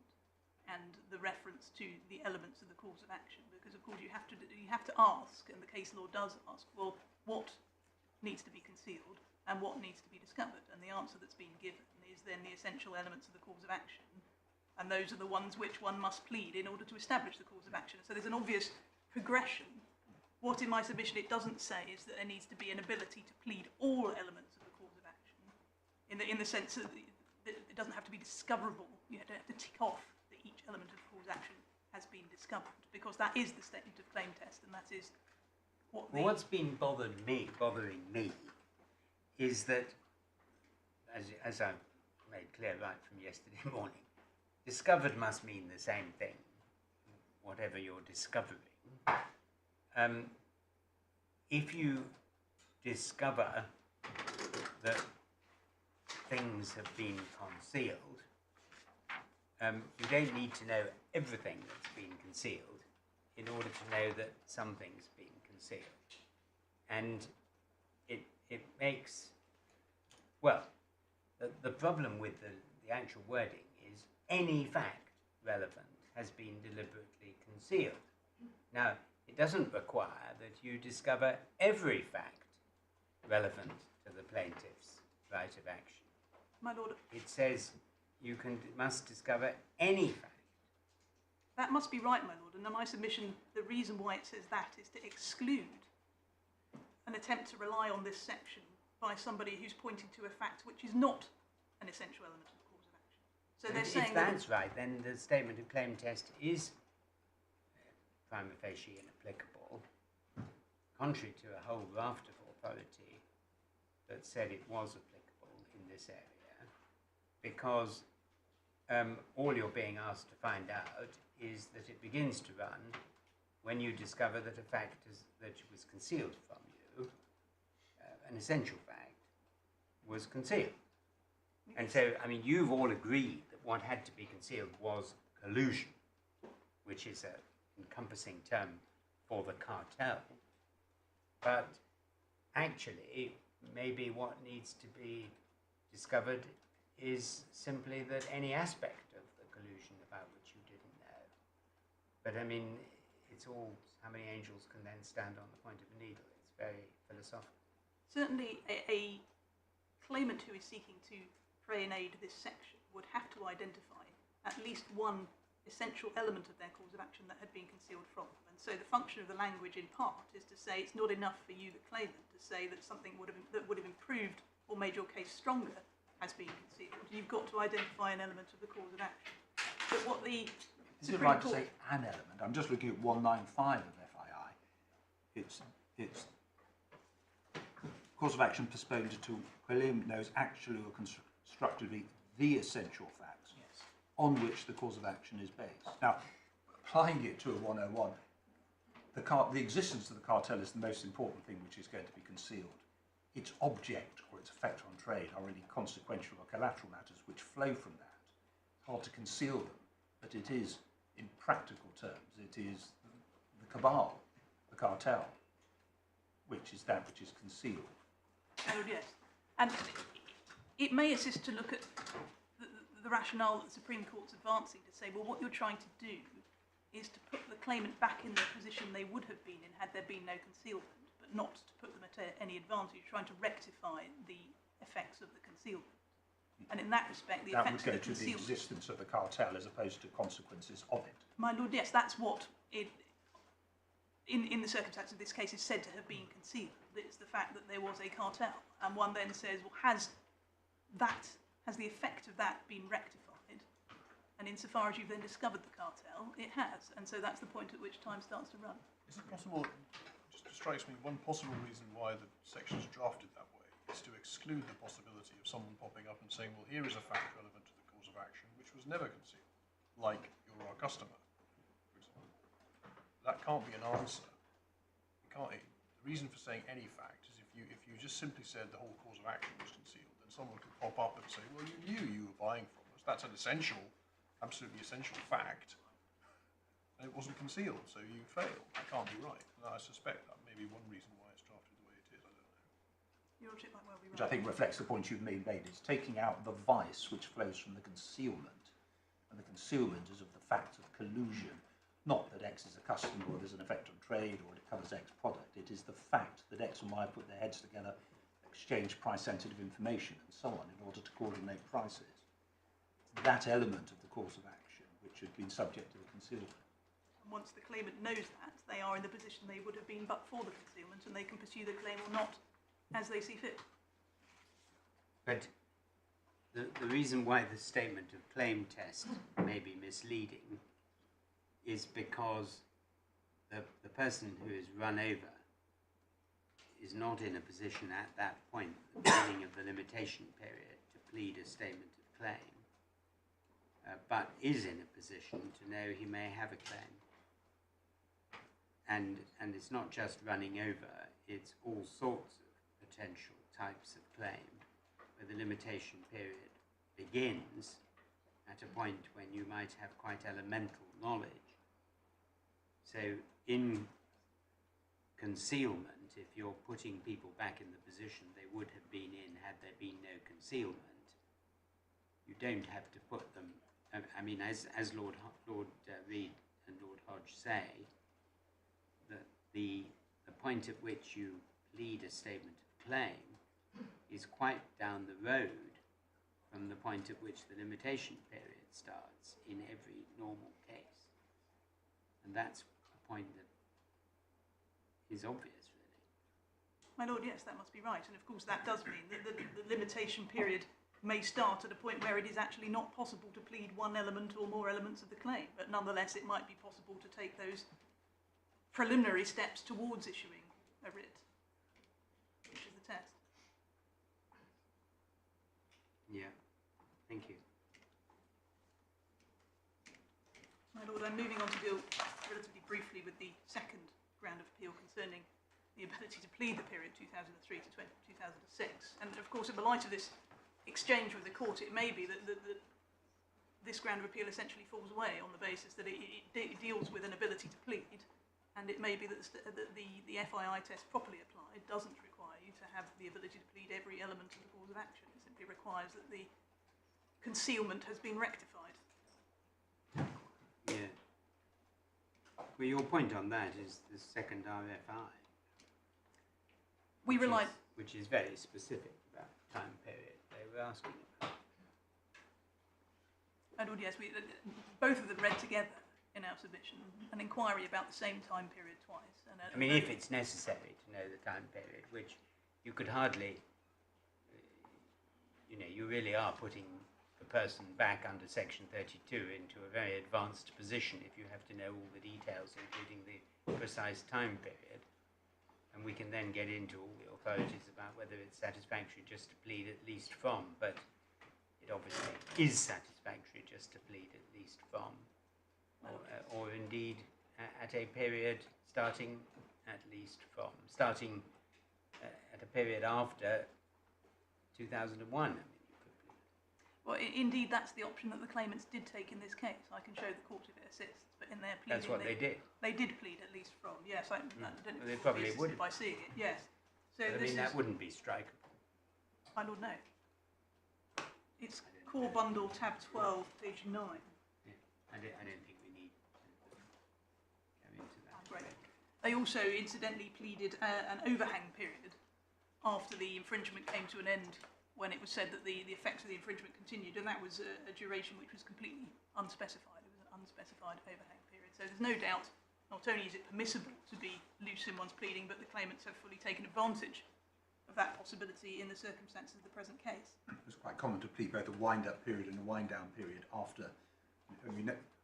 F: and the reference to the elements of the cause of action, because of course you have to ask, and the case law does ask, well, what needs to be concealed and what needs to be discovered, and the answer that's been given is then the essential elements of the cause of action, and those are the ones which one must plead in order to establish the cause of action. So there's an obvious progression. What in my submission it doesn't say is that there needs to be an ability to plead all elements of the cause of action, in the sense that it doesn't have to be discoverable. You don't have to tick off that each element of the cause of action has been discovered, because that is the statement of claim test, and that is what the...
B: Well, what's been bothering me is that, as I made clear right from yesterday morning, discovered must mean the same thing, whatever you're discovering. If you discover that things have been concealed, you don't need to know everything that's been concealed in order to know that something's been concealed. And it makes, well, the problem with the actual wording is any fact relevant has been deliberately concealed. Now, it doesn't require that you discover every fact relevant to the plaintiff's right of action.
F: My lord,
B: It says you must discover any fact.
F: that must be right, my lord, and in my submission, the reason why it says that is to exclude an attempt to rely on this section by somebody who's pointing to a fact which is not an essential element of the cause of action. So they're saying
B: If that's right, then the statement of claim test is prima facie inapplicable, contrary to a whole raft of authority that said it was applicable in this area, because all you're being asked to find out is that it begins to run when you discover that a fact that was concealed from you, an essential fact, was concealed. And so, I mean, you've all agreed that what had to be concealed was collusion, which is an encompassing term for the cartel. But actually, maybe what needs to be discovered is simply that any aspect of the collusion about which you didn't know. But I mean, it's all how many angels can then stand on the point of a needle. It's very philosophical.
F: Certainly, a claimant who is seeking to pray and aid this section would have to identify at least one essential element of their cause of action that had been concealed from them. And so the function of the language in part is to say it's not enough for you, the claimant, to say that something that would have improved or made your case stronger has been concealed. You've got to identify an element of the cause of action. But what the
G: Is it right to say an element? I'm just looking at 195 of FII. It's cause of action postponed to claimant knows actually or constructively the essential facts on which the cause of action is based. Now, applying it to a 101, the existence of the cartel is the most important thing which is going to be concealed. Its object or its effect on trade are really consequential or collateral matters which flow from that. It's hard to conceal them, but it is, in practical terms, it is the cabal, the cartel, which is that which is concealed.
F: Oh, yes. And it may assist to look at the rationale that the Supreme Court's advancing to say, well, what you're trying to do is to put the claimant back in the position they would have been in had there been no concealment, but not to put them at any advantage. You're trying to rectify the effects of the concealment. And in that respect, the
G: that
F: effects
G: would go
F: of the
G: to the
F: concealment...
G: existence of the cartel as opposed to consequences of it.
F: My lord, yes, that's what it, in the circumstance of this case, is said to have been concealed. It's the fact that there was a cartel, and one then says, well, has the effect of that been rectified? And insofar as you've then discovered the cartel, it has, and so that's the point at which time starts to run.
E: Is it possible, just strikes me, one possible reason why the section is drafted that way is to exclude the possibility of someone popping up and saying, well, here is a fact relevant to the cause of action, which was never concealed, like you're our customer, for example. That can't be an answer. The reason for saying any fact is if you just simply said the whole cause of action was concealed, then someone could pop up and say, well, you knew you were buying from us. That's an essential, absolutely essential fact. And it wasn't concealed, so you failed. That can't be right. And I suspect that may be one reason why it's drafted the way it is. I don't know.
F: Your Lordship might well be right.
G: Which I think reflects the point you've made, is taking out the vice which flows from the concealment. And the concealment is of the fact of collusion. Not that X is a customer or there's an effect on trade or it covers X product. It is the fact that X and Y put their heads together, exchange price-sensitive information and so on in order to coordinate prices. That element of the course of action which had been subject to the concealment.
F: And once the claimant knows that, they are in the position they would have been but for the concealment, and they can pursue the claim or not as they see fit.
B: But the reason why the statement of claim test may be misleading is because the person who is run over is not in a position at that point, the beginning of the limitation period, to plead a statement of claim, but is in a position to know he may have a claim. And it's not just running over, it's all sorts of potential types of claim, where the limitation period begins at a point when you might have quite elemental knowledge. So in concealment, if you're putting people back in the position they would have been in had there been no concealment, you don't have to put them, I mean, as Lord Reid and Lord Hodge say, that the point at which you plead a statement of claim is quite down the road from the point at which the limitation period starts in every normal case. And that's a point that is obvious, really.
F: My lord, yes, that must be right. And of course that does mean that the limitation period may start at a point where it is actually not possible to plead one element or more elements of the claim, but nonetheless it might be possible to take those preliminary steps towards issuing a writ, which is the test.
B: Yeah, thank you.
F: My lord, I'm moving on to deal relatively briefly with the second ground of appeal concerning the ability to plead the period 2003 to 2006. And of course, in the light of this exchange with the court, it may be that this ground of appeal essentially falls away on the basis that it deals with an ability to plead, and it may be that the FII test properly applied doesn't require you to have the ability to plead every element of the cause of action. It simply requires that the concealment has been rectified.
B: Yeah. Well, your point on that is the second RFI.
F: We relied.
B: Which is very specific about the time period they were asking about.
F: And yes, both of them read together in our submission an inquiry about the same time period twice. And
B: I mean, if it's necessary to know the time period, which you could hardly, you really are putting the person back under Section 32 into a very advanced position if you have to know all the details, including the precise time period. And we can then get into all the authorities about whether it's satisfactory just to plead at least from, but it obviously is satisfactory just to plead at least from, or indeed at a period starting at least from, starting at a period after 2001. I mean, you could plead.
F: Well, indeed, that's the option that the claimants did take in this case. I can show the court if it assists, but in their pleading,
B: That's what they did.
F: They did plead at least from. Yes, I don't
B: Well, they probably would
F: by seeing it. Yes. So
B: But I mean, that wouldn't be strikeable.
F: My lord, no. It's core bundle tab 12, page 9.
B: Yeah. I don't think we need to go into that.
F: Great. They also incidentally pleaded an overhang period after the infringement came to an end, when it was said that the effects of the infringement continued, and that was a duration which was completely unspecified. It was an unspecified overhang period. So there's no doubt, not only is it permissible to be loose in one's pleading, but the claimants have fully taken advantage of that possibility in the circumstances of the present case.
G: It's quite common to plead both a wind-up period and a wind-down period after,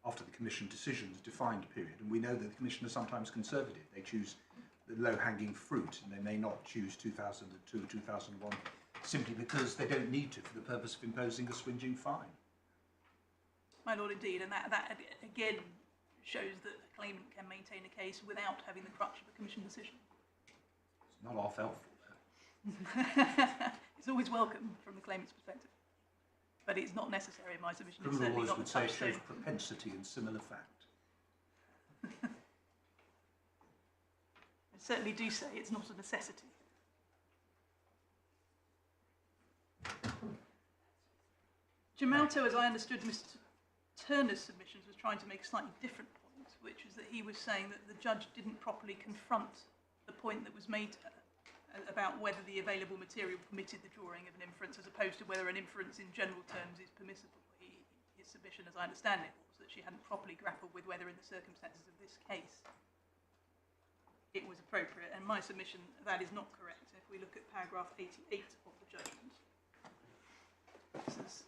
G: after the Commission decision's defined period, and we know that the Commission are sometimes conservative. They choose the low-hanging fruit, and they may not choose 2002, 2001, simply because they don't need to for the purpose of imposing a swingeing fine.
F: My lord, indeed, and that again shows that a claimant can maintain a case without having the crutch of a Commission decision.
G: It's not our helpful, though.
F: It's always welcome from the claimant's perspective, but it's not necessary in my submission. It's
G: Criminal
F: certainly
G: lawyers
F: not
G: would
F: the
G: say it
F: touchstone.
G: shows propensity and similar fact.
F: I certainly do say it's not a necessity. Gemalto, as I understood Mr. Turner's submissions, was trying to make a slightly different point, which is that he was saying that the judge didn't properly confront the point that was made to her about whether the available material permitted the drawing of an inference as opposed to whether an inference in general terms is permissible. His submission, as I understand it, was that she hadn't properly grappled with whether in the circumstances of this case it was appropriate, and my submission, that is not correct. If we look at paragraph 88 of the judgment, this is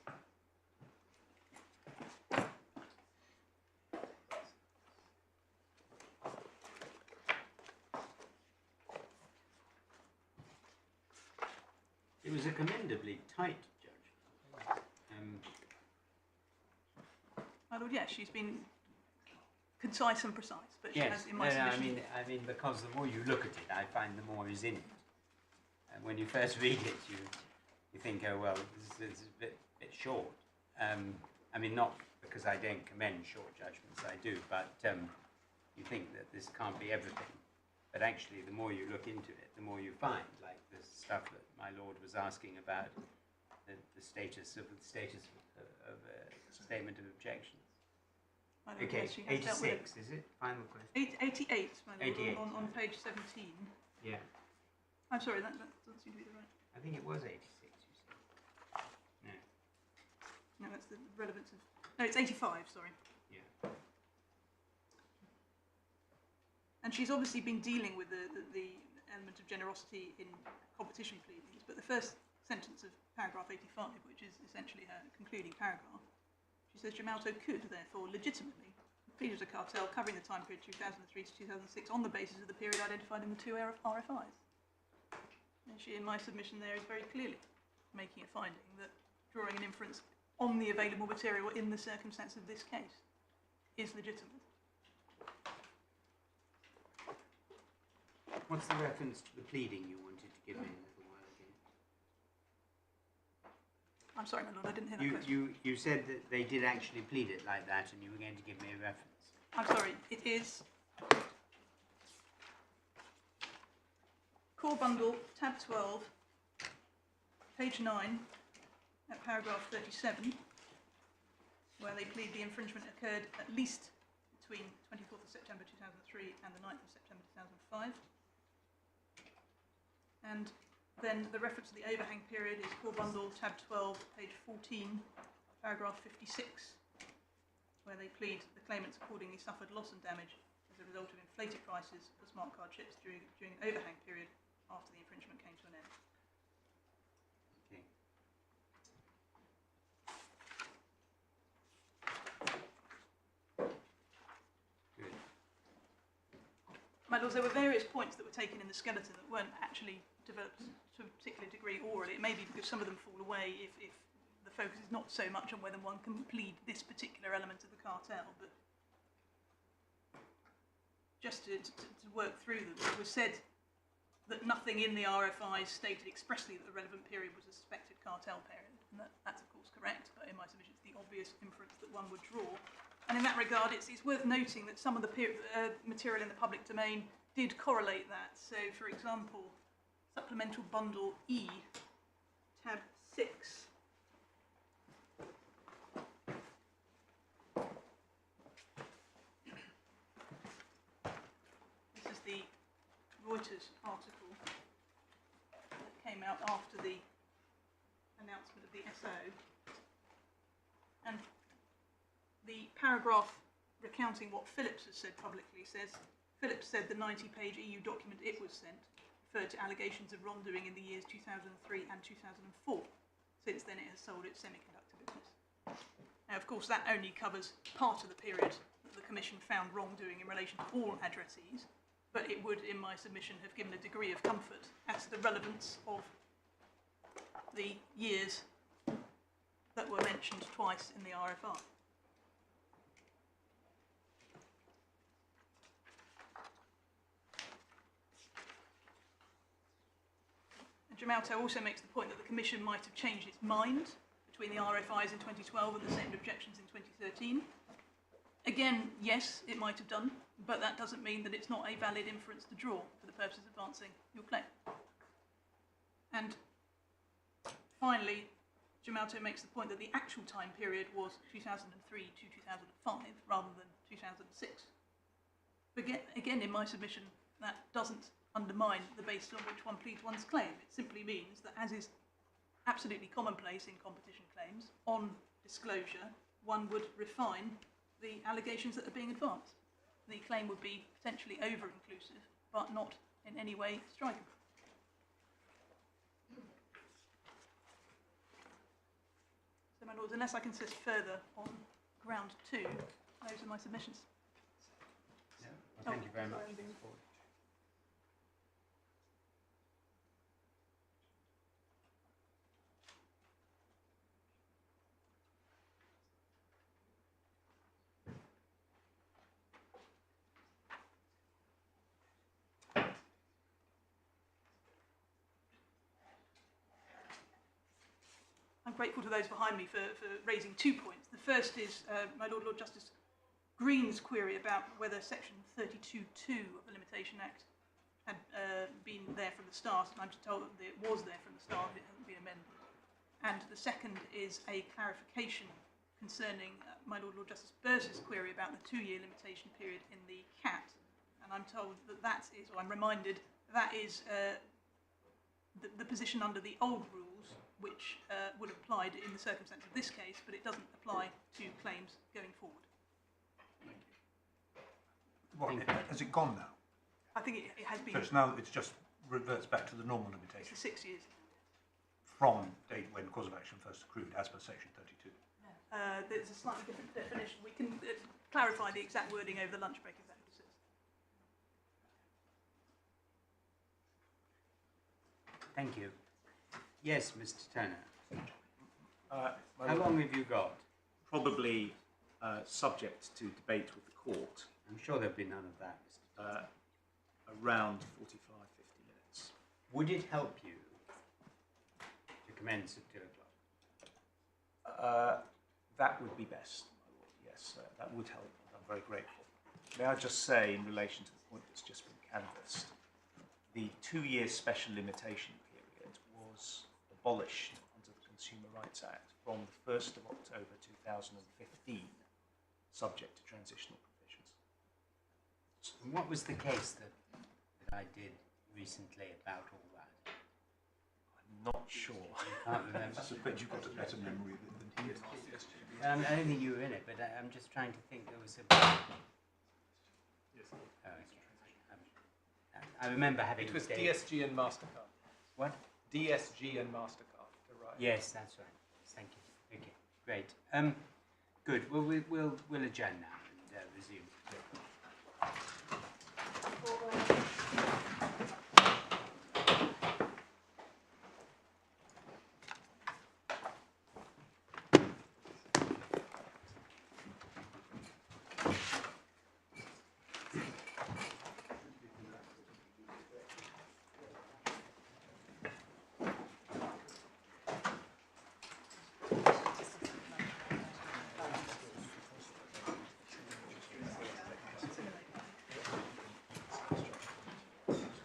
B: It was a commendably tight judgment.
F: My lord, yes, she's been concise and precise, but she
B: Yes,
F: has, in my submission...
B: I mean, because the more you look at it, I find the more is in it. And when you first read it, you think, oh well, this is a bit short. I mean, not because I don't commend short judgments, I do, but you think that this can't be everything. But actually, the more you look into it, the more you find, like the stuff that my lord was asking about, the status of statement of objections.
F: My lord,
B: Okay,
F: yes, she has dealt with it.
B: 86, is it? Final question.
F: 88, my lord,
B: 88,
F: on page 17.
B: Yeah,
F: I'm sorry, that doesn't seem to be the right...
B: I think it was 86, you said. No,
F: No, that's the relevance of... No, it's 85, sorry.
B: yeah.
F: And she's obviously been dealing with the element of generosity in competition pleadings, but the first sentence of paragraph 85, which is essentially her concluding paragraph, she says Gemalto could, therefore, legitimately plead as a cartel covering the time period 2003 to 2006 on the basis of the period identified in the two RFIs. And she, in my submission there, is very clearly making a finding that drawing an inference on the available material in the circumstance of this case is legitimate.
B: What's the reference to the pleading you wanted to give me a little while ago?
F: I'm sorry, my lord, I didn't hear that question.
B: You said that they did actually plead it like that, and you were going to give me a reference.
F: I'm sorry, it is Core Bundle, tab 12, page 9, at paragraph 37, where they plead the infringement occurred at least between 24th of September 2003 and the 9th of September 2005. And then the reference to the overhang period is Core Bundle, tab 12, page 14, paragraph 56, where they plead the claimants accordingly suffered loss and damage as a result of inflated prices for smart card chips during the overhang period after the infringement came to an end.
B: Okay. Good.
F: My lords, there were various points that were taken in the skeleton that weren't actually developed to a particular degree orally. It may be because some of them fall away if the focus is not so much on whether one can plead this particular element of the cartel, but just to work through them, it was said that nothing in the RFIs stated expressly that the relevant period was a suspected cartel period, and that's of course correct, but in my submission it's the obvious inference that one would draw. And in that regard, it's worth noting that some of the material in the public domain did correlate that. So, for example, Supplemental Bundle E, tab 6. This is the Reuters article that came out after the announcement of the SO. And the paragraph recounting what Phillips has said publicly says, Phillips said the 90-page EU document it was sent referred to allegations of wrongdoing in the years 2003 and 2004. Since then it has sold its semiconductor business. Now, of course, that only covers part of the period that the Commission found wrongdoing in relation to all addressees, but it would, in my submission, have given a degree of comfort as to the relevance of the years that were mentioned twice in the RFI. Gemalto also makes the point that the Commission might have changed its mind between the RFIs in 2012 and the statement of objections in 2013. Again, yes, it might have done, but that doesn't mean that it's not a valid inference to draw for the purpose of advancing your claim. And finally, Gemalto makes the point that the actual time period was 2003 to 2005 rather than 2006. But again, in my submission, that doesn't undermine the basis on which one pleads one's claim. It simply means that, as is absolutely commonplace in competition claims, on disclosure, one would refine the allegations that are being advanced. The claim would be potentially over-inclusive, but not in any way striking. So, my lords, unless I can insist further on ground 2, those are my submissions.
B: Yeah. Well, thank you very much.
F: I'm grateful to those behind me for raising 2 points. The first is my Lord Justice Green's query about whether Section 32.2 of the Limitation Act had been there from the start, and I'm told that it was there from the start, it hasn't been amended. And the second is a clarification concerning my Lord Justice Birss's query about the 2-year limitation period in the CAT. And I'm told that that is, or I'm reminded, that is the position under the old rules, which would have applied in the circumstance of this case, but it doesn't apply to claims going forward.
D: What, has it gone now?
F: I think it has been.
D: So it's now, it's just reverts back to the normal
F: It's
D: limitation
F: 6 years.
D: from date when cause of action first accrued, as per section 32.
F: There's a slightly different definition. We can clarify the exact wording over the lunch break if that helps us.
B: Thank you. Yes, Mr. Turner.
H: How
B: long have you got?
H: Probably subject to debate with the court,
B: I'm sure there'll be none of that, Mr. Turner.
H: around 45, 50 minutes.
B: Would it help you to commence at 2 o'clock?
H: That would be best, my lord. Yes, that would help. I'm very grateful. May I just say, in relation to the point that's just been canvassed, the 2-year special limitation period was abolished under the Consumer Rights Act from the 1st of October 2015, subject to transitional provisions.
B: And what was the case that I did recently about all that?
H: I'm not sure.
B: I can't remember.
G: I suspect you've got a better memory than he does.
B: I don't think you were in it, but I'm just trying to think. There was a.
C: Yes.
B: Oh, okay. I remember having.
C: It was
B: a date.
C: DSG and MasterCard.
B: What?
C: DSG and MasterCard. Right.
B: Yes, that's right. Thank you. Okay, great. Good. Well, we'll adjourn now and resume.